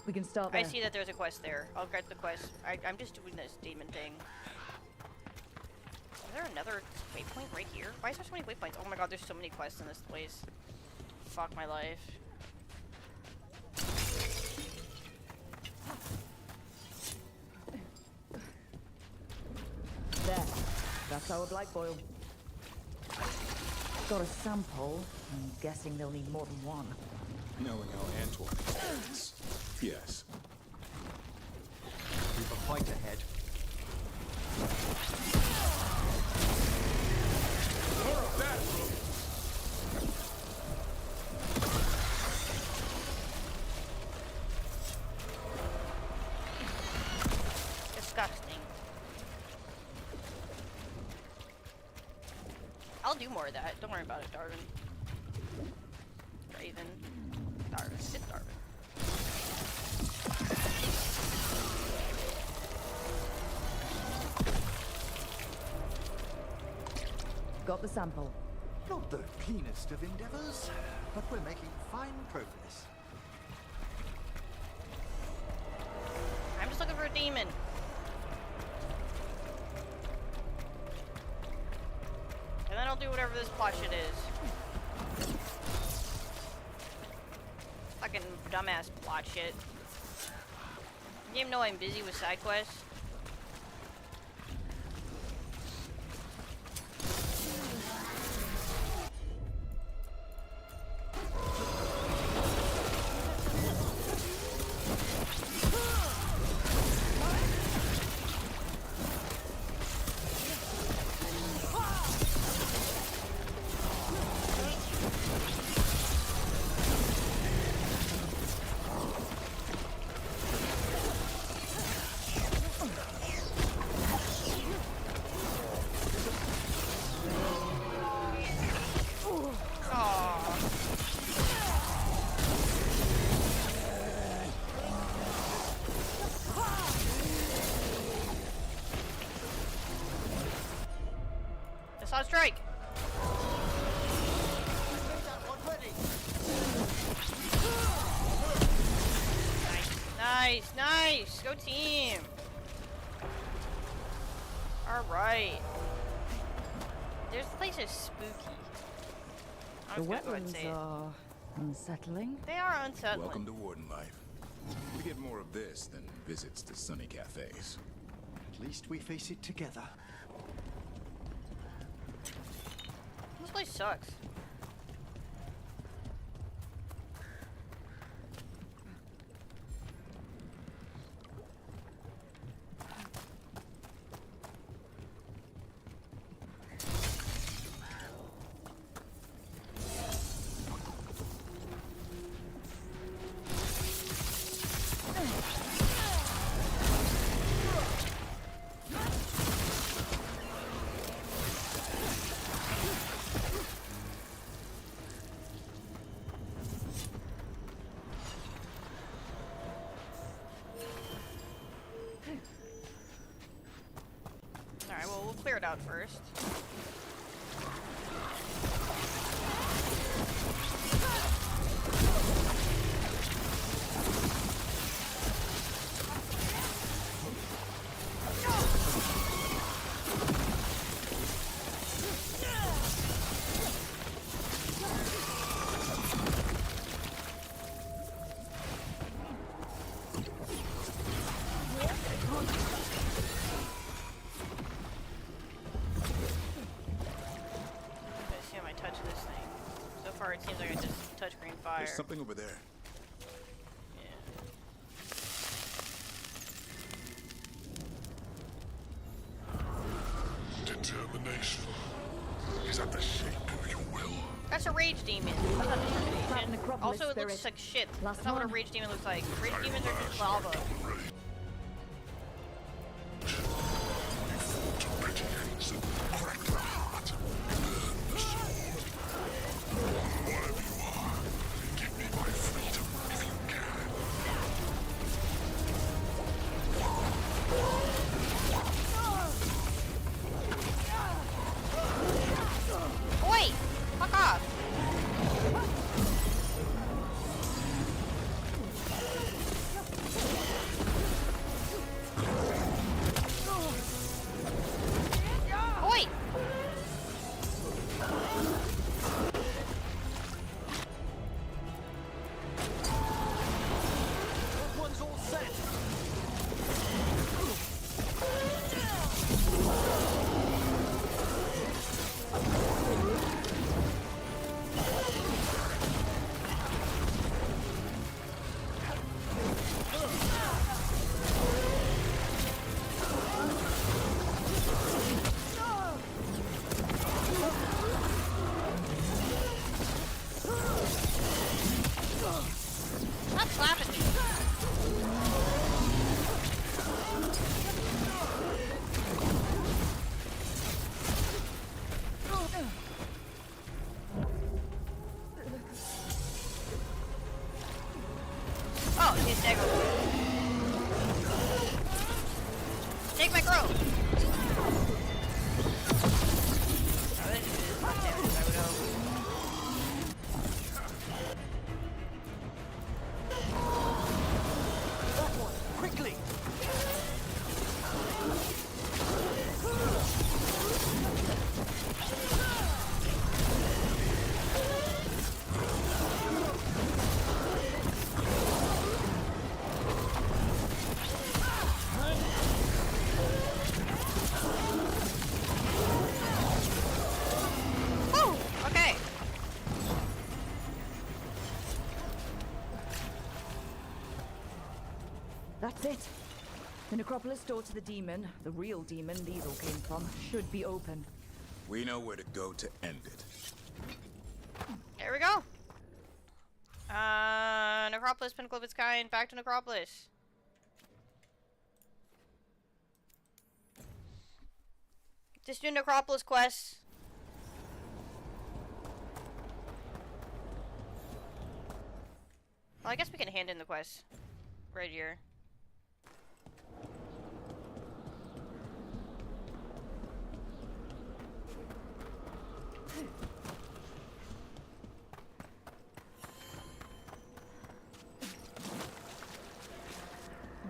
We can start there. I see that there's a quest there. I'll get the quest. I'm just doing this demon thing. Is there another waypoint right here? Why is there so many waypoints? Oh my god, there's so many quests in this place. Fuck my life. There. That's our blight boil. Got a sample. I'm guessing they'll need more than one. Knowing how Antoine is, yes. We've a fight ahead. Disgusting. I'll do more of that. Don't worry about it, Darwin. Raven. Darwin. It's Darwin. Got the sample. Not the cleanest of endeavors, but we're making fine progress. I'm just looking for a demon. And then I'll do whatever this plot shit is. Fucking dumbass plot shit. You even know I'm busy with side quests? Assault strike! Nice, nice! Go team! Alright. This place is spooky. I'm The just gonna go ahead and say wetlands it. are unsettling. They are unsettling. Welcome to Warden life. We get more of this than visits to sunny cafes. At least we face it together. This place sucks. Alright, well, we'll clear it out first. Let's see how I touch this thing. So far, it seems like I just touch green fire. There's something over there. Determination is at the shape of Necropolis Also, it spirit. looks like shit. Last That's not what a one. rage demon looks like. Rage demons are just lava. Crack the heart, burn the soul. Whatever you are, give me my freedom if you can. Oi! Fuck off! Oi! One's all set. Stop slapping me! Oh, he's dead. Take my crow! Oh, this is not damage, I would hope. That one, quickly! Woo! Okay. That's it. The necropolis door to the demon, the real demon these all came from, should be open. We know where to go to end it. There we go. Necropolis, pinnacle of its kind, back to Necropolis. Just do Necropolis quests. Well, I guess we can hand in the quest right here.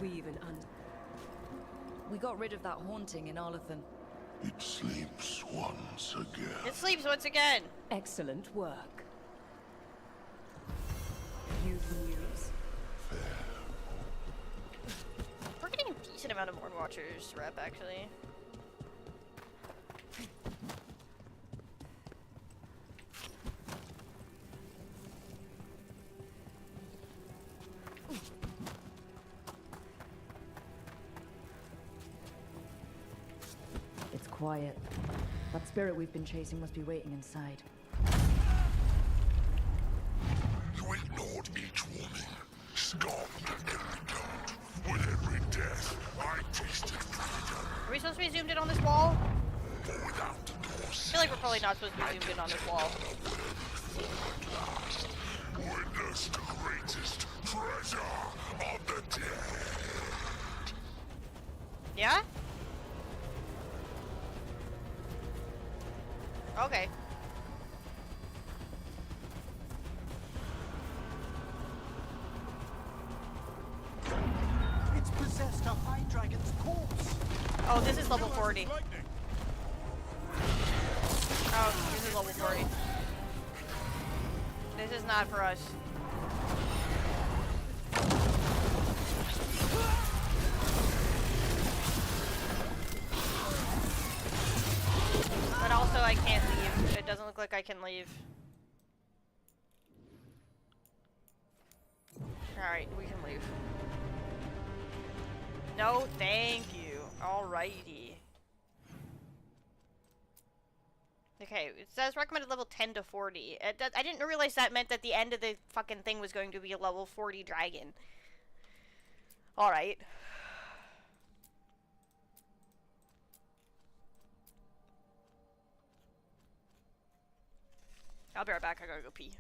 We even We got rid of that haunting in Arlathan. It sleeps once again. It sleeps once again. Excellent work. You've news? We're getting a decent amount of Morn Watchers rep, actually. It's quiet. That spirit we've been chasing must be waiting inside. You ignored each warning, scoffed every doubt. With every death, I tasted freedom. Are we supposed to be zoomed in on this wall? But without the door, I feel like we're probably not supposed to be zoomed in on this wall. witness the greatest treasure of the dead. Yeah? Okay. It's possessed a high dragon's corpse. Oh, this is level 40. Oh, this is level 40. This is not for us. But also I can't leave. It doesn't look like I can leave. Alright, we can leave. No, thank you. Alrighty. Okay, it says recommended level 10 to 40. I didn't realize that meant that the end of the fucking thing was going to be a level 40 dragon. Alright. I'll be right back, I gotta go pee.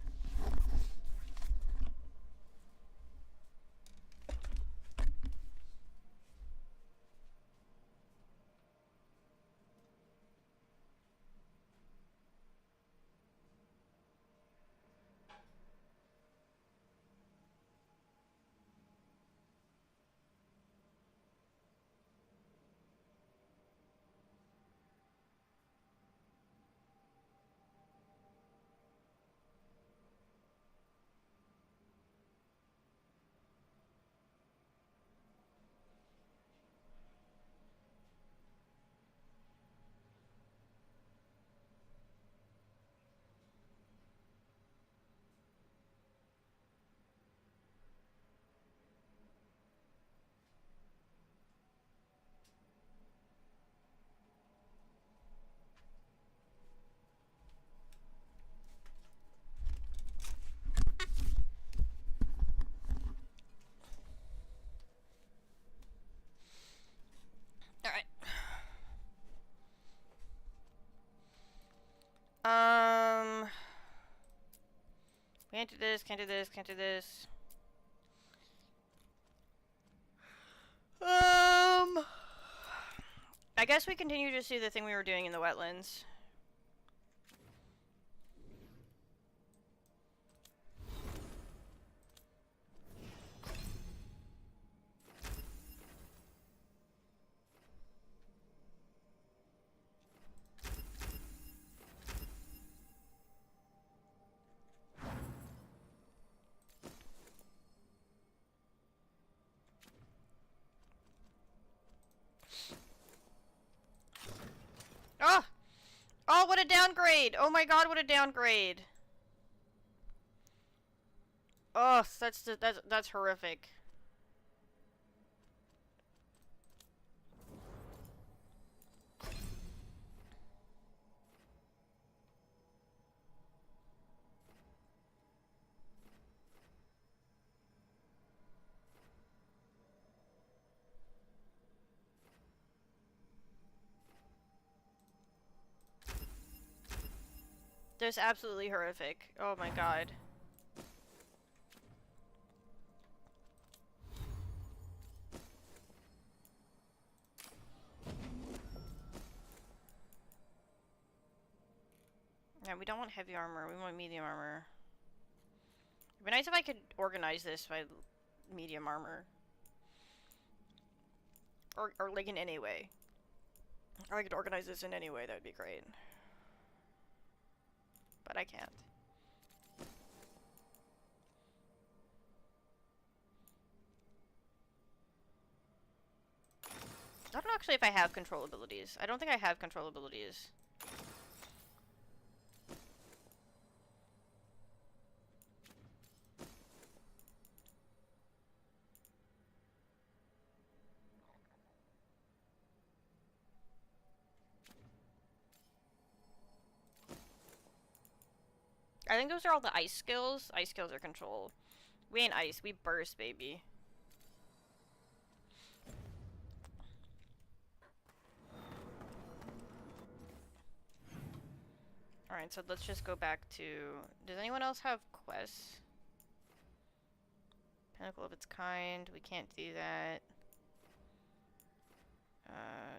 Alright. Can't do this, can't do this, can't do this. I guess we continue to see the thing we were doing in the wetlands. Oh! Oh, what a downgrade! Oh my god, what a downgrade! Oh, that's horrific. That's absolutely horrific. Oh my god. Yeah, we don't want heavy armor, we want medium armor. It'd be nice if I could organize this by medium armor. Or like in any way. Or I could organize this in any way, that would be great. But I can't. I don't know actually if I have control abilities. I don't think I have control abilities. I think those are all the ice skills. Ice skills are control. We ain't ice, we burst, baby. Alright, so let's just go back to... Does anyone else have quests? Pinnacle of its kind. We can't do that.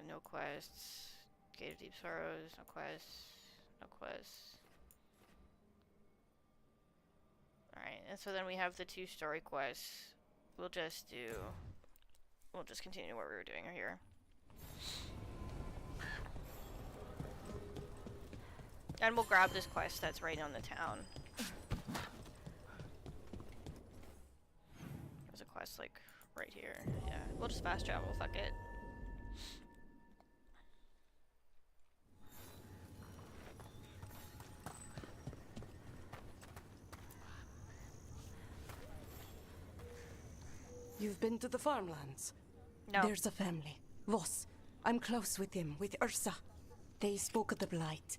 No quests. Gate of Deep Sorrows. No quests. No quests. Alright, and so then we have the 2 story quests. We'll just continue what we were doing here. And we'll grab this quest that's right on the town. There's a quest like right here. Yeah, we'll just fast travel, fuck it. You've been to the farmlands? No. There's a family. Voss. I'm close with him, with Ursa. They spoke of the Blight.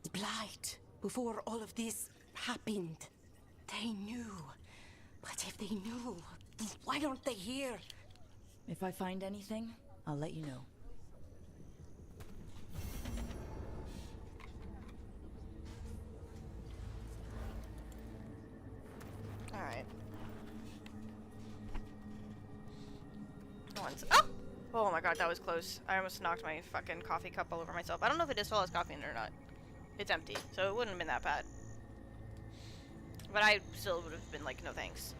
The Blight, before all of this happened, they knew. But if they knew, why aren't they here? If I find anything, I'll let you know. Alright. Oh! Oh my god, that was close. I almost knocked my fucking coffee cup all over myself. I don't know if it still has coffee in it or not. It's empty, so it wouldn't have been that bad. But I still would have been like, no thanks.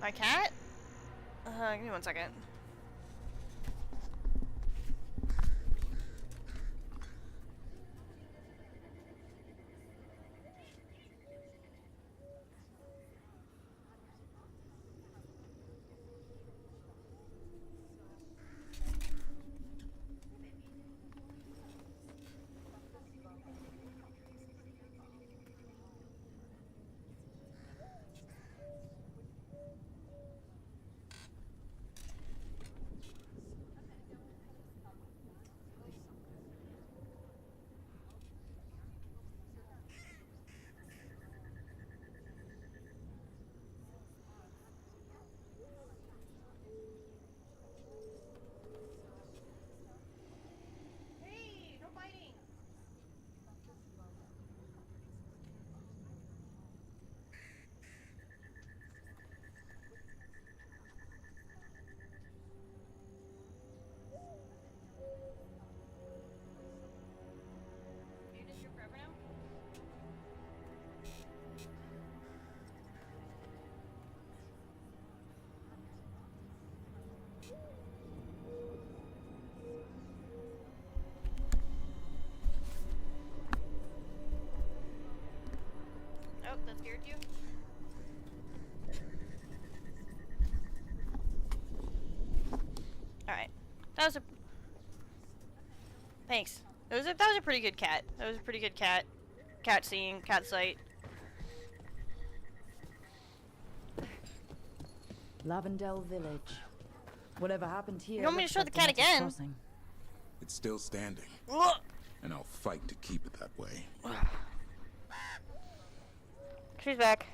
My cat? Give me 1 second. Oh, that scared you? Alright. That was a... Thanks. That was a pretty good cat. That was a pretty good cat. Cat scene, cat sight. Lavendel Village. Whatever happened here... You want me to show the cat again? Crossing. It's still standing. And I'll fight to keep it that way. She's back.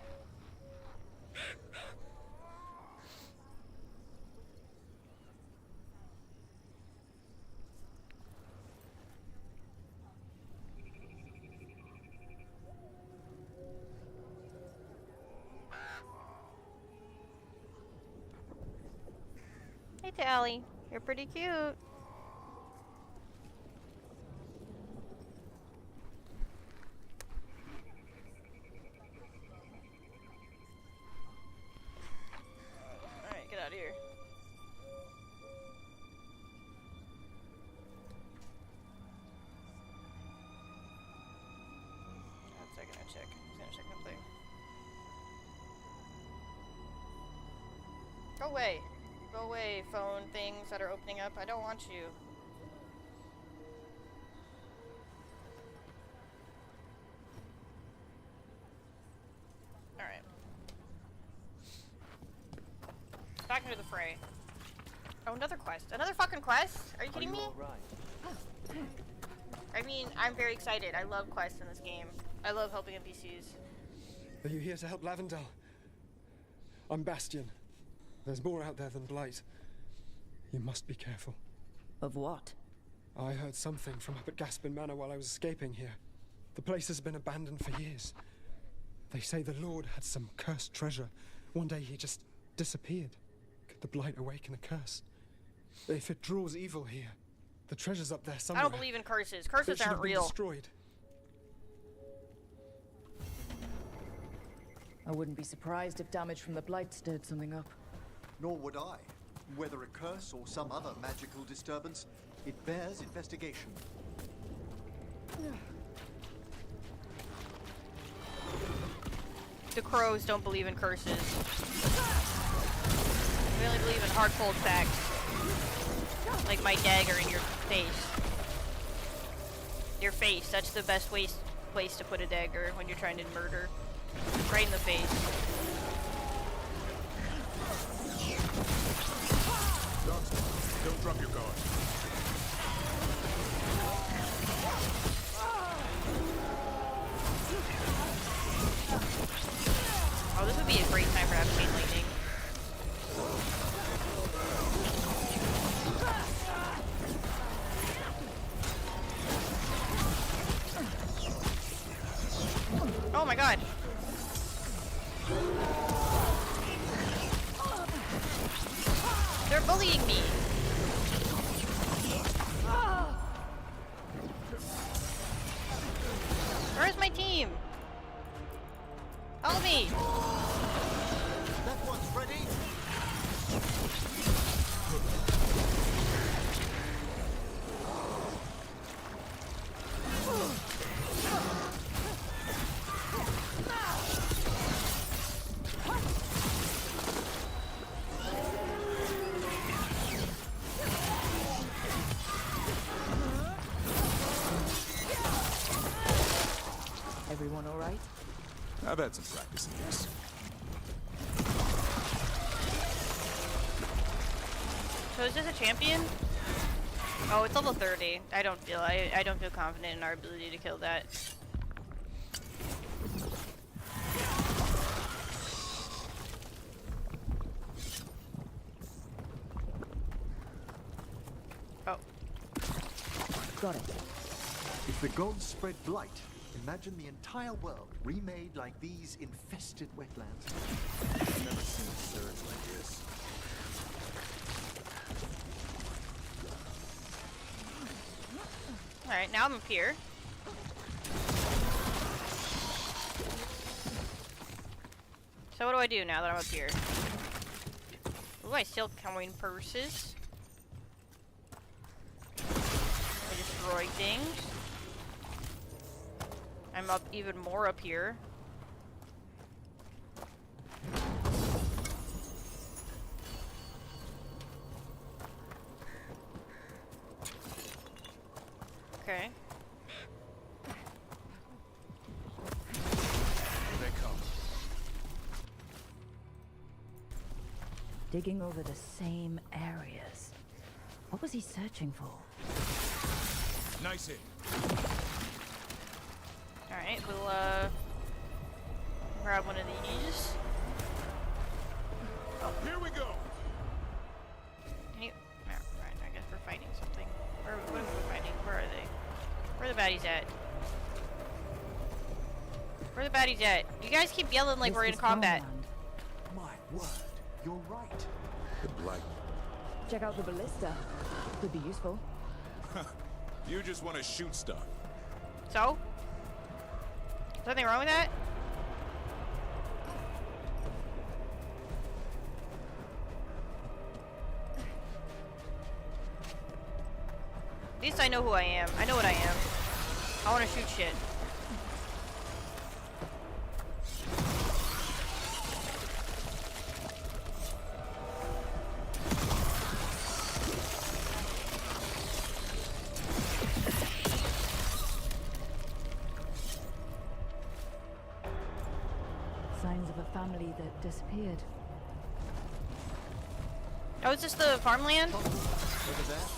Hey, Tally. You're pretty cute. Alright, get out of here. One second, I check. I'm gonna check something. Go away. Go away, phone things that are opening up. I don't want you. Alright. Back into the fray. Oh, another quest. Another fucking quest? Are you kidding me? I mean, I'm very excited. I love quests in this game. I love helping NPCs. Are you here to help Lavendel? I'm Bastion. There's more out there than Blight. You must be careful. Of what? I heard something from up at Gaspin Manor while I was escaping here. The place has been abandoned for years. They say the Lord had some cursed treasure. One day he just disappeared. Could the Blight awaken a curse? If it draws evil here, the treasure's up there somewhere. I don't believe in curses. Curses It should aren't have been real. destroyed. I wouldn't be surprised if damage from the Blight stirred something up. Nor would I. Whether a curse or some other magical disturbance, it bears investigation. The crows don't believe in curses. We only believe in hard, cold facts. Like my dagger in your face. Your face. That's the best place to put a dagger when you're trying to murder. Right in the face. Don't drop your guard. god. They're bullying me. Where's my team? Help me! That one's ready. Everyone all right? I've had some practice in this. So is this a champion? Oh, it's level 30. I don't feel confident in our ability to kill that. Oh. Got it. If the gods spread blight, imagine the entire world remade like these infested wetlands. I've never seen a surge like this. Alright, now I'm up here. So what do I do now that I'm up here? Ooh, I steal coin purses. I destroy things. I'm up even more up here. Okay. Here they come. Digging over the same areas. What was he searching for? Nice hit. Alright, we'll grab one of these. Oh, here we go. Can you? No, right, I guess we're fighting something. What are we fighting? Where are they? Where are the baddies at? Where are the baddies at? You guys keep yelling like we're in combat. My word, you're right. The blight. Check out the ballista. Could be useful. You just want to shoot stuff. So? Is something wrong with that? At least I know who I am. I know what I am. I want to shoot shit. Signs of a family that disappeared. Oh, is this the farmland? Look at that.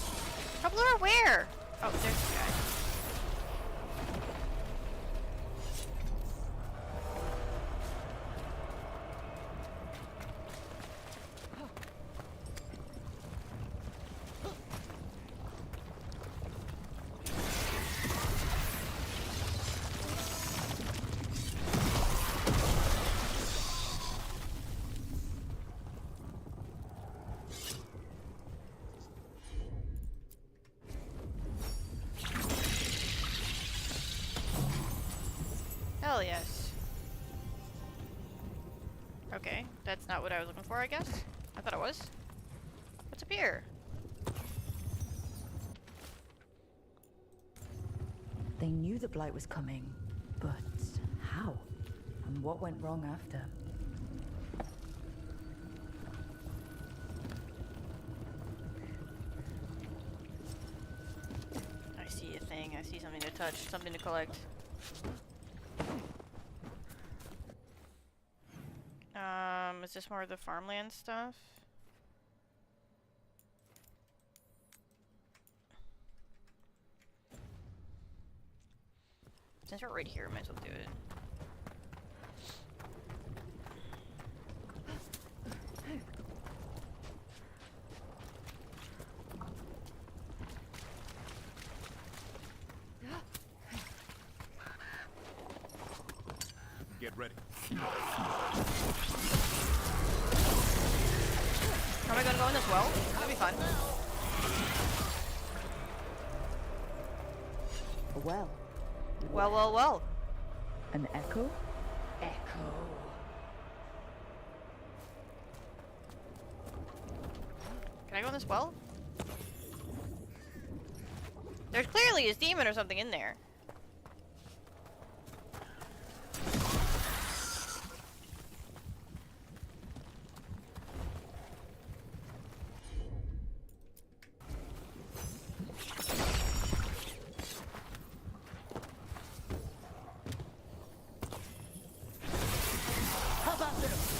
Traveler, where? Oh, there's the guy. Hell yes. Okay, that's not what I was looking for, I guess. I thought it was. What's up here? They knew the blight was coming, but how? And what went wrong after? I see a thing. I see something to touch, something to collect. Is this more of the farmland stuff? Since we're right here, might as well do it. ready. Am I gonna go in this well? That'd be fun. A well. Well, well, well. An echo? Echo. Can I go in this well? There's clearly a demon or something in there. How about this?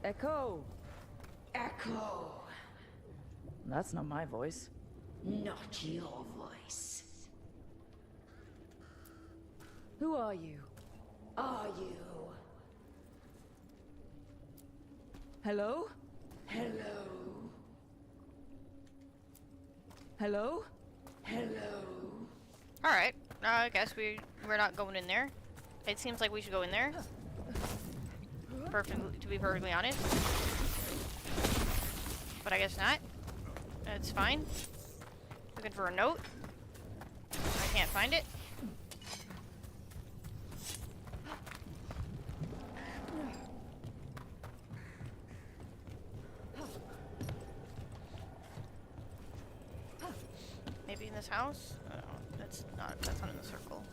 Echo. Echo. That's not my voice. Not your voice. Who are you? Are you? Hello? Hello. Hello? Hello. Alright. I guess we're not going in there. It seems like we should go in there. To be perfectly honest. But I guess not. That's fine. Looking for a note. I can't find it. Maybe in this house? Oh, that's not in the circle.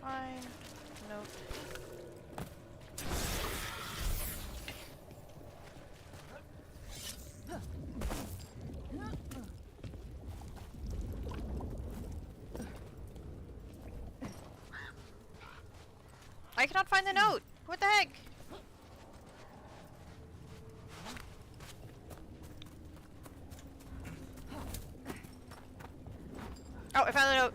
Fine. Nope. I cannot find the note. What the heck? Oh, I found the note.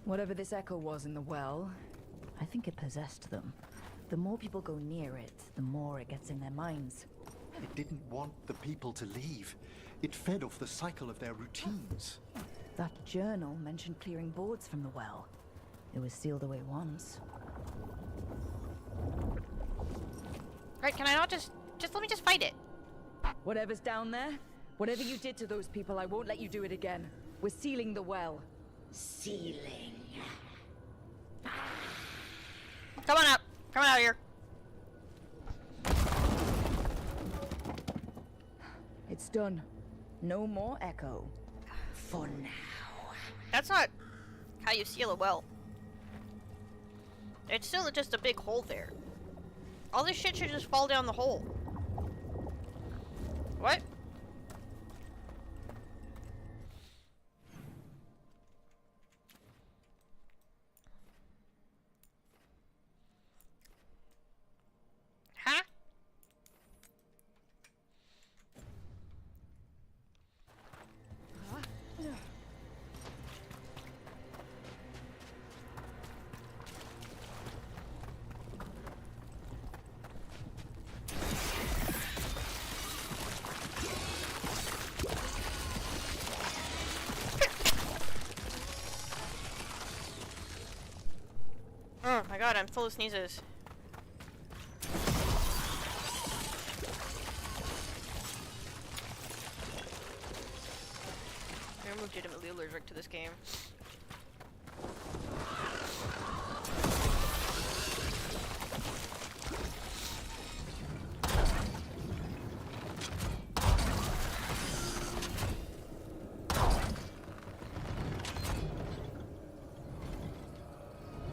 Whatever this echo was in the well, I think it possessed them. The more people go near it, the more it gets in their minds. It didn't want the people to leave. It fed off the cycle of their routines. That journal mentioned clearing boards from the well. It was sealed away once. Right, can I not just let me just fight it? Whatever's down there, whatever you did to those people, I won't let you do it again. We're sealing the well. Sealing. Come on up. Come on out here. It's done. No more echo. For now. That's not how you seal a well. It's still just a big hole there. All this shit should just fall down the hole. What? Huh? Oh my god, I'm full of sneezes. I'm legitimately allergic to this game.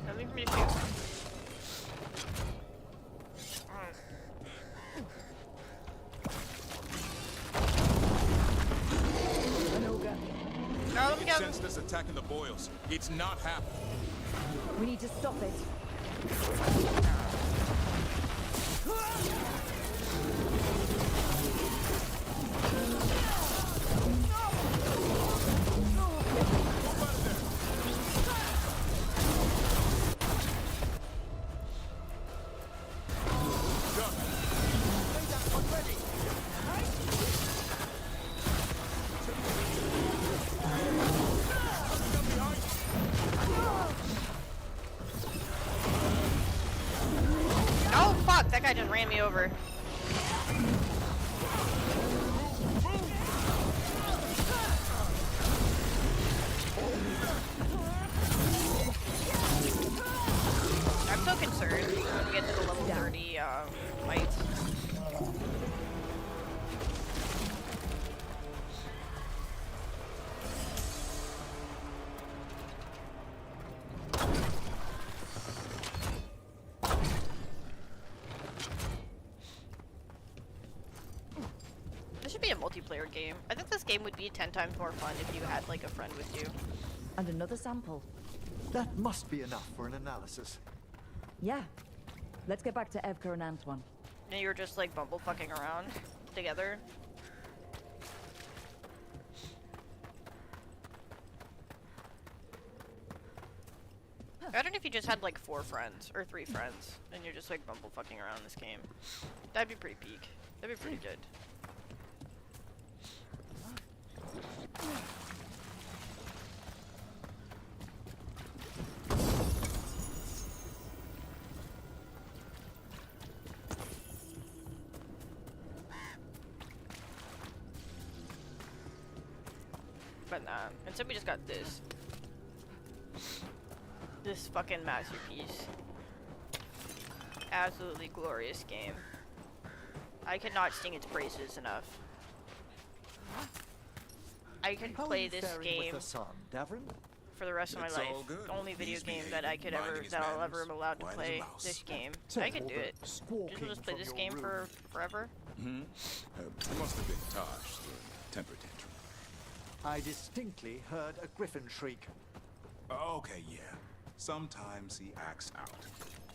Nothing for me to shoot. No, let me go. Sense this attack in the boils. It's not happening. We need to stop it. guy just ran me over. I'm so concerned when we get to the level 30 fights. This should be a multiplayer game. I think this game would be 10 times more fun if you had like a friend with you. And another sample. That must be enough for an analysis. Yeah. Let's get back to Evka and Antoine. And you're just like bumblefucking around together. I don't know if you just had like 4 friends or 3 friends and you're just like bumblefucking around this game. That'd be pretty peak. That'd be pretty good. But nah. Instead we just got this. This fucking masterpiece. Absolutely glorious game. I cannot sing its praises enough. I could play this game for the rest of my life. Only video game that I could ever, that I'll ever am allowed to play. This game. I could do it. Just play this game for forever. It must have been Tosh, the temper tantrum. I distinctly heard a griffin shriek. Okay, yeah. Sometimes he acts out.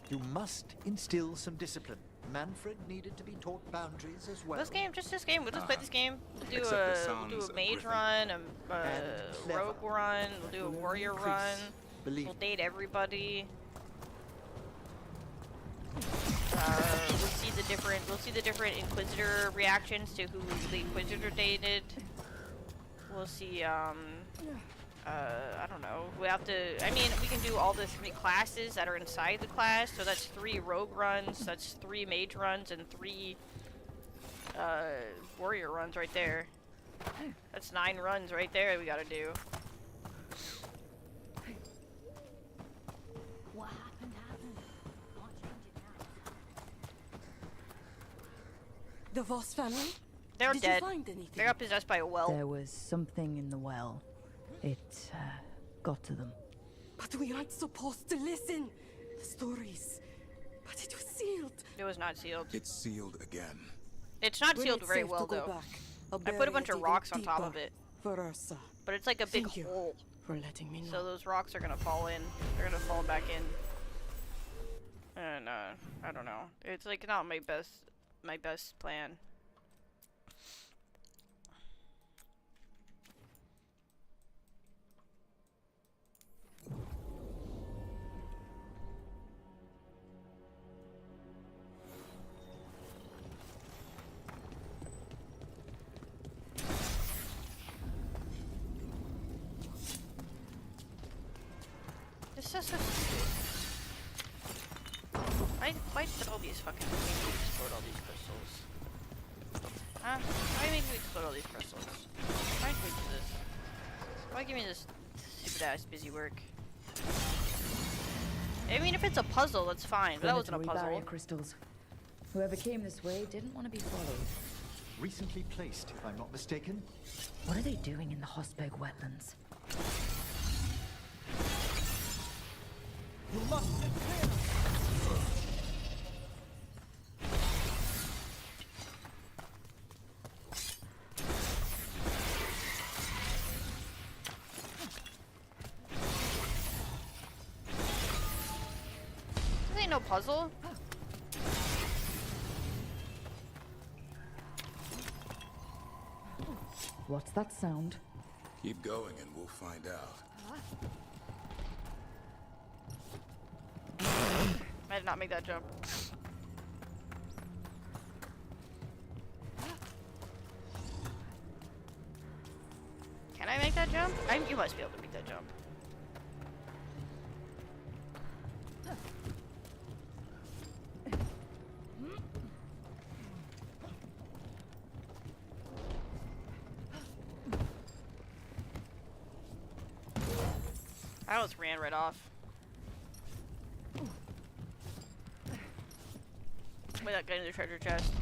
You must instill some discipline. Manfred needed to be taught boundaries as well. This game, just this game. We'll just play this game. We'll do a mage run, a rogue run. We'll do a warrior run. We'll date everybody. We'll see the different Inquisitor reactions to who the Inquisitor dated. We'll see, I don't know. We have to, I mean, we can do all the 3 classes that are inside the class. So that's 3 rogue runs, that's 3 mage runs, and 3, warrior runs right there. That's 9 runs right there that we gotta do. What happened? Can't change it now. The Voss family? They're Did dead. you find anything? They got possessed by a well. There was something in the well. It got to them. But we aren't supposed to listen. The stories. But it was sealed. It was not sealed. It's sealed again. It's not When sealed it's very safe well to go though. back, I put a bunch of even rocks on top deeper of it. For Ursa. But it's like a big Thank you hole. for letting me know. So those rocks are gonna fall in. They're gonna fall back in. And I don't know. It's like not my best plan. This is so stupid. Why did all these fucking things explode all these crystals? Huh? Why make me explode all these crystals? Why did we do this? Why give me this stupid ass busy work? I mean, if it's a puzzle, that's fine, but that wasn't a Planetary puzzle. barrier crystals. Whoever came this way didn't want to be followed. Recently placed, if I'm not mistaken. What are they doing in the Hosberg wetlands? You must be clear. This ain't no puzzle. What's that sound? Keep going and we'll find out. I did not make that jump. Can I make that jump? You must be able to make that jump. I almost ran right off. Without getting the treasure chest.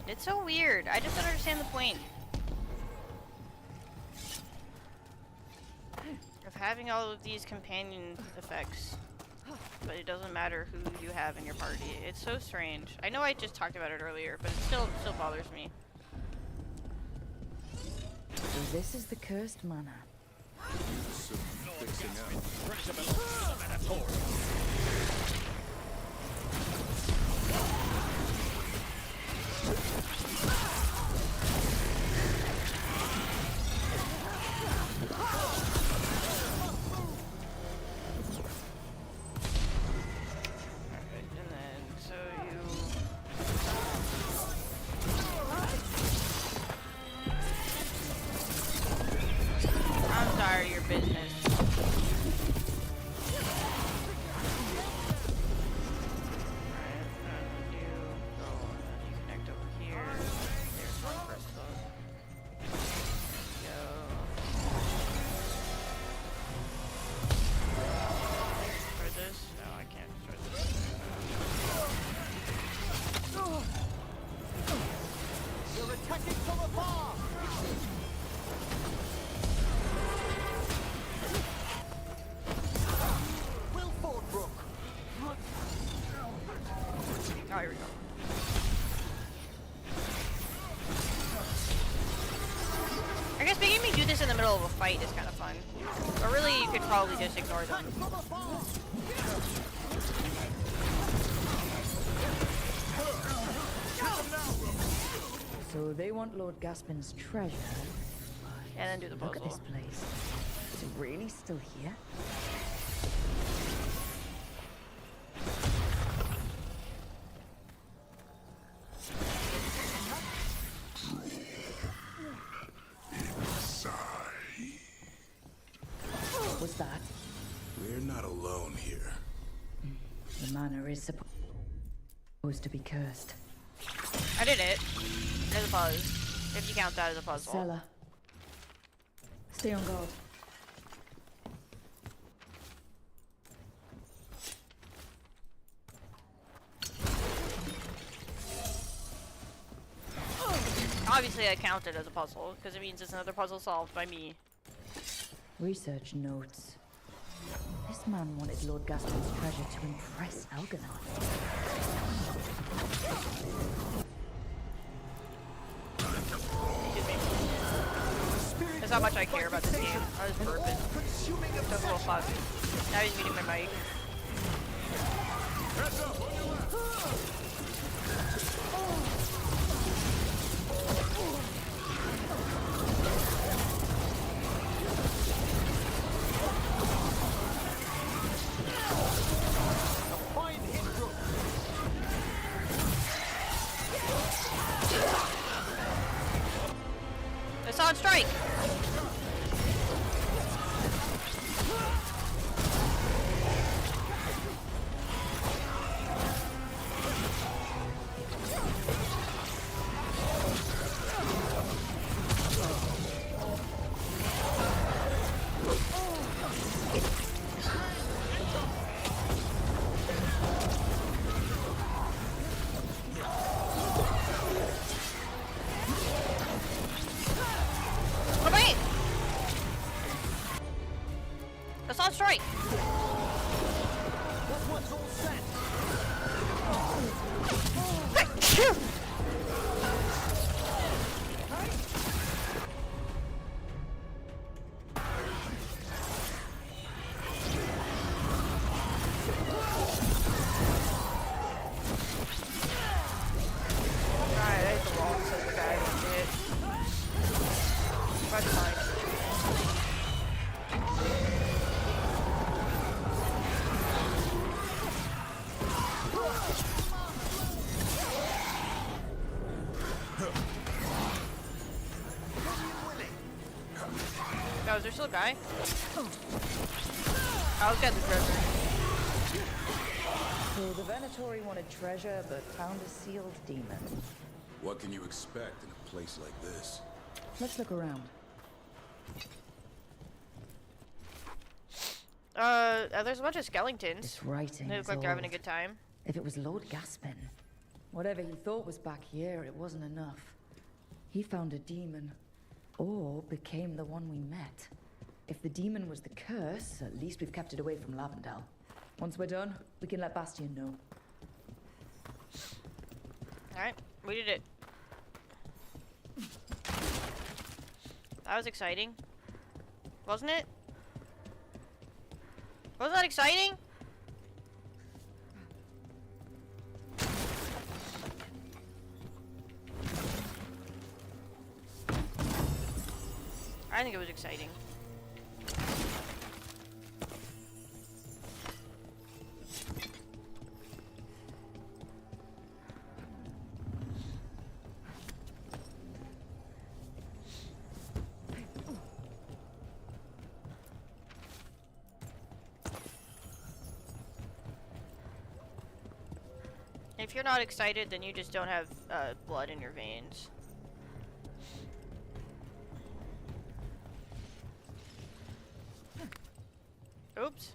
It's so weird. I just don't understand the point of having all of these companion effects, but it doesn't matter who you have in your party. It's so strange. I know I just talked about it earlier, but it still bothers me. So this is the cursed manor. Oh, here we go. I guess making me do this in the middle of a fight is kind of fun. But really, you could probably just ignore them. So they want Lord Gaspin's treasure. And then do the puzzle. Look at this place. Is it really still here? What was that? We're not alone here. The manor is supposed to be cursed. I did it. There's a pause. If you count that as a puzzle. Cellar. Stay on guard. Obviously I count it as a puzzle, because it means it's another puzzle solved by me. Research notes. This man wanted Lord Gaspin's treasure to impress Elganon. That's how much I care about this game. I was burping. Took a little fuck. Now he's muting my mic. It's on strike! That's on strike! Oh, is there still a guy? I was getting the treasure. So the Venatori wanted treasure, but found a sealed demon. What can you expect in a place like this? Let's look around. There's a bunch of skeletons. This writing They look is like they're having a old. good time. If it was Lord Gaspin, whatever he thought was back here, it wasn't enough. He found a demon, or became the one we met. If the demon was the curse, at least we've kept it away from Lavendel. Once we're done, we can let Bastion know. Alright, we did it. That was exciting. Wasn't it? Wasn't that exciting? I think it was exciting. If you're not excited, then you just don't have blood in your veins. Oops.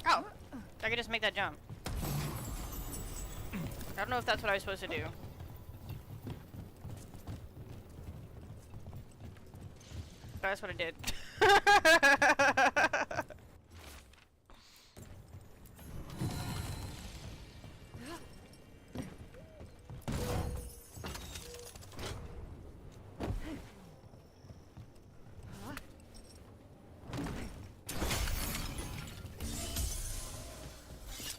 Oh, I could just make that jump. I don't know if that's what I was supposed to do. But that's what I did.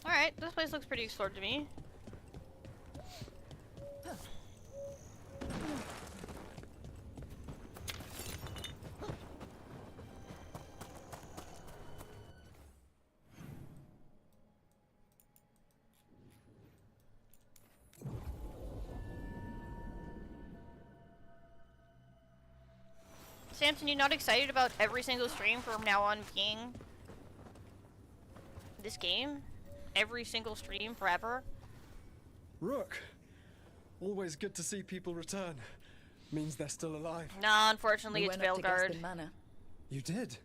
Alright, this place looks pretty explored to me. Samson, you not excited about every single stream from now on being this game? Every single stream forever? Rook! Always good to see people return. Means they're still alive. No, unfortunately, it's Veilguard. You did?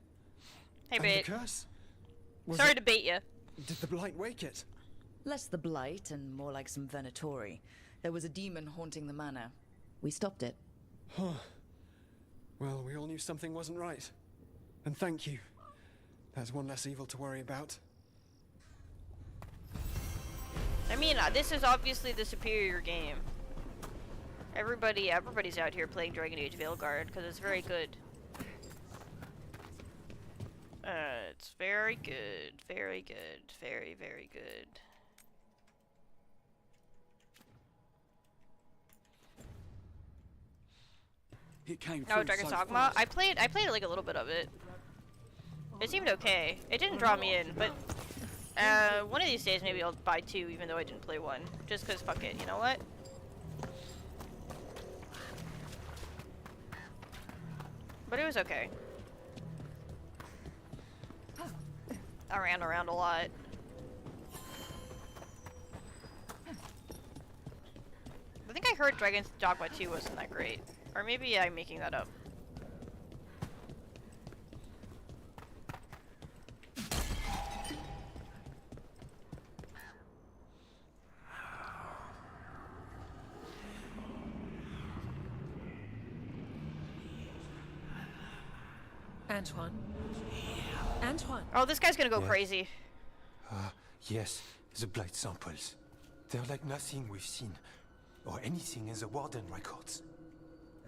Hey, And bait. the curse? Was Sorry it- to bait you. Did the blight wake it? Less the blight and more like some Venatori. There was a demon haunting the manor. We stopped it. Huh. Well, we all knew something wasn't right. And thank you. There's one less evil to worry about. I mean, this is obviously the superior game. Everybody's out here playing Dragon Age Veilguard because it's very good. It's very good, very good, very, very good. It came Oh, through Dragon's so Dogma. fast. I played like a little bit of it. It seemed okay. It didn't draw me in, but one of these days maybe I'll buy 2, even though I didn't play 1. Just cause fuck it, you know what? But it was okay. I ran around a lot. I think I heard Dragon's Dogma 2 wasn't that great. Or maybe I'm making that up. Antoine? Antoine! Oh, this guy's gonna go Yeah. crazy. Yes, the blight samples. They're like nothing we've seen, or anything in the Warden records.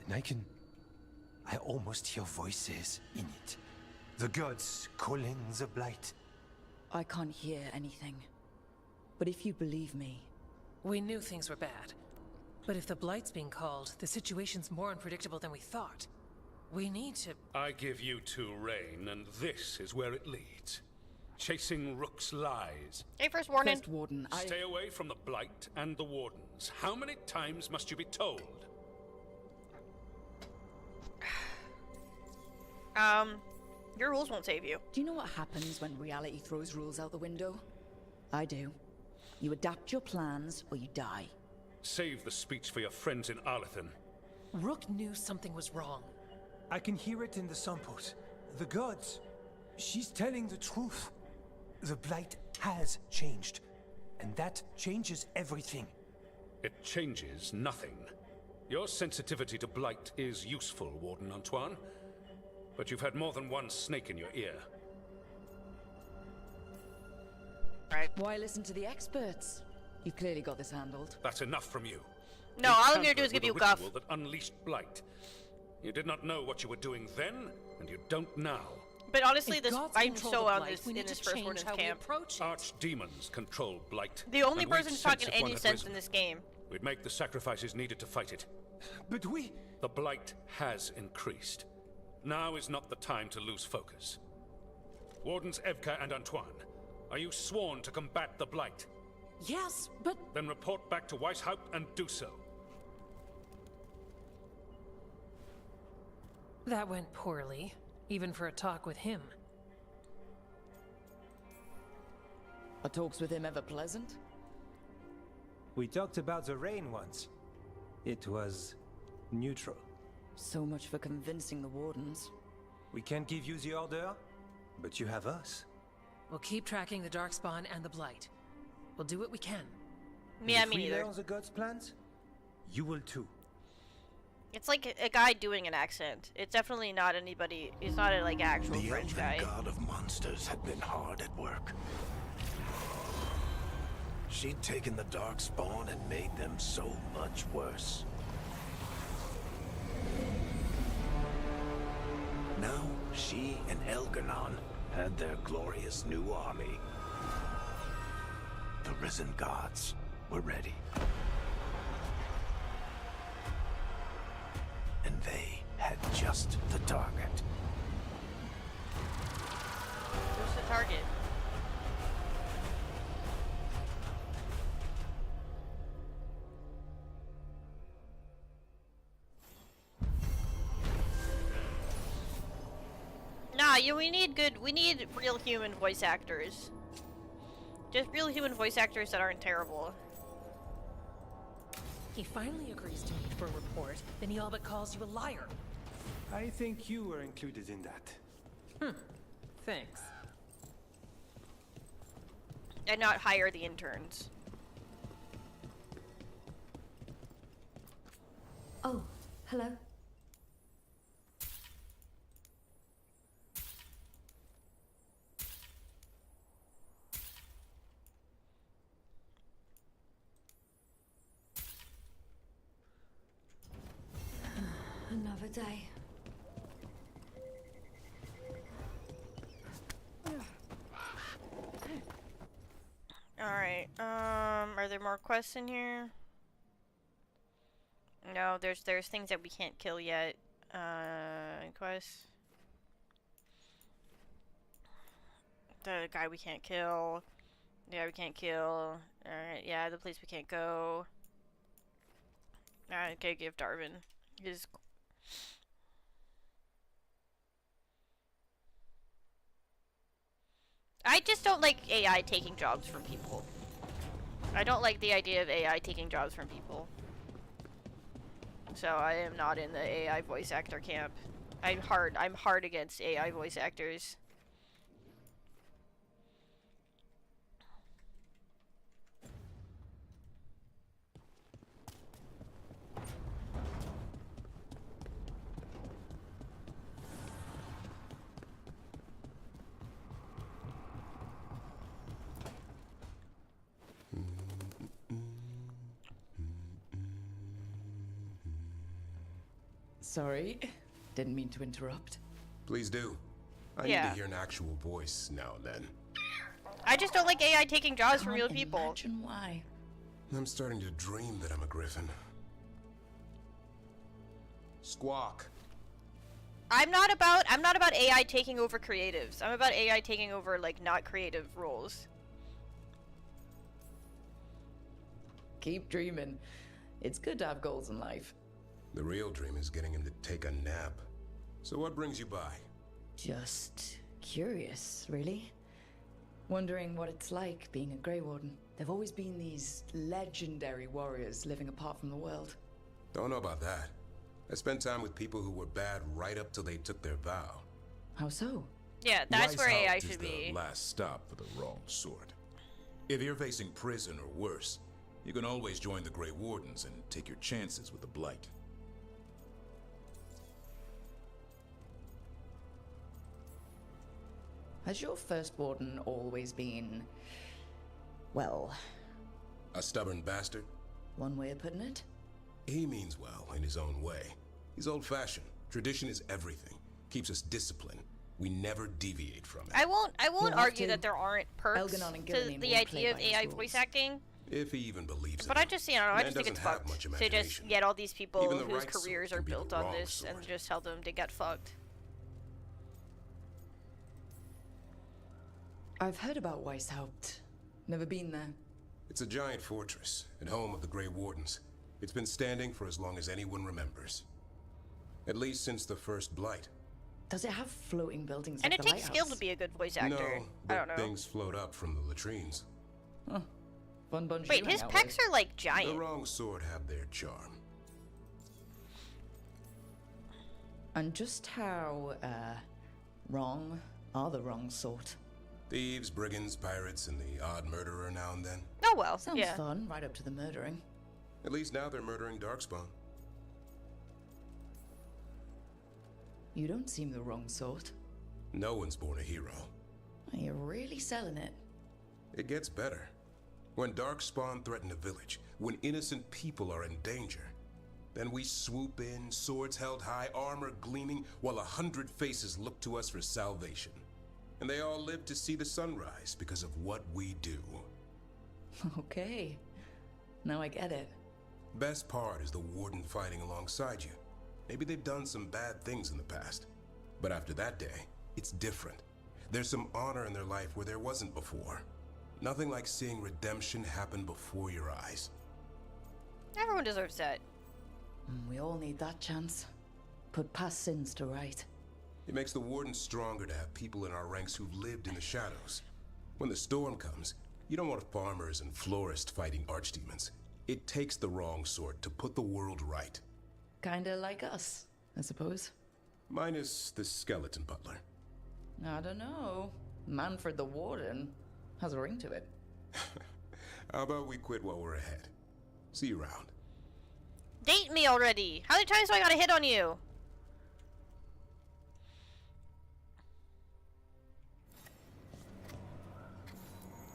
And I almost hear voices in it. The gods calling the blight. I can't hear anything. But if you believe me... We knew things were bad. But if the Blight's being called, the situation's more unpredictable than we thought. We need to... I give you two reign, and this is where it leads. Chasing Rook's lies. Hey, First Warden. First Warden, Stay away from the Blight and the Wardens. How many times must you be told? Your rules won't save you. Do you know what happens when reality throws rules out the window? I do. You adapt your plans, or you die. Save the speech for your friends in Arlethan. Rook knew something was wrong. I can hear it in the samples. The gods. She's telling the truth. The blight has changed. And that changes everything. It changes nothing. Your sensitivity to blight is useful, Warden Antoine. But you've had more than one snake in your ear. Right. Why listen to the experts? You've clearly got this handled. That's enough from you. No, all I'm gonna do is give you a guff. That unleashed blight. You did not know what you were doing then, and you don't now. But honestly, If this gods I'm control so the on Blight, this we in need this to First change Warden's how we camp. approach it. Archdemons control blight. The only and we'd person sense talking if one any had sense risen. in this game. We'd make the sacrifices needed to fight it. But we... The blight has increased. Now is not the time to lose focus. Wardens Evka and Antoine, are you sworn to combat the blight? Yes, but... Then report back to Weishaupt and do so. That went poorly, even for a talk with him. Are talks with him ever pleasant? We talked about the rain once. It was neutral. So much for convincing the Wardens. We can't give you the order, but you have us. We'll keep tracking the Darkspawn and the Blight. We'll do what we can. Yeah, if me we neither. learn the gods' plans, you will too. It's like a guy doing an accent. It's definitely not anybody. He's not a like actual The French elven guy. god of monsters had been hard at work. She'd taken the Darkspawn and made them so much worse. Now, she and Elgarnon had their glorious new army. The risen gods were ready. And they had just the target. Who's the target? Nah, we need real human voice actors. Just real human voice actors that aren't terrible. He finally agrees to meet for a report, then he all but calls you a liar. I think you were included in that. Thanks. And not hire the interns. Oh, hello. Another day. Alright, are there more quests in here? No, there's things that we can't kill yet. Quests. The guy we can't kill. The guy we can't kill. Alright, yeah, the place we can't go. Alright, okay, give Darwin his... I just don't like AI taking jobs from people. I don't like the idea of AI taking jobs from people. So I am not in the AI voice actor camp. I'm hard against AI voice actors. Sorry, didn't mean to interrupt. Please do. I need to hear an actual voice now and then. I just don't like AI taking jobs from real people. Imagine why. I'm starting to dream that I'm a griffin. Squawk. I'm not about AI taking over creatives. I'm about AI taking over like not creative roles. Keep dreaming. It's good to have goals in life. The real dream is getting him to take a nap. So what brings you by? Just curious, really. Wondering what it's like being a Grey Warden. There've always been these legendary warriors living apart from the world. Don't know about that. I spent time with people who were bad right up till they took their vow. How so? Yeah, that's where AI Weishaupt should is be. the last stop for the wrong sort. If you're facing prison or worse, you can always join the Grey Wardens and take your chances with the Blight. Has your first warden always been, well, a stubborn bastard? One way of putting it? He means well in his own way. He's old-fashioned. Tradition is everything. Keeps us disciplined. We never deviate from it. I won't argue that there aren't perks Elganon and to Gilliman the won't idea of play by his AI rules. voice acting. If he even believes But in I it. just, you know, I Man just think it's doesn't have fucked much to just imagination. get all these people Even the whose right sort careers can are be the built on wrong this and sort. just tell them to get fucked. I've heard about Weishaupt. Never been there. It's a giant fortress and home of the Grey Wardens. It's been standing for as long as anyone remembers. At least since the first Blight. Does it have floating buildings And like it the takes skill to lighthouse? be a good voice actor. No, I but don't know. things float up from the latrines. Huh. Fun bunch Wait, you his hang out pecs with. are like giant. The wrong sort have their charm. And just how, wrong are the wrong sort? Thieves, brigands, pirates, and the odd murderer now and then. Oh well, Sounds yeah. fun, right up to the murdering. At least now they're murdering Darkspawn. You don't seem the wrong sort. No one's born a hero. You're really selling it. It gets better. When Darkspawn threaten a village, when innocent people are in danger, then we swoop in, swords held high, armor gleaming, while 100 faces look to us for salvation. And they all live to see the sunrise because of what we do. Okay. Now I get it. Best part is the Warden fighting alongside you. Maybe they've done some bad things in the past. But after that day, it's different. There's some honor in their life where there wasn't before. Nothing like seeing redemption happen before your eyes. Everyone deserves that. We all need that chance. Put past sins to right. It makes the Warden stronger to have people in our ranks who've lived in the shadows. When the storm comes, you don't want farmers and florists fighting archdemons. It takes the wrong sort to put the world right. Kinda like us, I suppose. Minus the skeleton butler. I don't know. Manfred the Warden has a ring to it. How about we quit while we're ahead? See you around. Date me already. How many times do I gotta hit on you?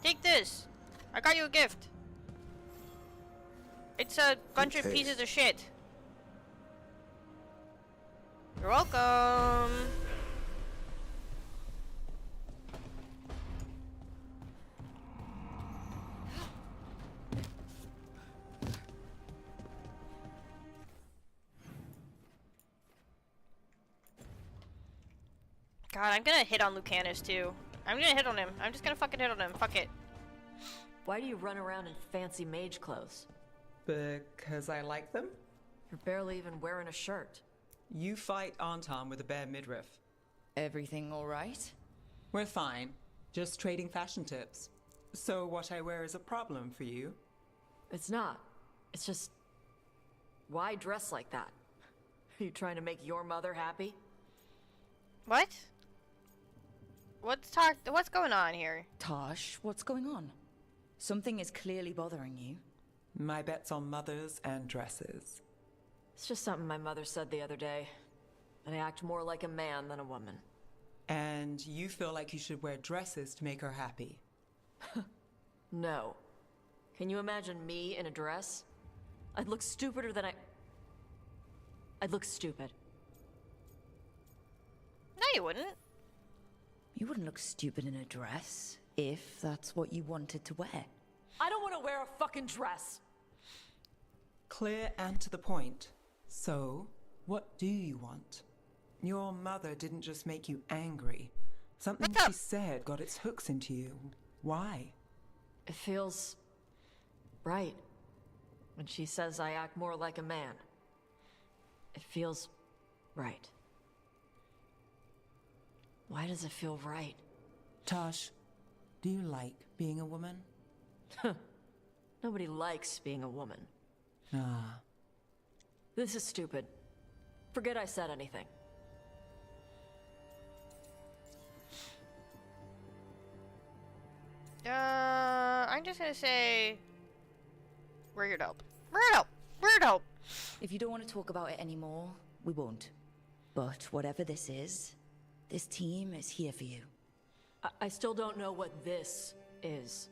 Take this. I got you a gift. It's a bunch of pieces of shit. You're welcome. God, I'm gonna hit on Lucanus too. I'm gonna hit on him. I'm just gonna fucking hit on him. Fuck it. Why do you run around in fancy mage clothes? Because I like them? You're barely even wearing a shirt. You fight Anton with a bare midriff. Everything all right? We're fine. Just trading fashion tips. So what I wear is a problem for you? It's not. It's just... Why dress like that? Are you trying to make your mother happy? What? What's going on here? Tosh, what's going on? Something is clearly bothering you. My bet's on mothers and dresses. It's just something my mother said the other day. That I act more like a man than a woman. And you feel like you should wear dresses to make her happy? No. Can you imagine me in a dress? I'd look stupider than I'd look stupid. you wouldn't. You wouldn't look stupid in a dress, if that's what you wanted to wear. I don't want to wear a fucking dress. Clear and to the point. So, what do you want? Your mother didn't just make you angry. Something she said got its hooks into you. Why? It feels right when she says I act more like a man. It feels right. Why does it feel right? Tosh, do you like being a woman? Nobody likes being a woman. Ah. This is stupid. Forget I said anything. I'm just gonna say... Weirdo. Weirdo! Weirdo! If you don't want to talk about it anymore, we won't. But whatever this is, this team is here for you. I still don't know what this is.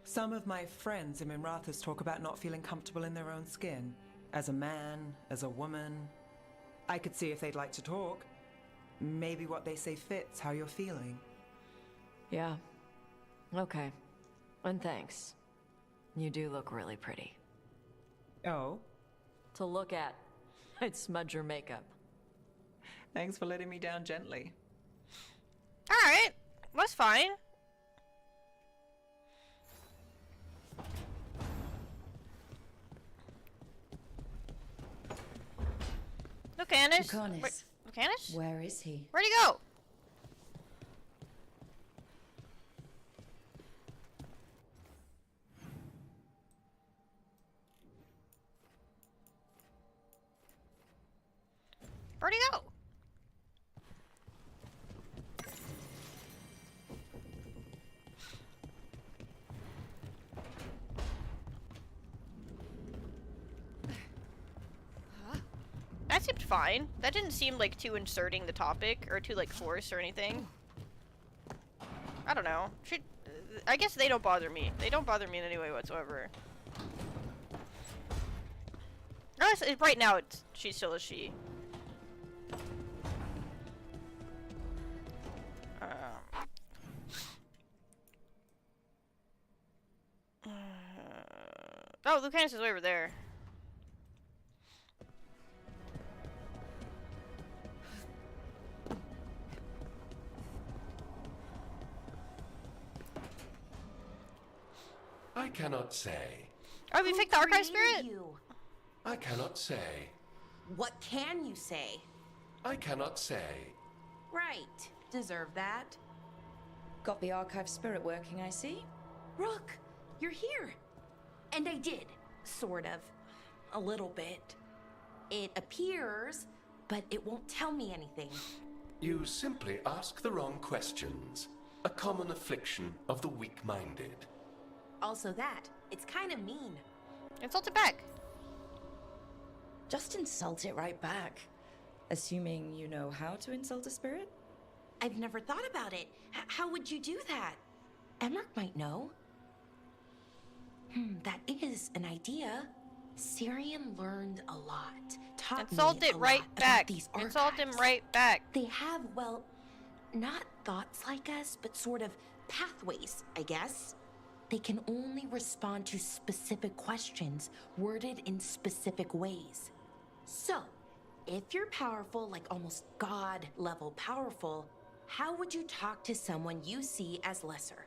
Some of my friends in Minrathous talk about not feeling comfortable in their own skin. As a man, as a woman. I could see if they'd like to talk. Maybe what they say fits how you're feeling. Yeah. Okay. And thanks. You do look really pretty. Oh? To look at. I'd smudge your makeup. Thanks for letting me down gently. Alright. That's fine. Lucanus? Lucanus. Lucanus? Where is he? Where'd he go? Where'd he go? That seemed fine. That didn't seem like too inserting the topic or too like forced or anything. I don't know. I guess they don't bother me. They don't bother me in any way whatsoever. Right now, she's still a she. Oh, Lucanus is way over there. I cannot say. Oh, we picked the Archive Spirit? I cannot say. What can you say? I cannot say. Right. Deserve that. Got the Archive Spirit working, I see. Rook, you're here. And I did. Sort of. A little bit. It appears, but it won't tell me anything. You simply ask the wrong questions. A common affliction of the weak-minded. Also that. It's kind of mean. Insult it back. Just insult it right back. Assuming you know how to insult a spirit? I've never thought about it. How would you do that? Emmerich might know. That is an idea. Syrian learned a lot. Taught Insult me it a right lot back. about these Insult him archives. right back. They have, well, not thoughts like us, but sort of pathways, I guess. They can only respond to specific questions worded in specific ways. So, if you're powerful, like almost God level powerful, how would you talk to someone you see as lesser?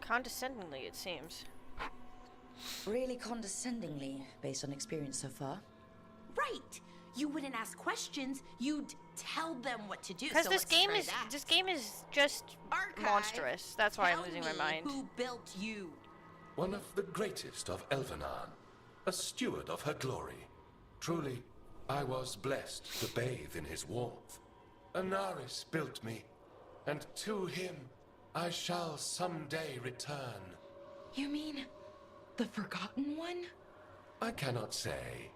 Condescendingly, it seems. Really condescendingly, based on experience so far. Right! You wouldn't ask questions, you'd tell them what to do. Because So this let's game try is that. this game is just monstrous. That's why I'm losing my mind. Who built you? One of the greatest of Elvenar. A steward of her glory. Truly, I was blessed to bathe in his warmth. Anaris built me, and to him I shall someday return. You mean the Forgotten One? I cannot say.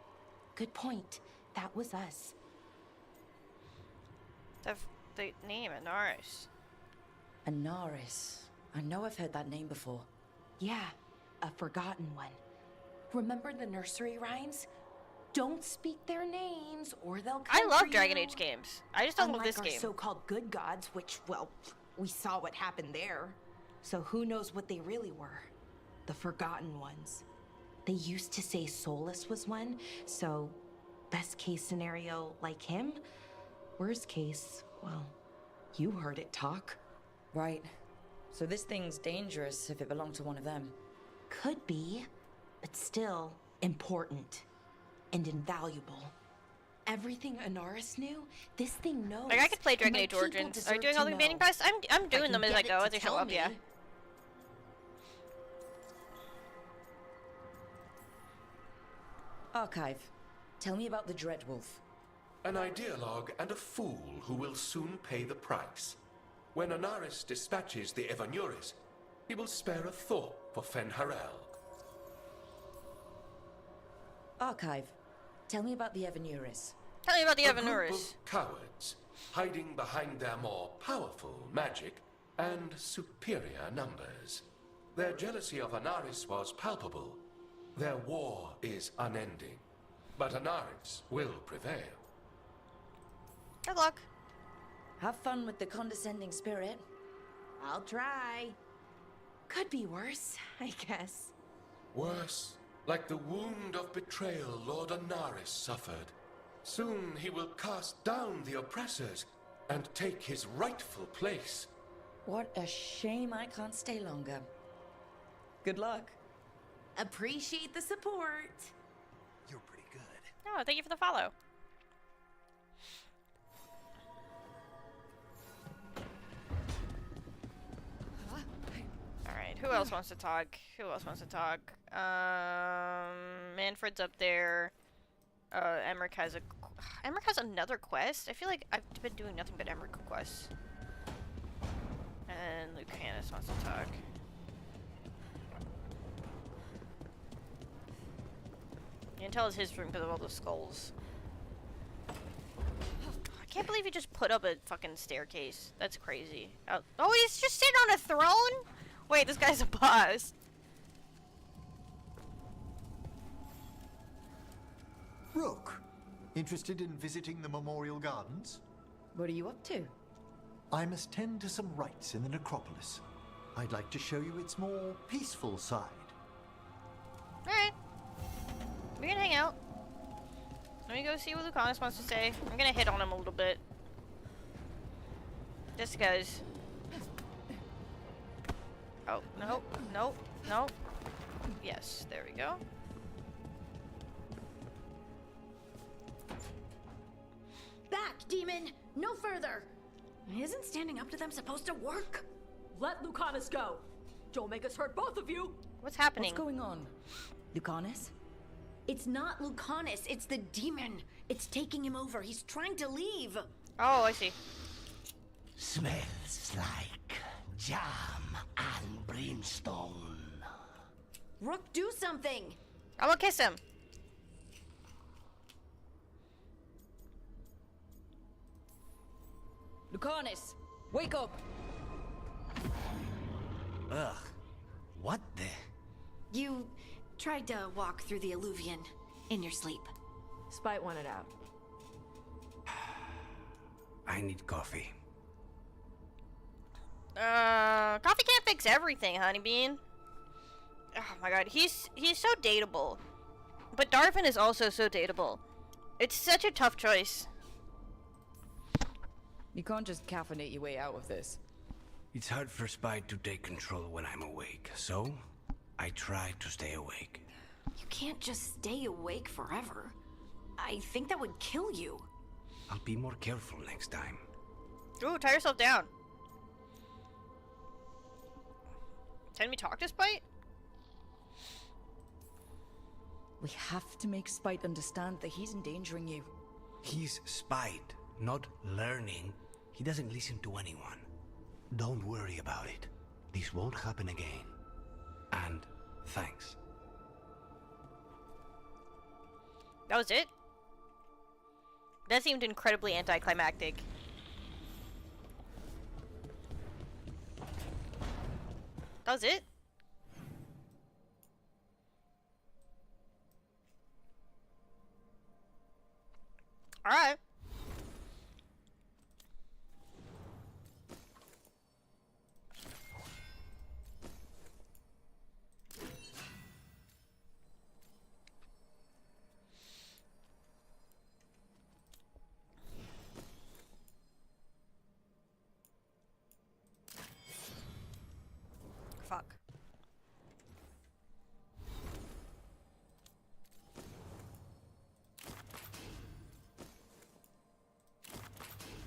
Good point. That was us. The name Anaris. Anaris. I know I've heard that name before. Yeah, a Forgotten One. Remember the nursery rhymes? Don't speak their names, or they'll come I love for Dragon you. Age games. I just don't love Unlike this our game. so-called good gods, which, well, we saw what happened there. So who knows what they really were? The Forgotten Ones. They used to say Solus was one, so best case scenario, like him. Worst case, well, you heard it talk. Right. So this thing's dangerous if it belonged to one of them. Could be, but still important and invaluable. Everything Anaris knew, this thing knows. Like I could play Dragon My Age people Origins. Are you deserve doing to all the know. remaining quests? I'm doing can them as I get it go, to as they show tell up, me. yeah. Archive. Tell me about the Dreadwolf. An ideologue and a fool who will soon pay the price. When Anaris dispatches the Evanuris, he will spare a thought for Fen'Harel. Archive. Tell me about the Evanuris. Tell me about the A group Evanuris. of cowards, hiding behind their more powerful magic and superior numbers. Their jealousy of Anaris was palpable. Their war is unending. But Anaris will prevail. Good luck. Have fun with the condescending spirit. I'll try. Could be worse, I guess. Worse, like the wound of betrayal Lord Anaris suffered. Soon he will cast down the oppressors and take his rightful place. What a shame I can't stay longer. Good luck. Appreciate the support. You're pretty good. Oh, thank you for the follow. Alright, who else wants to talk? Who else wants to talk? Manfred's up there. Emmerich has another quest? I feel like I've been doing nothing but Emmerich quests. And Lucanus wants to talk. You can tell it's his room because of all the skulls. I can't believe he just put up a fucking staircase. That's crazy. Oh, he's just sitting on a throne? Wait, this guy's a boss. Rook, interested in visiting the Memorial Gardens? What are you up to? I must tend to some rites in the necropolis. I'd like to show you its more peaceful side. Alright. We can hang out. Let me go see what Lucanus wants to say. I'm gonna hit on him a little bit. Just because. Oh, no, no, no. Yes, there we go. Back, demon! No further! Isn't standing up to them supposed to work? Let Lucanus go. Don't make us hurt both of you. What's happening? What's going on? Lucanus? It's not Lucanus, it's the demon. It's taking him over. He's trying to leave. Oh, I see. Smells like jam and brimstone. Rook, do something! I'm gonna kiss him. Lucanus! Wake up! Ugh. What the? You tried to walk through the Illuvian in your sleep. Spite wanted out. I need coffee. Coffee can't fix everything, Honeybean. Oh my god, he's so dateable. But Darvin is also so dateable. It's such a tough choice. You can't just caffeinate your way out of this. It's hard for Spite to take control when I'm awake, so I try to stay awake. You can't just stay awake forever. I think that would kill you. I'll be more careful next time. Ooh, tie yourself down. Can we talk to Spite? We have to make Spite understand that he's endangering you. He's Spite, not learning. He doesn't listen to anyone. Don't worry about it. This won't happen again. And thanks. That was it? That seemed incredibly anticlimactic. That was it? Alright. Fuck.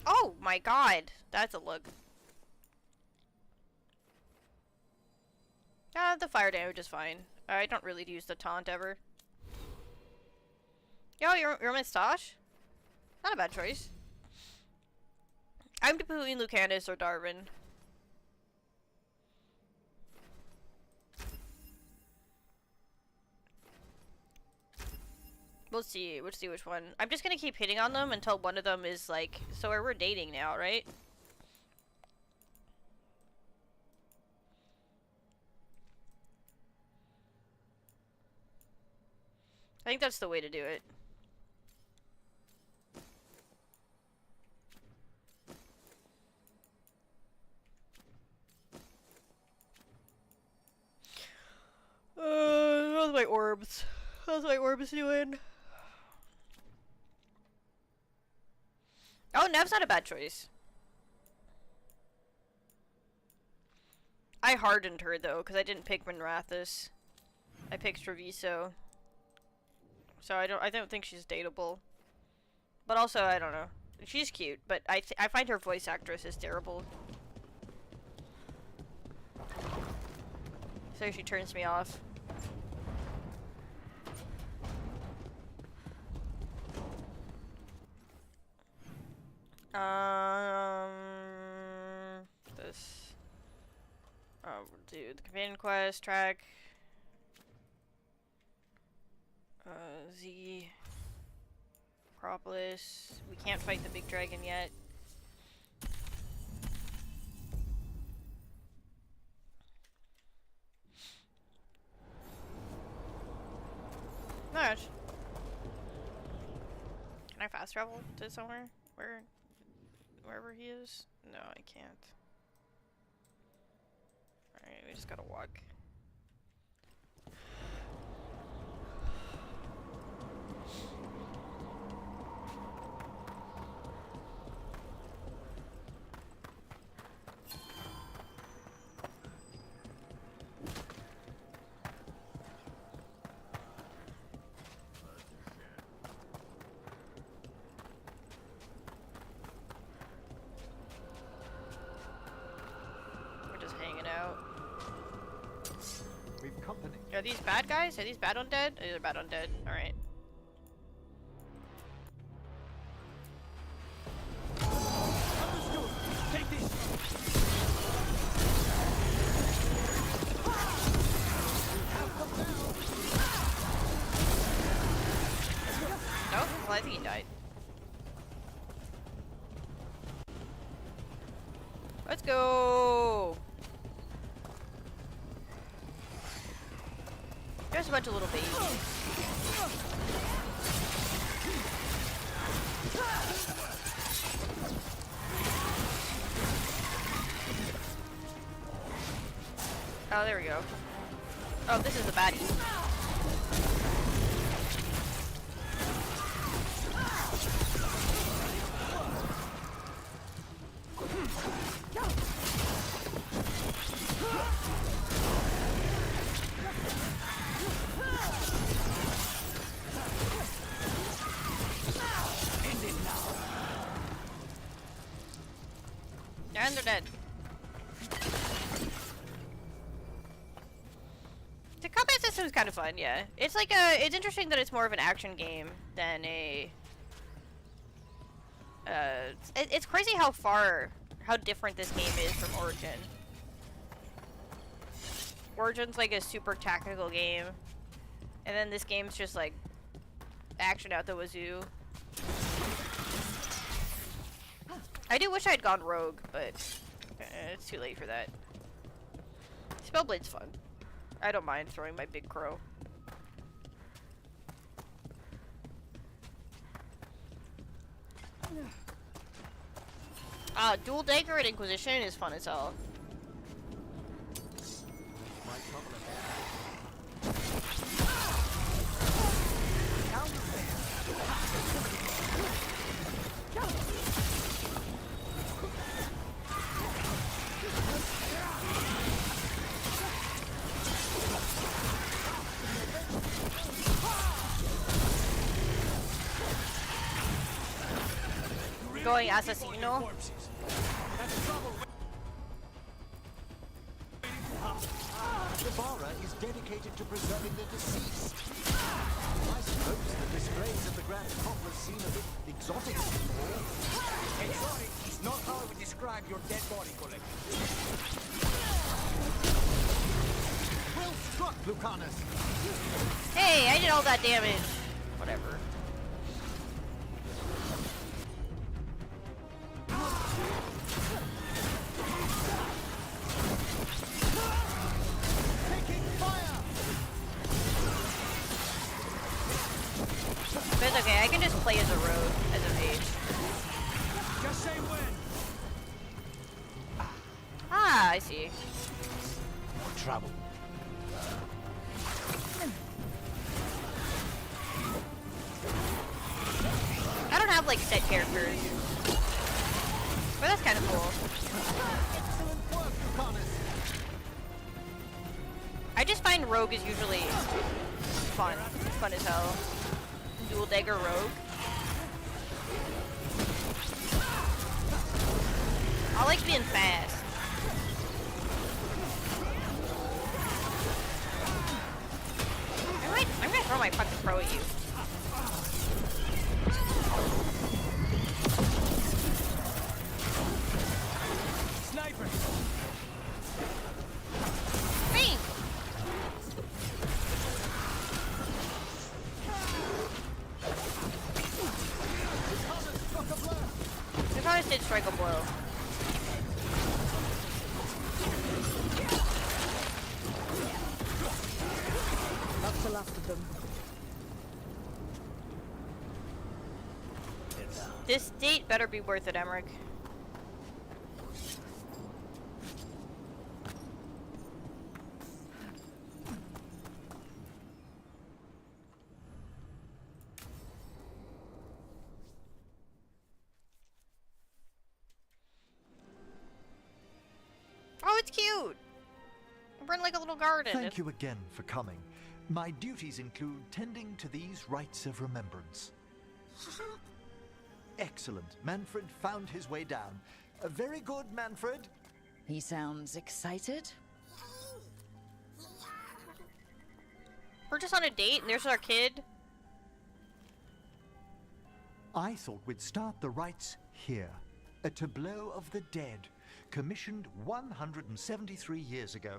Oh my god, that's a look. The fire damage is fine. I don't really use the taunt ever. Yo, you're Moustache? Not a bad choice. I'm between Lucanus or Darwin. We'll see which one. I'm just gonna keep hitting on them until one of them is like, so we're dating now, right? I think that's the way to do it. How's my orbs? How's my orbs doing? Oh, Nev's not a bad choice. I hardened her though, because I didn't pick Minrathus. I picked Treviso. So I don't think she's dateable. But also, I don't know. She's cute, but I find her voice actress is terrible. So she turns me off. This. We'll do the companion quest track. Z. Acropolis. We can't fight the big dragon yet. Nice. Can I fast travel to somewhere? Wherever he is? No, I can't. Alright, we just gotta walk. Are these bad guys? Are these bad undead? These are bad undead. Alright. Nope. Well, I think he died. Let's go! There's a bunch of little babies. Oh, there we go. Oh, this is a baddie. And they're dead. The combat system is kind of fun, yeah. It's like it's interesting that it's more of an action game than a. It's crazy how different this game is from Origin. Origin's like a super tactical game, and then this game's just like action out the wazoo. I do wish I had gone rogue, but it's too late for that. Spellblade's fun. I don't mind throwing my big crow. Dual dagger at Inquisition is fun as hell. Going assassino. The Bara is dedicated to preserving the deceased. I suppose the displays of the Grand Conqueror seem a bit exotic. Exotic is not how I would describe your dead body collection. Well struck, Lucanus. Hey, I did all that damage. Whatever. But it's okay, I can just play as a rogue, as a mage. Just say when. Ah, I see. More trouble. I don't have like set characters. But that's kind of cool. Excellent work, Lucanus. I just find rogue is usually fun. It's fun as hell. Dual dagger rogue. I like being fast. I'm gonna throw my fucking pro at you. Sniper. Bang! Lucanus did strike a blow. That's the last of them. This date better be worth it, Emmerich. Oh, it's cute! We're in like a little garden. Thank you again for coming. My duties include tending to these rites of remembrance. Excellent. Manfred found his way down. Very good, Manfred. He sounds excited. We're just on a date and there's our kid. I thought we'd start the rites here. A tableau of the dead, commissioned 173 years ago.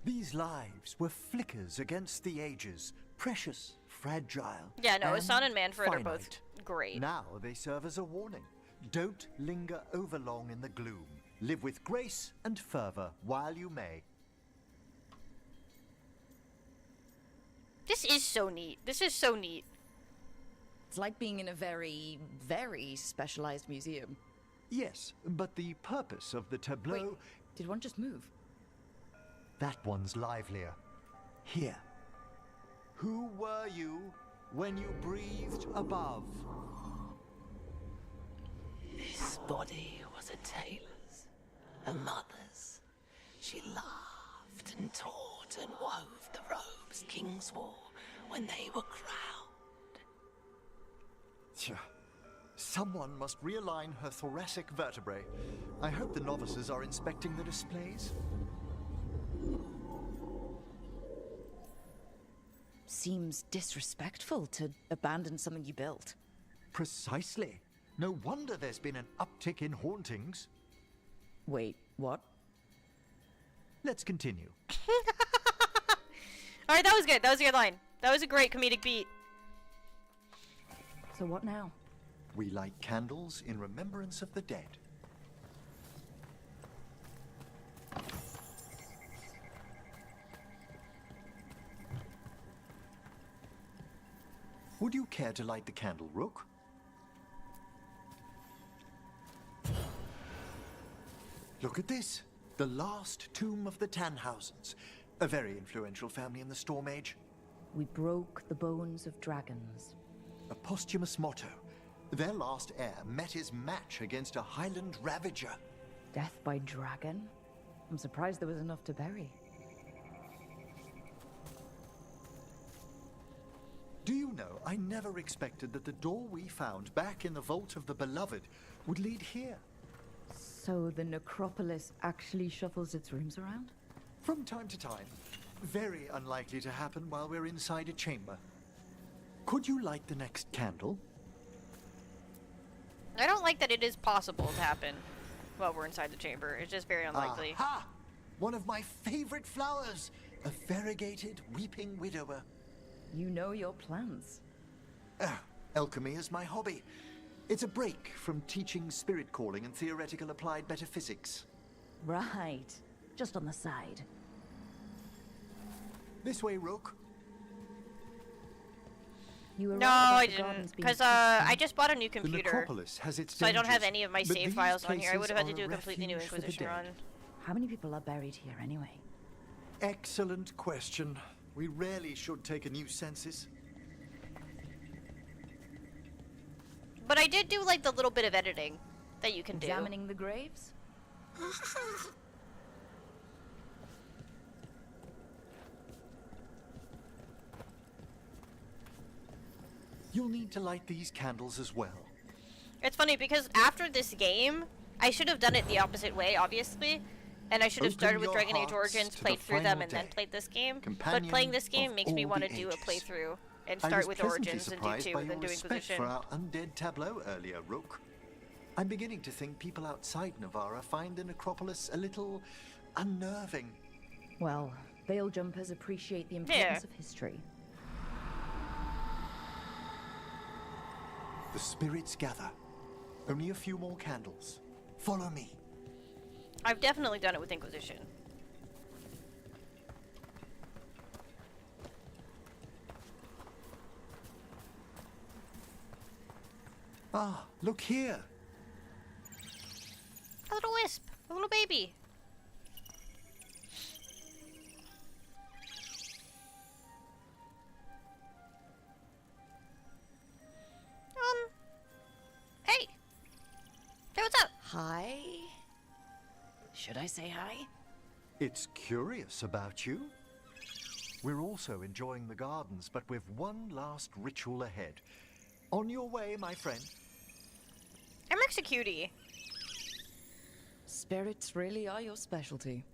These lives were flickers against the ages, precious, fragile. Yeah, no, and Hassan and Manfred finite. are both great. Now they serve as a warning. Don't linger overlong in the gloom. Live with grace and fervor while you may. This is so neat. This is so neat. It's like being in a very, very specialized museum. Yes, but the purpose of the tableau... Wait, did one just move? That one's livelier. Here. Who were you when you breathed above? This body was a tailor's, a mother's. She laughed and taught and wove the robes kings wore when they were crowned. Tja. Someone must realign her thoracic vertebrae. I hope the novices are inspecting the displays. Seems disrespectful to abandon something you built. Precisely. No wonder there's been an uptick in hauntings. Wait, what? Let's continue. Alright, that was good. That was a good line. That was a great comedic beat. So what now? We light candles in remembrance of the dead. Would you care to light the candle, Rook? Look at this. The last tomb of the Tannhausens. A very influential family in the Storm Age. We broke the bones of dragons. A posthumous motto. Their last heir met his match against a Highland Ravager. Death by dragon? I'm surprised there was enough to bury. Do you know, I never expected that the door we found back in the Vault of the Beloved would lead here. So the necropolis actually shuffles its rooms around? From time to time. Very unlikely to happen while we're inside a chamber. Could you light the next candle? I don't like that it is possible to happen while we're inside the chamber. It's just very unlikely. Aha! One of my favorite flowers! A variegated weeping widower. You know your plants. Alchemy is my hobby. It's a break from teaching spirit calling and theoretical applied metaphysics. Right. Just on the side. This way, Rook. You were No, right I about the didn't, gardens being because peaceful. I just bought a new The computer, necropolis has its so I don't have dangers, any of my but save these files on here. I would have had to places do a are completely new refuge for the Inquisition dead. run. How many people are buried here anyway? Excellent question. We rarely should take a new census. But I did do like the little bit of editing that you can do. Examining the graves? You'll need to light these candles as well. It's funny because after this game, I should have done it the opposite way, obviously. And I should have Open started with your Dragon Age hearts Origins, to played the through them, final and then day. played this game. But Companion playing this game of makes me all want to the do a ages. playthrough and I start was with pleasantly Origins and do surprised 2 by and your then do respect Inquisition. for our undead tableau earlier, Rook. I'm beginning to think people outside Navarra find the necropolis a little unnerving. Well, veil jumpers appreciate the importance of history. The spirits gather. Only a few more candles. Follow me. I've definitely done it with Inquisition. Ah, look here. A little wisp, a little baby. Hey. Hey, what's up? Hi? Should I say hi? It's curious about you. We're also enjoying the gardens, but with one last ritual ahead. On your way, my friend. I'm Cutie. Spirits really are your specialty.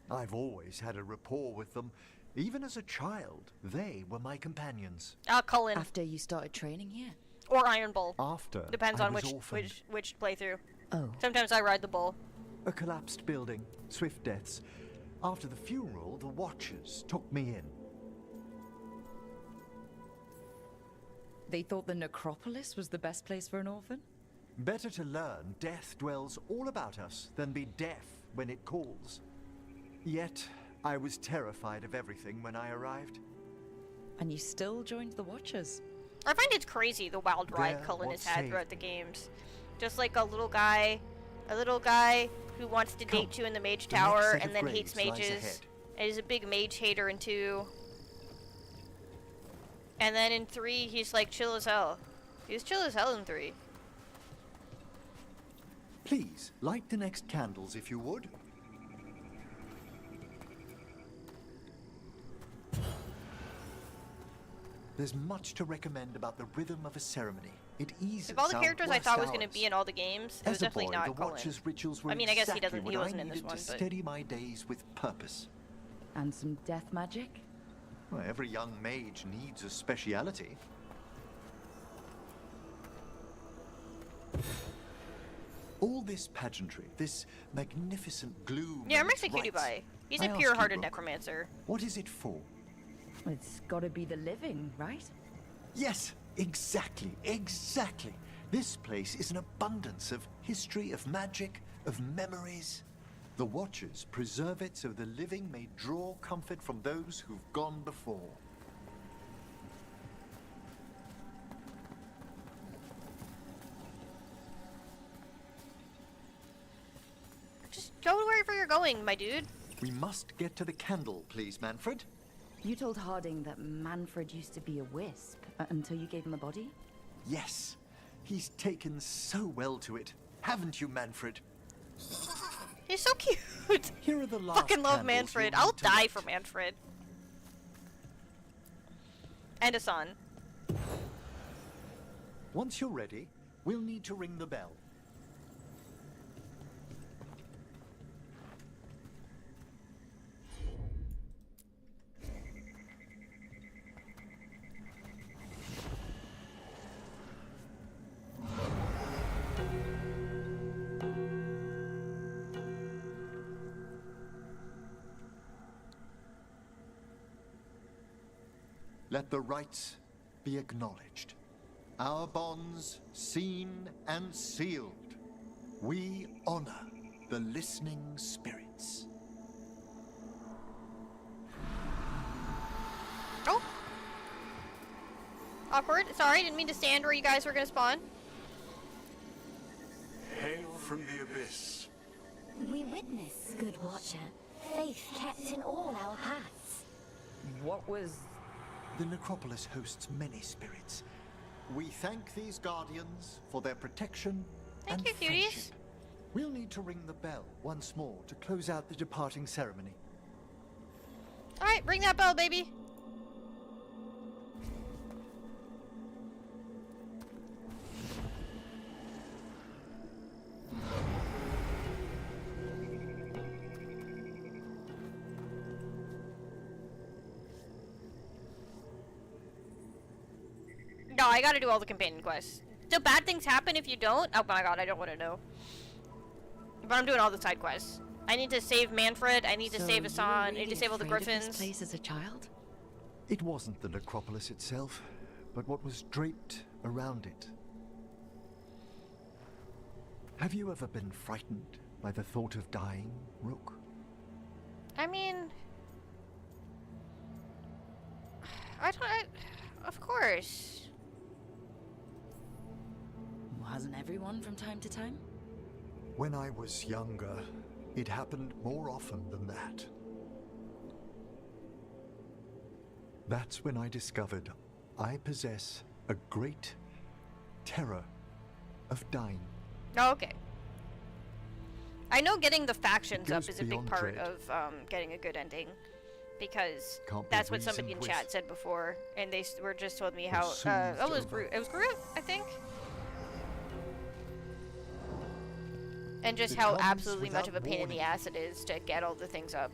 I've always had a rapport with them. Even as a child, they were my companions. Cullen. After you started training here? Or Iron Bull. After Depends I on was which orphaned. which playthrough. Oh. Sometimes I ride the bull. A collapsed building, swift deaths. After the funeral, the Watchers took me in. They thought the necropolis was the best place for an orphan? Better to learn death dwells all about us than be deaf when it calls. Yet, I was terrified of everything when I arrived. And you still joined the Watchers? I find it's crazy the wild ride They're Cullen what has had saved throughout the games. Just like a little guy who wants to date you in the Mage The Tower next set and of then graves hates lies mages. ahead. And is a big mage hater in 2. And then in 3, he's like chill as hell. He's chill as hell in 3. Please, light the next candles if you would. There's much to recommend about the rhythm of a ceremony. It eases Of all the our characters I worst thought was going hours. to be in all the games, it was As a definitely boy, not the Cullen. Watcher's rituals were I mean, I guess exactly he what I wasn't in this needed one, to but steady my days with purpose. And some death magic? Well, every young mage needs a speciality. All this pageantry, this magnificent gloom. yeah, I'm and its actually cutie rites. pie. He's I a ask you, pure-hearted Rook, necromancer. What is it for? It's gotta be the living, right? Yes, exactly, exactly. This place is an abundance of history, of magic, of memories. The Watchers preserve it so the living may draw comfort from those who've gone before. Just go going, my dude? We must get to the candle, please, Manfred. You told Harding that Manfred used to be a wisp until you gave him a body? Yes. He's taken so well to it. Haven't you, Manfred? He's so cute. Here are the last Fucking love candles Manfred. you'll I'll need to die light. for Manfred. And a son. Once you're ready, we'll need to ring the bell. Let the rites be acknowledged. Our bonds seen and sealed. We honor the listening spirits. Oh. Awkward. Sorry, didn't mean to stand where you guys were gonna spawn. Hail from the abyss. We witness, good watcher, faith kept in all our paths. What was... The necropolis hosts many spirits. We thank these guardians for their protection and Thank you, cuties. friendship. We'll need to ring the bell once more to close out the departing ceremony. Alright, ring that bell, baby. No, I gotta do all the companion quests. Do bad things happen if you don't? Oh my god, I don't want to know. But I'm doing all the side quests. I need to save Manfred, I need to save Hassan, I need to save all the griffins. This place as a child? It wasn't the necropolis itself, but what was draped around it. Have you ever been frightened by the thought of dying, Rook? I mean... of course. Hasn't everyone from time to time? When I was younger, it happened more often than that. That's when I discovered I possess a great terror of dying. Oh, okay. I know getting the factions It up goes is a big beyond part dread. of getting a good ending. Because Can't be that's what somebody in reasoned chat with. said before, and they were just told me how soothed it was over. It was Groot, I think, and just It how comes absolutely much of a without pain in the warning. ass it is to get all the things up.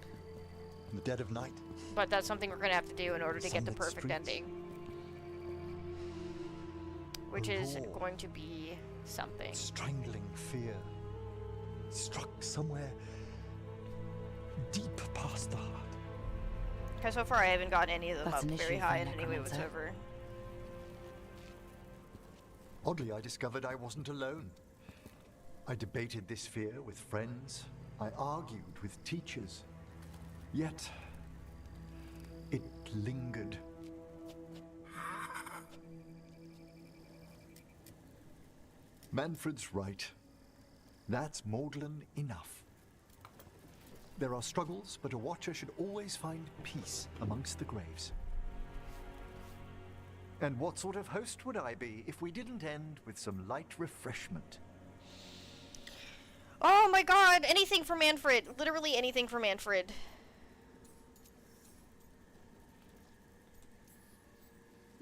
In the dead of night. But that's something we're gonna have to do in order to get the Sunlit perfect streets. ending, which A is roar. going to be something. Strangling fear. Struck somewhere deep past the heart. Because so far I haven't gotten any of them That's up an very issue for high in any way necromancer. whatsoever. Oddly, I discovered I wasn't alone. I debated this fear with friends. I argued with teachers. Yet, it lingered. Manfred's right. That's maudlin enough. There are struggles, but a watcher should always find peace amongst the graves. And what sort of host would I be if we didn't end with some light refreshment? Oh my god, anything for Manfred. Literally anything for Manfred.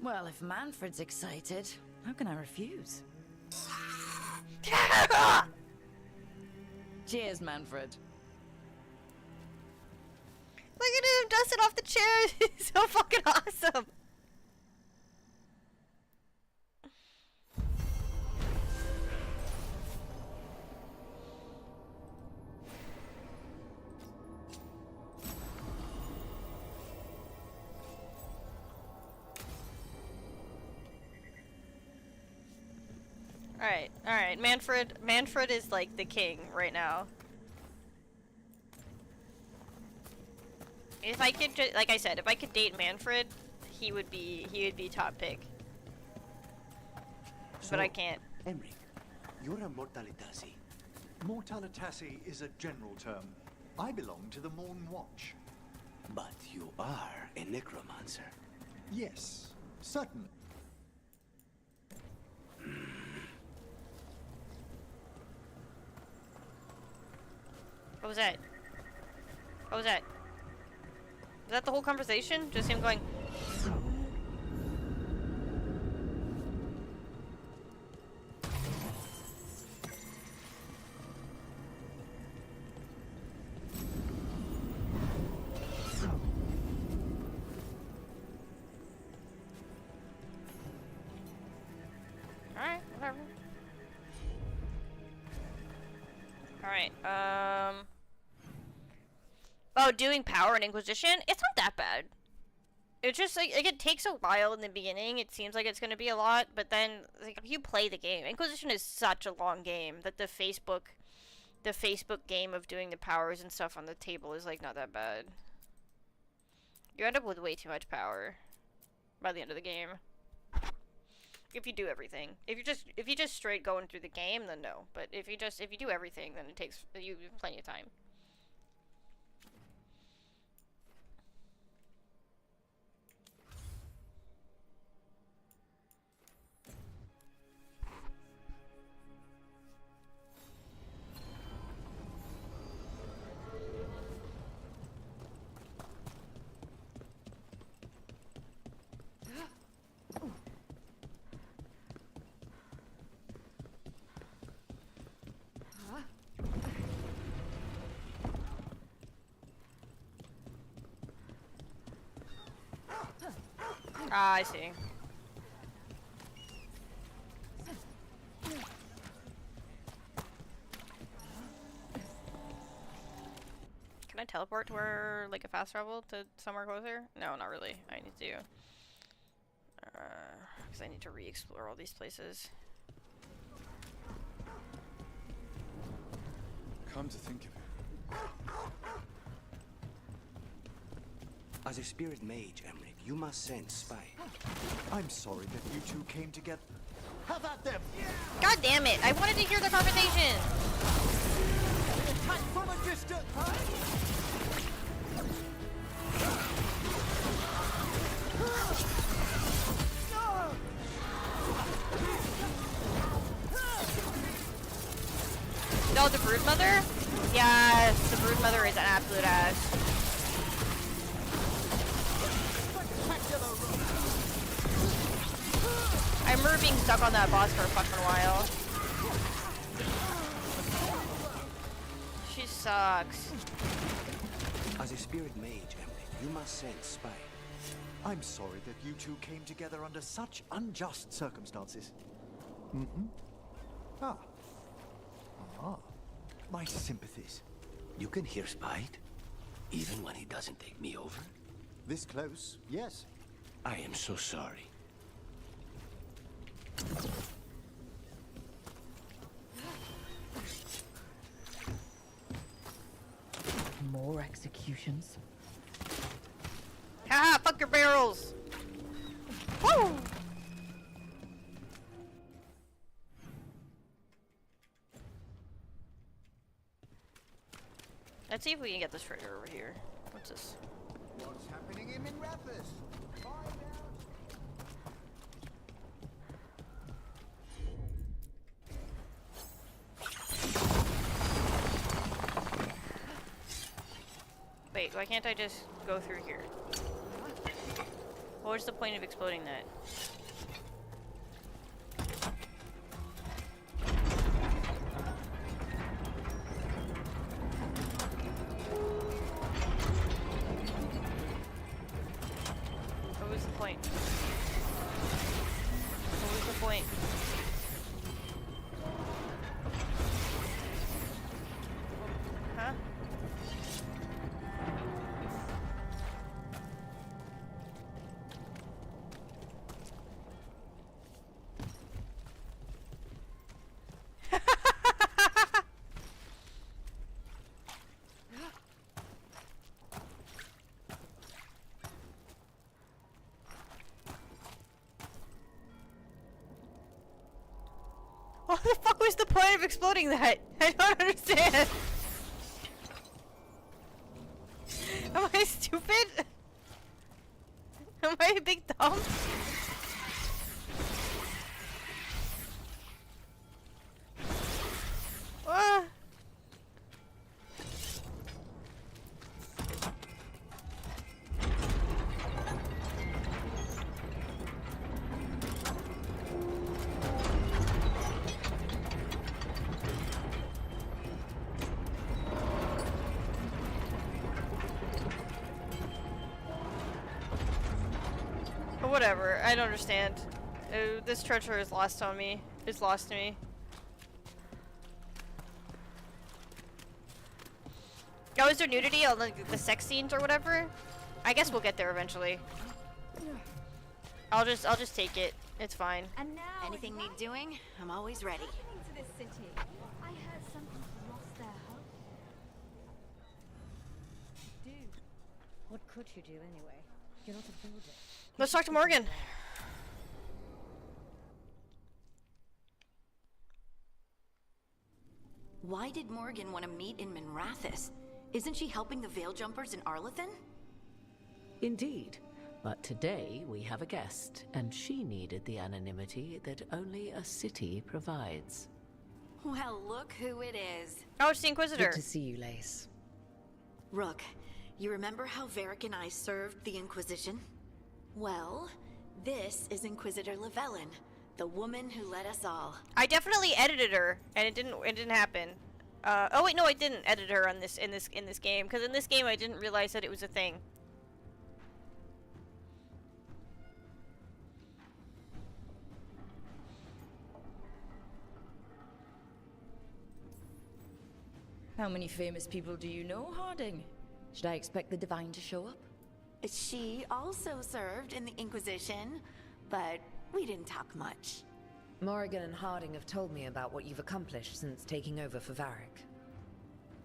Well, if Manfred's excited, how can I refuse? Cheers, Manfred. Look at him dusting off the chairs. He's so fucking awesome. Alright, Manfred is like the king right now. If I could like I said, if I could date Manfred, he would be top pick. But I can't. Emric, you're a Mortalitasi. Mortalitasi is a general term. I belong to the Morn Watch. But you are a necromancer. Yes, certainly. What was that? What was that? Was that the whole conversation? Just him going... Alright, whatever. Alright, oh, doing power and Inquisition? It's not that bad. It's just, like, it takes a while in the beginning. It seems like it's gonna be a lot, but then, like, if you play the game, Inquisition is such a long game that the Facebook game of doing the powers and stuff on the table is, like, not that bad. You end up with way too much power by the end of the game. If you do everything. If you just straight going through the game, then no. But if you do everything, then it takes you plenty of time. Ah, I see. Can I teleport to where, like, a fast travel to somewhere closer? No, not really. I need to, because I need to re-explore all these places. Come to think of it. As a spirit mage, Emmerich, you must send spy. I'm sorry that you two came together. Have at them! God damn it! I wanted to hear the conversation! Attack from a distance! No, the Broodmother? Yes, the Broodmother is an absolute ass. I remember being stuck on that boss for a fucking while. She sucks. As a spirit mage, Emmerich, you must send spy. I'm sorry that you two came together under such unjust circumstances. Mm-hmm. Ah. My sympathies. You can hear Spite, even when he doesn't take me over? This close, yes. I am so sorry. More executions. Haha, fuck your barrels! Woo! Let's see if we can get this trigger over here. What's this? What's happening in Minrathous? Wait, why can't I just go through here? What was the point of exploding that? What was the point? What was the point? Huh? What the fuck was the point of exploding that? I don't understand. Am I stupid? Am I a big dumb? Ah. But whatever, I don't understand. This treasure is lost on me. Is lost to me. Oh, is there nudity on the sex scenes or whatever? I guess we'll get there eventually. I'll just take it. It's fine. And now, anything need doing? I'm always ready. To this city, I heard some people lost their home. Dude, what could you do anyway? You're not a builder. Let's talk to Morgan. Why did Morgan want to meet in Minrathous? Isn't she helping the Veil Jumpers in Arlathan? Indeed. But today we have a guest, and she needed the anonymity that only a city provides. Well, look who it is. Oh, it's the Inquisitor. Good to see you, Lace. Rook, you remember how Varric and I served the Inquisition? Well, this is Inquisitor Llewellyn, the woman who led us all. I definitely edited her, and it didn't happen. Oh wait, no, I didn't edit her on in this game, because in this game I didn't realize that it was a thing. How many famous people do you know, Harding? Should I expect the Divine to show up? She also served in the Inquisition, but we didn't talk much. Morrigan and Harding have told me about what you've accomplished since taking over for Varric.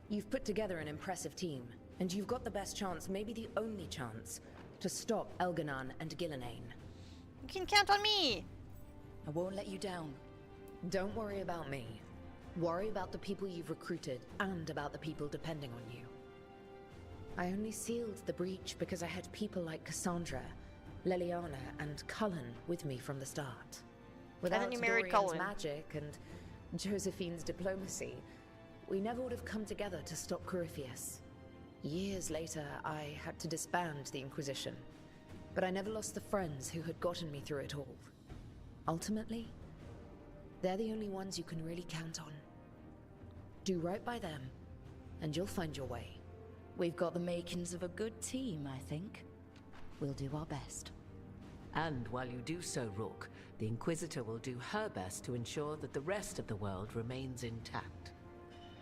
You've put together an impressive team, and you've got the best chance, maybe the only chance, to stop Elganon and Gillenane. You can count on me! I won't let you down. Don't worry about me. Worry about the people you've recruited, and about the people depending on you. I only sealed the breach because I had people like Cassandra, Leliana, and Cullen with me from the start. Without then you married Dorian's Cullen. magic and Josephine's diplomacy, we never would have come together to stop Corypheus. Years later, I had to disband the Inquisition, but I never lost the friends who had gotten me through it all. Ultimately, they're the only ones you can really count on. Do right by them, and you'll find your way. We've got the makings of a good team, I think. We'll do our best. And while you do so, Rook, the Inquisitor will do her best to ensure that the rest of the world remains intact.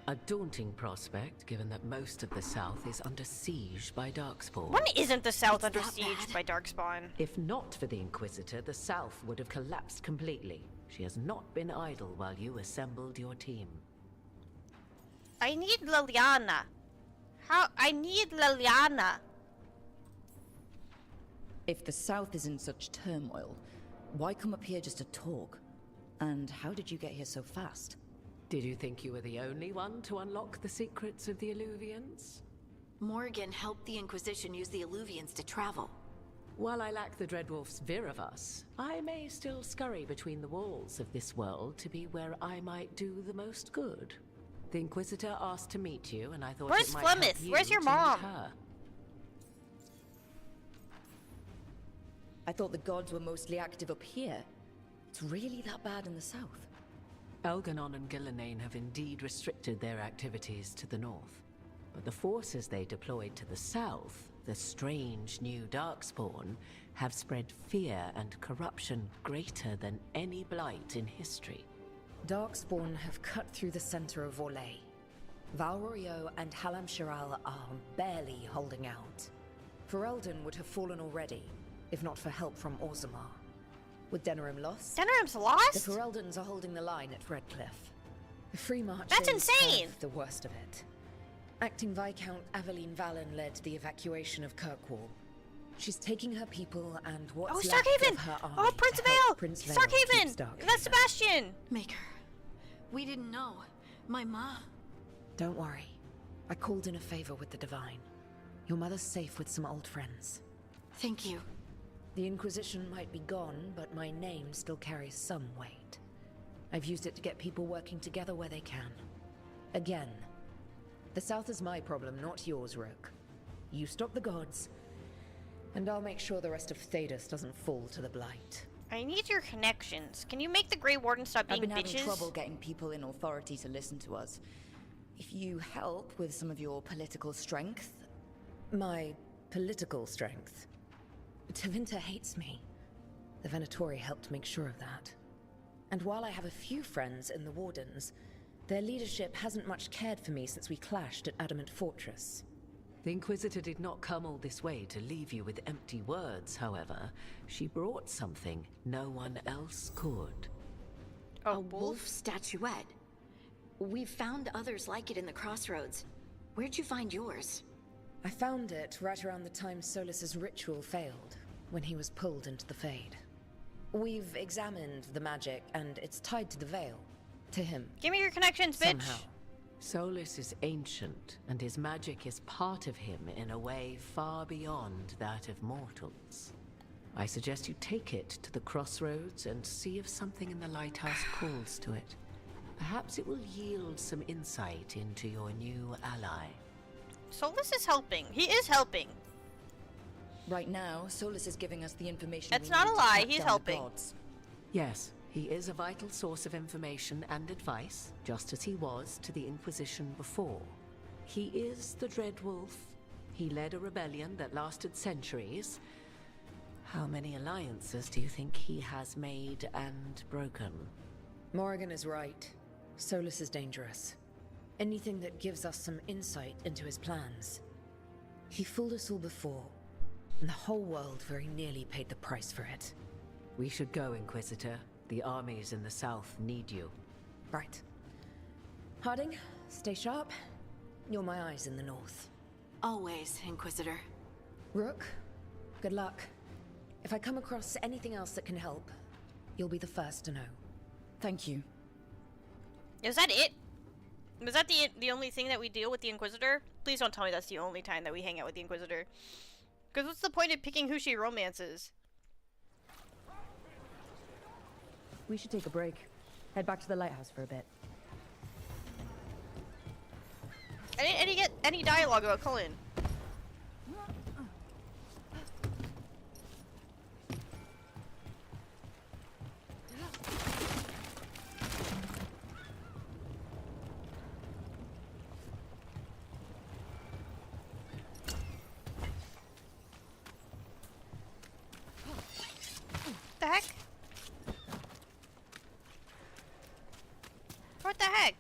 A daunting prospect, given that most of the South is under siege by Darkspawn. When isn't the South under siege by Darkspawn? If not for the Inquisitor, the South would have collapsed completely. She has not been idle while you assembled your team. I need Leliana. I need Leliana. If the South is in such turmoil, why come up here just to talk? And how did you get here so fast? Did you think you were the only one to unlock the secrets of the Illuvians? Morgan helped the Inquisition use the Illuvians to travel. While I lack the Dreadwolf's Viravus, I may still scurry between the walls of this world to be where I might do the most good. The Inquisitor asked to meet you, and I thought Where's it might Flemeth? help you Where's your to meet mom? her. I thought the gods were mostly active up here. It's really that bad in the south. Elganon and Gillenane have indeed restricted their activities to the north. But the forces they deployed to the south, the strange new Darkspawn, have spread fear and corruption greater than any blight in history. Darkspawn have cut through the center of Orlais. Valrorio and Halam Shiral are barely holding out. Ferelden would have fallen already, if not for help from Orzammar. With Denerim lost... Denerim's lost? The Fereldans are holding the line at Redcliffe. The Free Marchers That's insane! have the worst of it. Acting Viscount Aveline Valen led the evacuation of Kirkwall. She's taking her people and what's left Starkhaven! of her army Oh, Prince to help Vale! Prince Vale keep Starkhaven! Starkhaven. That's Sebastian! Maker, we didn't know. My ma... Don't worry. I called in a favor with the Divine. Your mother's safe with some old friends. Thank you. The Inquisition might be gone, but my name still carries some weight. I've used it to get people working together where they can. Again, the South is my problem, not yours, Rook. You stop the gods, and I'll make sure the rest of Thedas doesn't fall to the Blight. I need your connections. Can you make the Grey Warden stop being I've been bitches? having trouble getting people in authority to listen to us. If you help with some of your political strength... My political strength? Tevinter hates me. The Venatori helped make sure of that. And while I have a few friends in the Wardens, their leadership hasn't much cared for me since we clashed at Adamant Fortress. The Inquisitor did not come all this way to leave you with empty words, however. She brought something no one else could. A wolf statuette. We've found others like it in the crossroads. Where'd you find yours? I found it right around the time Solus's ritual failed, when he was pulled into the Fade. We've examined the magic, and it's tied to the Veil. To him. Give me your connections, bitch! Somehow. Solus is ancient, and his magic is part of him in a way far beyond that of mortals. I suggest you take it to the crossroads and see if something in the lighthouse calls to it. Perhaps it will yield some insight into your new ally. Solus is helping. He is helping. Right now, Solus is giving us the information. That's we not need a to lie. track He's down the helping. gods. Yes, he is a vital source of information and advice, just as he was to the Inquisition before. He is the Dread Wolf. He led a rebellion that lasted centuries. How many alliances do you think he has made and broken? Morrigan is right. Solus is dangerous. Anything that gives us some insight into his plans. He fooled us all before, and the whole world very nearly paid the price for it. We should go, Inquisitor. The armies in the south need you. Right. Harding, stay sharp. You're my eyes in the north. Always, Inquisitor. Rook, good luck. If I come across anything else that can help, you'll be the first to know. Thank you. Is that it? Was that the only thing that we deal with the Inquisitor? Please don't tell me that's the only time that we hang out with the Inquisitor. Because what's the point of picking who she romances? We should take a break. Head back to the lighthouse for a bit. I didn't get any dialogue about Cullen. The heck? What the heck?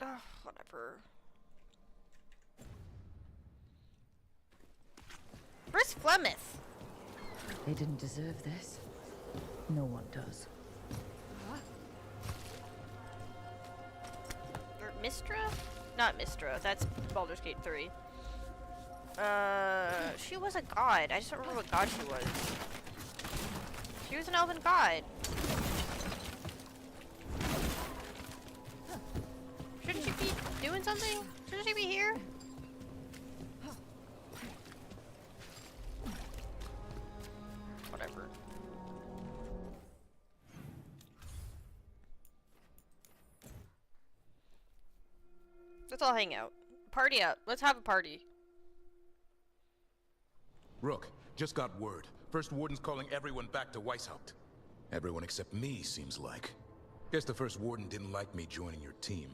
Ugh, whatever. Where's Flemeth? They didn't deserve this. No one does. Or Mistra? Not Mistra, that's Baldur's Gate 3. She was a god. I just don't remember what god she was. She was an elven god. Shouldn't she be doing something? Shouldn't she be here? Whatever. Let's all hang out. Party out. Let's have a party. Rook, just got word. First Warden's calling everyone back to Weishaupt. Everyone except me, seems like. Guess the First Warden didn't like me joining your team.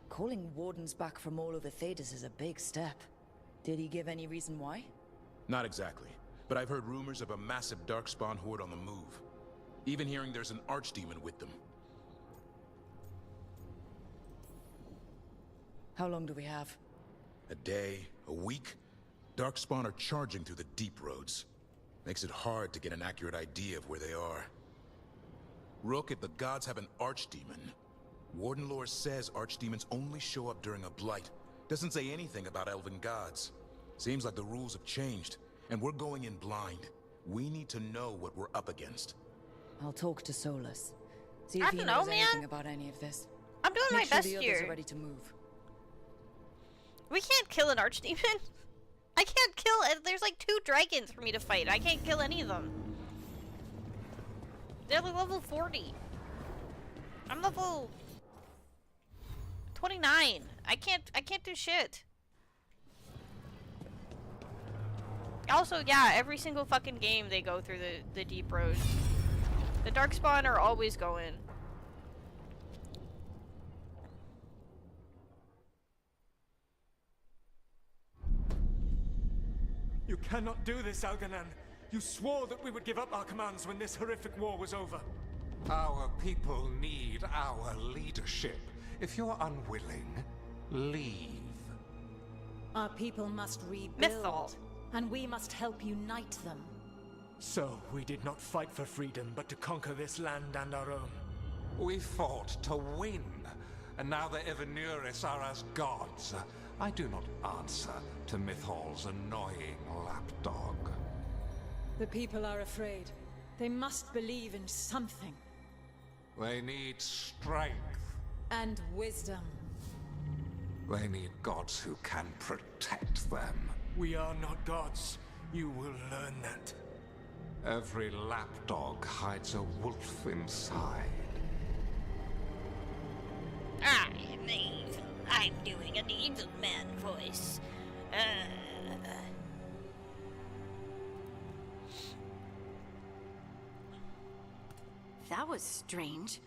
Calling Wardens back from all over Thedas is a big step. Did he give any reason why? Not exactly, but I've heard rumors of a massive Darkspawn horde on the move. Even hearing there's an Archdemon with them. How long do we have? A day, a week? Darkspawn are charging through the deep roads. Makes it hard to get an accurate idea of where they are. Rook, if the gods have an Archdemon, Warden lore says Archdemons only show up during a blight. Doesn't say anything about elven gods. Seems like the rules have changed, and we're going in blind. We need to know what we're up against. I'll talk to Solus. See I if he don't knows know, anything man. about any of this. I'm doing Make my sure best the others here. are ready to move. We can't kill an archdemon. I can't kill it. There's like 2 dragons for me to fight. I can't kill any of them. They're like level 40. I'm level 29. I can't do shit. Also, yeah, every single fucking game they go through the deep roads. The Darkspawn are always going. You cannot do this, Algernon. You swore that we would give up our commands when this horrific war was over. Our people need our leadership. If you're unwilling, leave. Our people must rebuild, Mythal. and we must help unite them. So, we did not fight for freedom, but to conquer this land and our own. We fought to win, and now the Evanuris are as gods. I do not answer to Mythal's annoying lapdog. The people are afraid. They must believe in something. They need strength. And wisdom. They need gods who can protect them. We are not gods. You will learn that. Every lapdog hides a wolf inside. I'm evil. I'm doing an evil man voice. That was strange.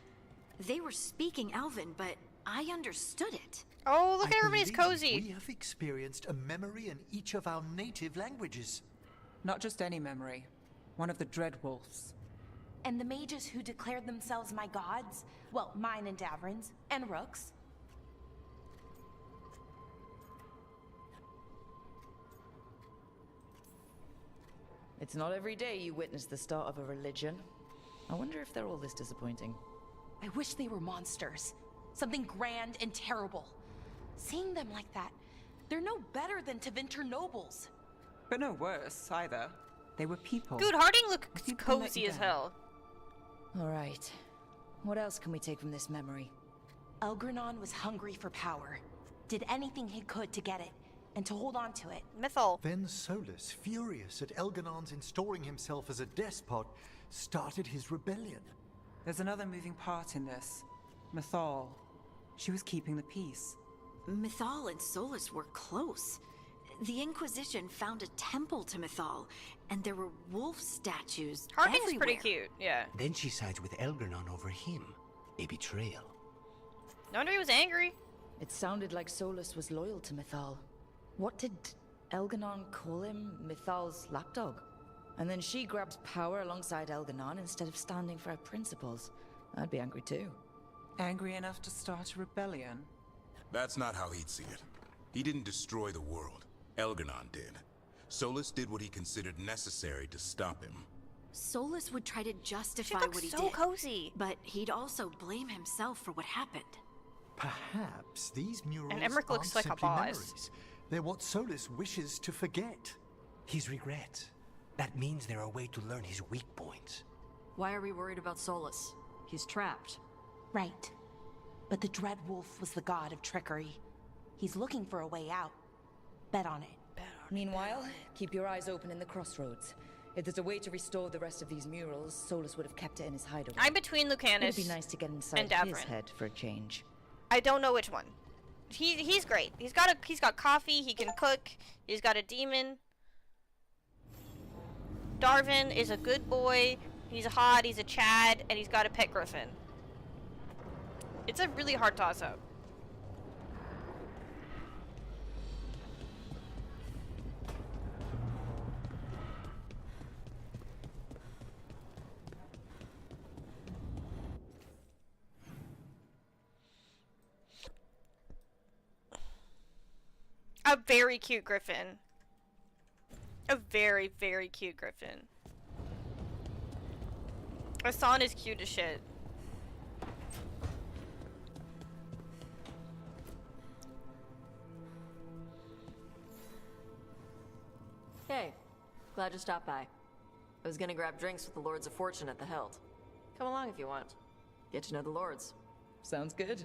They were speaking Elven, but I understood it. Oh, look I at everybody's believe cozy. We have experienced a memory in each of our native languages. Not just any memory. One of the Dread Wolves. And the mages who declared themselves my gods? Well, mine and Davrin's, and Rook's. It's not every day you witness the start of a religion. I wonder if they're all this disappointing. I wish they were monsters. Something grand and terrible. Seeing them like that, they're no better than Tevinter nobles. But no worse, either. They were people. Dude, Harding looks People let cozy you as down. hell. Alright. What else can we take from this memory? Elgranon was hungry for power. Did anything he could to get it, and to hold on to it. Mythal. Then Solus, furious at Elganon's installing himself as a despot, started his rebellion. There's another moving part in this. Mythal. She was keeping the peace. Mythal and Solus were close. The Inquisition found a temple to Mythal, and there were wolf statues Harding's everywhere. pretty cute, yeah. Then she sides with Elgernon over him. A betrayal. No wonder he was angry. It sounded like Solus was loyal to Mythal. What did Elganon call him? Mythal's lapdog? And then she grabs power alongside Elganon instead of standing for her principles. I'd be angry too. Angry enough to start a rebellion? That's not how he'd see it. He didn't destroy the world. Elganon did. Solus did what he considered necessary to stop him. Solus would try to justify She looks what he so did. cozy. But he'd also blame himself for what happened. Perhaps these murals And Emmerich looks aren't like a simply boss. memories. They're what Solus wishes to forget. His regrets. That means they're a way to learn his weak points. Why are we worried about Solus? He's trapped. Right. But the Dread Wolf was the god of trickery. He's looking for a way out. Bet on it. Meanwhile, keep your eyes open in the crossroads. If there's a way to restore the rest of these murals, Solus would have kept it in his hideaway. I'm between Lucanus It'd be nice to get inside and his Davrin. head for a change. I don't know which one. He's great. He's got coffee. He can cook. He's got a demon. Darvin is a good boy. He's hot. He's a Chad, and he's got a pet griffin. It's a really hard toss-up. A very cute griffin. A very, very cute griffin. Hassan is cute as shit. Hey, glad you stopped by. I was gonna grab drinks with the Lords of Fortune at the Hilt. Come along if you want. Get to know the Lords. Sounds good.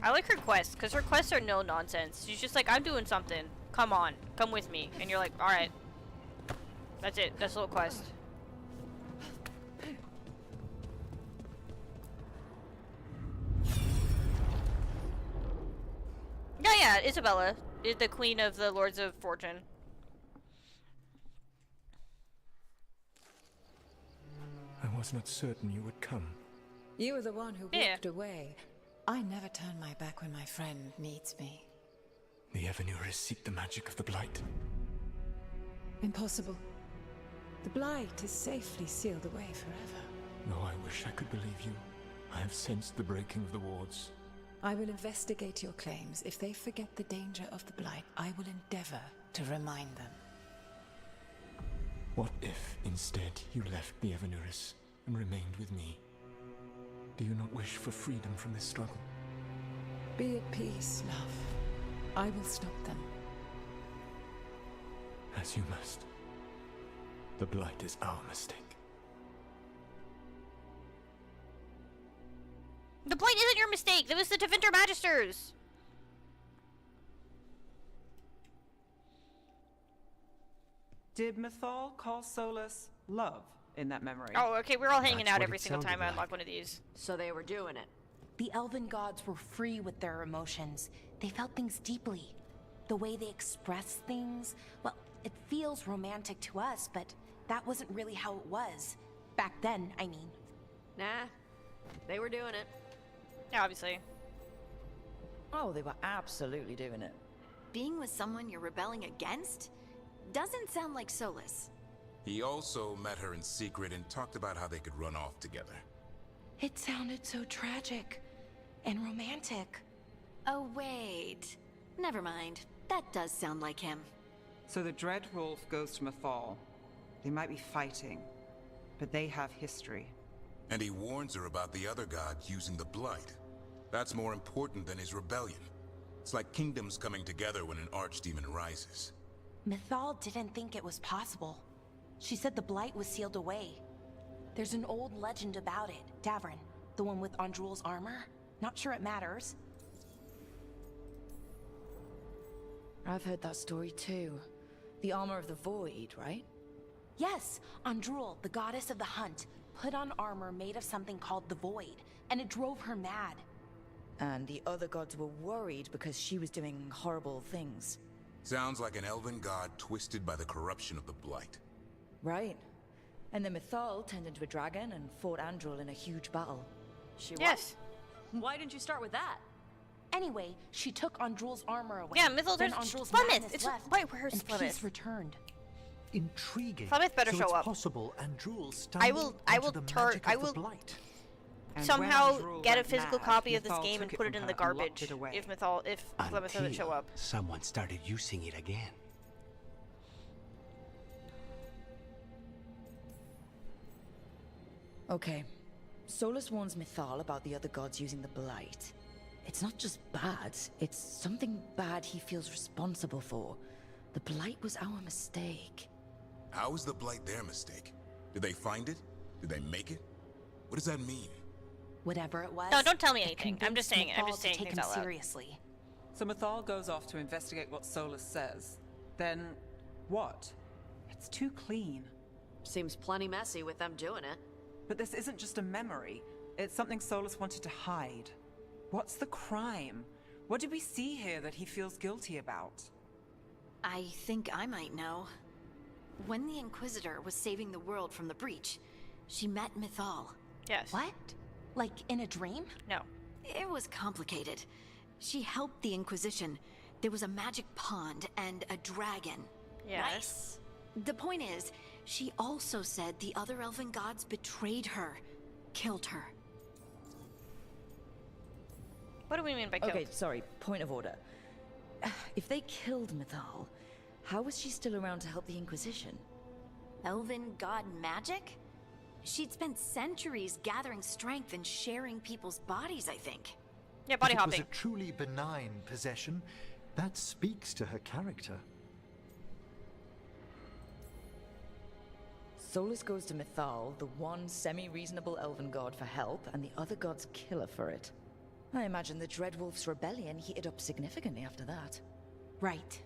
I like her quests, because her quests are no nonsense. She's just like, I'm doing something. Come on. Come with me. And you're like, alright. That's it. That's a little quest. Yeah, Isabella is the queen of the Lords of Fortune. I was not certain you would come. You were the one who Yeah. walked away. I never turn my back when my friend needs me. The Evanures seek the magic of the Blight. Impossible. The Blight is safely sealed away forever. No, I wish I could believe you. I have sensed the breaking of the wards. I will investigate your claims. If they forget the danger of the Blight, I will endeavor to remind them. What if, instead, you left the Evanures and remained with me? Do you not wish for freedom from this struggle? Be at peace, love. I will stop them. As you must. The Blight is our mistake. The Blight isn't your mistake! That was the Tevinter Magisters! Did Mythal call Solus love in that memory? Oh, okay, we're all hanging That's out what every it single time sounded I like. unlock one of these. So they were doing it. The elven gods were free with their emotions. They felt things deeply. The way they express things, well, it feels romantic to us, but that wasn't really how it was. Back then, I mean. Nah, they were doing it. Yeah, obviously. Oh, they were absolutely doing it. Being with someone you're rebelling against doesn't sound like Solus. He also met her in secret and talked about how they could run off together. It sounded so tragic and romantic. Oh, wait. Never mind. That does sound like him. So the Dread Wolf goes to Mythal. They might be fighting, but they have history. And he warns her about the other gods using the Blight. That's more important than his rebellion. It's like kingdoms coming together when an archdemon rises. Mythal didn't think it was possible. She said the Blight was sealed away. There's an old legend about it. Davrin, the one with Andrul's armor. Not sure it matters. I've heard that story too. The armor of the void, right? Yes, Andrul, the goddess of the hunt, put on armor made of something called the void, and it drove her mad. And the other gods were worried because she was doing horrible things. Sounds like an elven god twisted by the corruption of the Blight. Right. And then Mythal turned into a dragon and fought Andrul in a huge battle. She Yes. was? Why didn't you start with that? Anyway, she took Andrul's armor away. Yeah, Mythal, Then there's Andrul's Flemeth. madness It's left, wait, where's and Flemeth? peace returned. Intriguing. Flemeth better so show it's up. possible Andrul I will stumbled onto the turn magic I of the will Blight. And somehow when Andrul get a went physical mad, copy of this Mythal game and took put it it in from the her and locked garbage it away. if Flemeth doesn't show up. Someone started using it again. Okay. Solus warns Mythal about the other gods using the Blight. It's not just bad, it's something bad he feels responsible for. The Blight was our mistake. How is the Blight their mistake? Did they find it? Did they make it? What does that mean? Whatever it was. No, don't tell me it anything. I'm just saying. convinced I'm just Mythal saying to take things him out loud. seriously. So Mythal goes off to investigate what Solus says. Then, what? It's too clean. Seems plenty messy with them doing it. But this isn't just a memory. It's something Solus wanted to hide. What's the crime? What did we see here that he feels guilty about? I think I might know. When the Inquisitor was saving the world from the breach, she met Mythal. Yes. What? Like in a dream? No. It was complicated. She helped the Inquisition. There was a magic pond and a dragon. Yes. Right? The point is, she also said the other elven gods betrayed her, killed her. What do we mean by killed? Okay, sorry, point of order. If they killed Mythal, how was she still around to help the Inquisition? Elven god magic? She'd spent centuries gathering strength and sharing people's bodies, I think. Yeah, body If it was hopping. a truly benign possession, that speaks to her character. Solus goes to Mythal, the one semi-reasonable elven god, for help, and the other gods kill her for it. I imagine the Dreadwolf's rebellion heated up significantly after that. Right.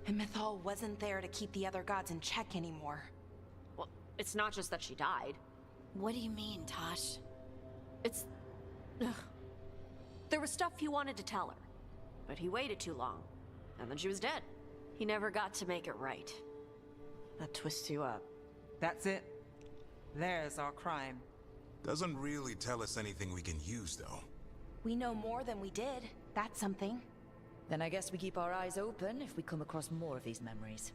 And Mythal wasn't there to keep the other gods in check anymore. Well, it's not just that she died. What do you mean, Tosh? It's... Ugh. There was stuff he wanted to tell her, but he waited too long, and then she was dead. He never got to make it right. That twists you up. That's it. There's our crime. Doesn't really tell us anything we can use, though. We know more than we did. That's something. Then I guess we keep our eyes open if we come across more of these memories.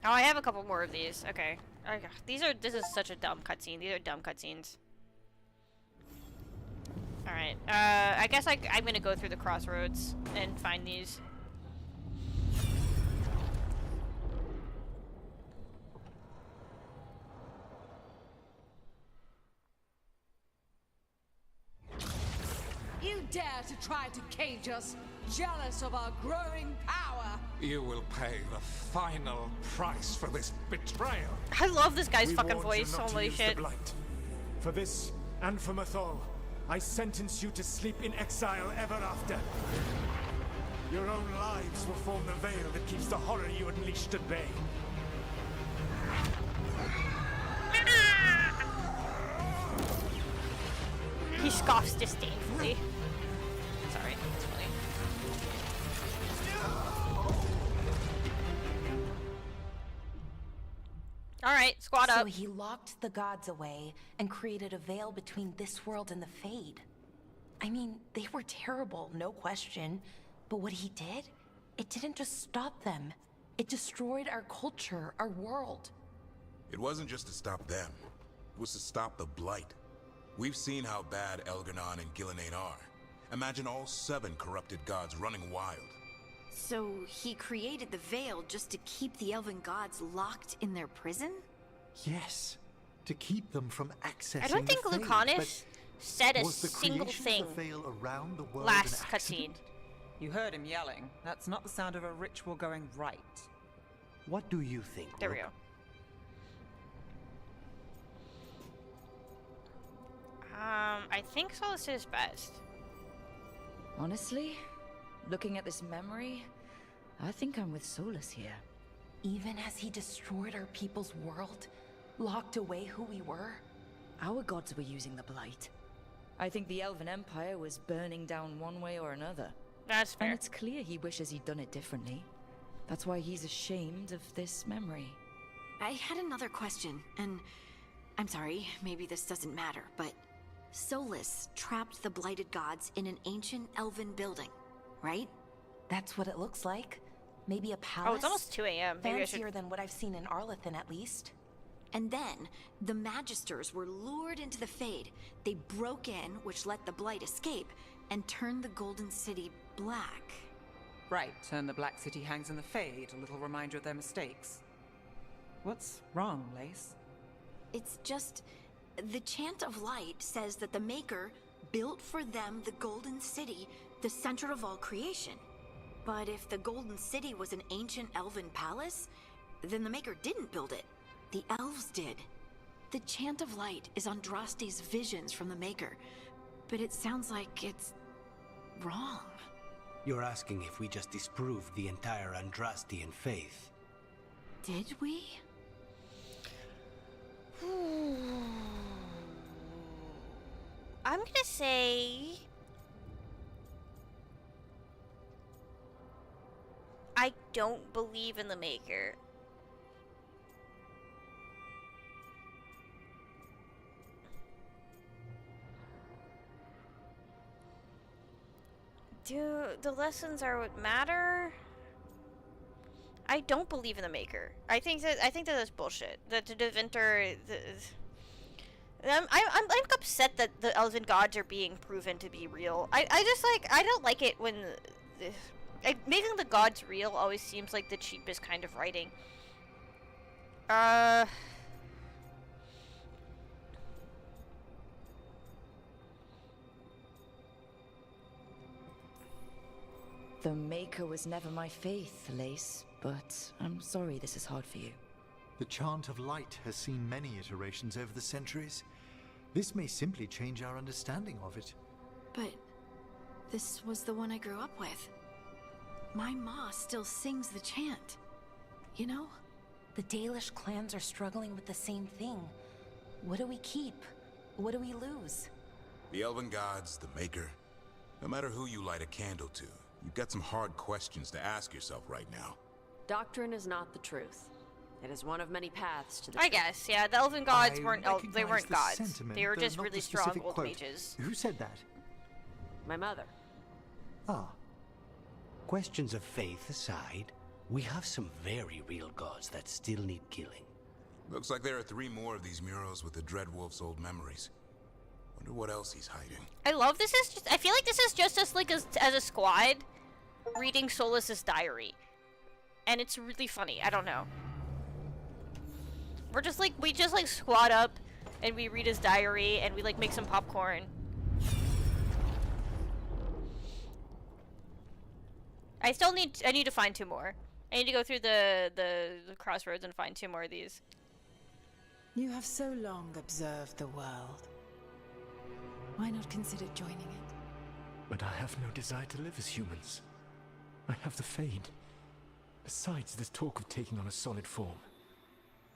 Oh, I have a couple more of these. Okay. This is such a dumb cutscene. These are dumb cutscenes. Alright. I guess I'm gonna go through the crossroads and find these. You dare to try to cage us, jealous of our growing power. You will pay the final price for this betrayal. I love this guy's We fucking warned you voice. not to Holy use the shit. blight. For this, and for Mythal, I sentence you to sleep in exile ever after. Your own lives will form the veil that keeps the horror you unleashed at bay. He scoffs disdainfully. Sorry, that's funny. Alright, squad up. So he locked the gods away and created a veil between this world and the Fade. I mean, they were terrible, no question. But what he did, it didn't just stop them. It destroyed our culture, our world. It wasn't just to stop them. It was to stop the Blight. We've seen how bad Elgar'nan and Gillenane are. Imagine all 7 corrupted gods running wild. So he created the veil just to keep the elven gods locked in their prison? Yes, to keep them from accessing I don't think the Fade, Lucanus but said a was the single creation thing of the veil around the world last an cutscene. accident? You heard him yelling. That's not the sound of a ritual going right. What do you think, There we Rook? go. I think Solus is best. Honestly, looking at this memory, I think I'm with Solus here. Even as he destroyed our people's world, locked away who we were. Our gods were using the Blight. I think the Elven Empire was burning down one way or another. That's fair. And it's clear he wishes he'd done it differently. That's why he's ashamed of this memory. I had another question, and I'm sorry, maybe this doesn't matter, but Solus trapped the blighted gods in an ancient elven building, right? That's what it looks like. Maybe a palace? Oh, it's almost 2 a.m. Maybe I should... Fancier than what I've seen in Arlethan, at least. And then, the Magisters were lured into the Fade. They broke in, which let the Blight escape, and turned the Golden City black. Right, and the Black City hangs in the Fade, a little reminder of their mistakes. What's wrong, Lace? It's just... the Chant of Light says that the Maker built for them the Golden City, the center of all creation. But if the Golden City was an ancient elven palace, then the Maker didn't build it. The elves did. The Chant of Light is Andraste's visions from the Maker, but it sounds like it's wrong. You're asking if we just disproved the entire Andrastian faith. Did we? I'm gonna say... I don't believe in the Maker. Do the lessons are what matter? I don't believe in the Maker. I think that that's bullshit. That the Deventer... I'm upset that the Elven Gods are being proven to be real. I just I don't like it when making the gods real always seems like the cheapest kind of writing. The Maker was never my faith, Lace, but I'm sorry this is hard for you. The chant of light has seen many iterations over the centuries. This may simply change our understanding of it. But this was the one I grew up with. My ma still sings the chant. You know? The Dalish clans are struggling with the same thing. What do we keep? What do we lose? The Elven Gods, the Maker. No matter who you light a candle to, you've got some hard questions to ask yourself right now. Doctrine is not the truth. It is one of many paths to the I truth. guess, yeah. The Elven Gods I weren't they recognize weren't the gods. sentiment, They were though just not really the strong specific old quote. mages. Who said that? My mother. Ah. Questions of faith aside, we have some very real gods that still need killing. Looks like there are 3 more of these murals with the Dreadwolf's old memories. Wonder what else he's hiding. I love this is just I feel like this is just us like as a squad reading Solas's diary. And it's really funny. I don't know. We're just like we just like squat up and we read his diary and we like make some popcorn. I need to find 2 more. I need to go through the crossroads and find 2 more of these. You have so long observed the world. Why not consider joining it? But I have no desire to live as humans. I have the Fade. Besides, this talk of taking on a solid form.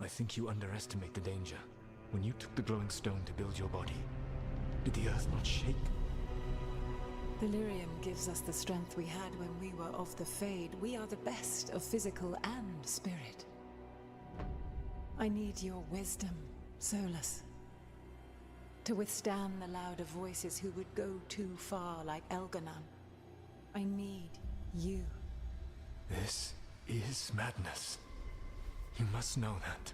I think you underestimate the danger. When you took the glowing stone to build your body, did the earth not shake? Delirium gives us the strength we had when we were of the Fade. We are the best of physical and spirit. I need your wisdom, Solus. To withstand the louder voices who would go too far like Elganon. I need you. This is madness. You must know that.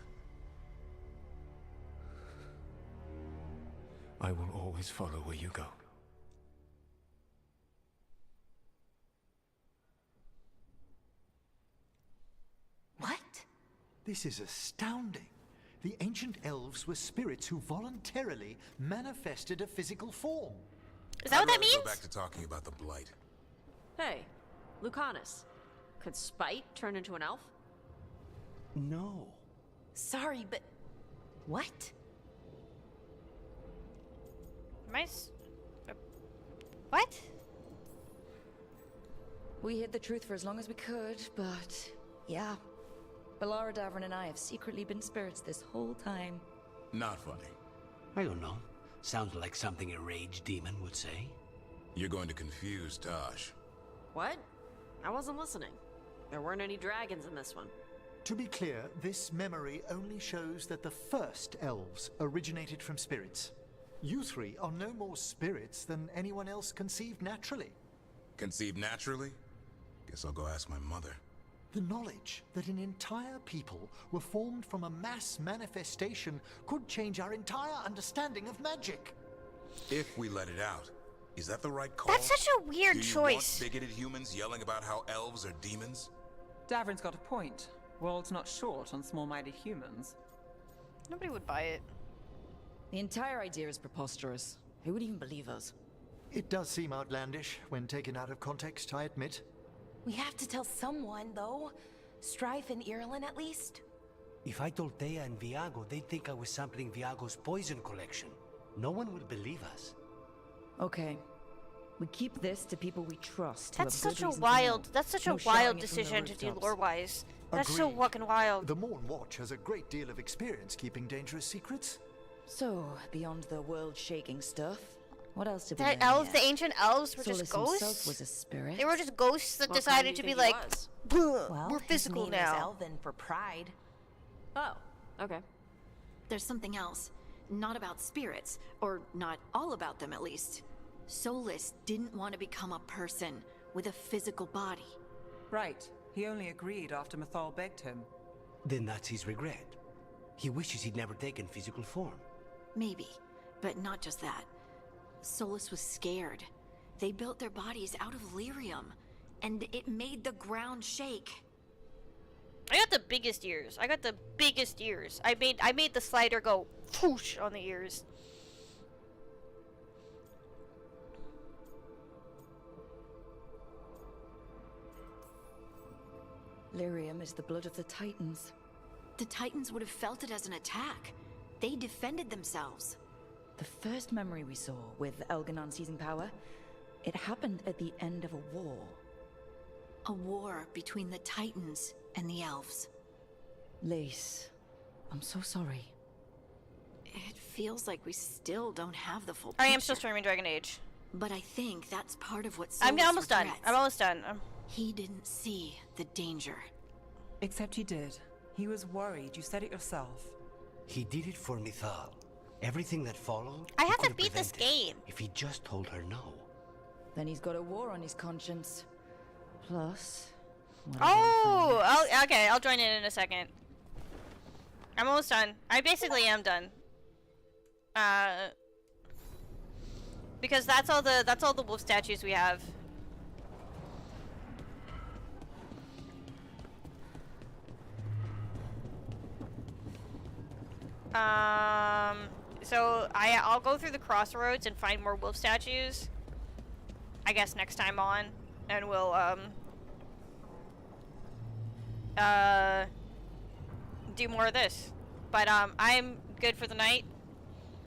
I will always follow where you go. What? This is astounding. The ancient elves were spirits who voluntarily manifested a physical form. Is that what that means? Go back to talking about the Blight. Hey, Lucanus. Could Spite turn into an elf? No. Sorry, but... What? What? We hid the truth for as long as we could, but yeah. Balara Davrin and I have secretly been spirits this whole time. Not funny. I don't know. Sounds like something a rage demon would say. You're going to confuse Tosh. What? I wasn't listening. There weren't any dragons in this one. To be clear, this memory only shows that the first elves originated from spirits. You 3 are no more spirits than anyone else conceived naturally. Conceived naturally? Guess I'll go ask my mother. The knowledge that an entire people were formed from a mass manifestation could change our entire understanding of magic. If we let it out, is that the right call? That's such a weird choice. Do you want bigoted humans yelling about how elves are demons? Davrin's got a point. World's not short on small-minded humans. Nobody would buy it. The entire idea is preposterous. Who would even believe us? It does seem outlandish when taken out of context, I admit. We have to tell someone, though. Strife and Irulan, at least. If I told Thea and Viago, they'd think I was sampling Viago's poison collection. No one would believe us. Okay. We keep this to people we trust. That's such a wild decision to do lore-wise. That's so Agreed. fucking wild. The Morn Watch has a great deal of experience keeping dangerous secrets. So, beyond the world-shaking stuff, what else did we That learn elves, yet? the ancient elves were Solus just ghosts? himself was a spirit. They were just ghosts that What kind decided do to you be think like, he was? Well, we're his physical name now. is Elven for pride. Oh, okay. There's something else. Not about spirits, or not all about them at least. Solus didn't want to become a person with a physical body. Right. He only agreed after Mythal begged him. Then that's his regret. He wishes he'd never taken physical form. Maybe, but not just that. Solus was scared. They built their bodies out of lyrium, and it made the ground shake. I got the biggest ears. I got the biggest ears. I made the slider go whoosh on the ears. Lyrium is the blood of the Titans. The Titans would have felt it as an attack. They defended themselves. The first memory we saw with Elganon seizing power, it happened at the end of a war. A war between the Titans and the elves. Lace, I'm so sorry. It feels like we still don't have the full I picture. am still streaming Dragon Age. But I think that's part of what I'm Solus almost done. regrets. I'm almost done. He didn't see the danger. Except he did. He was worried. You said it yourself. He did it for Mithal. Everything that followed, I he have to could have beat this prevented game. if he just told her no. Then he's got a war on his conscience. Plus... Oh, okay. I'll join in a second. I'm almost done. I basically am done. Because that's all the wolf statues we have. So I'll go through the crossroads and find more wolf statues. I guess next time on, and we'll do more of this. But I'm good for the night.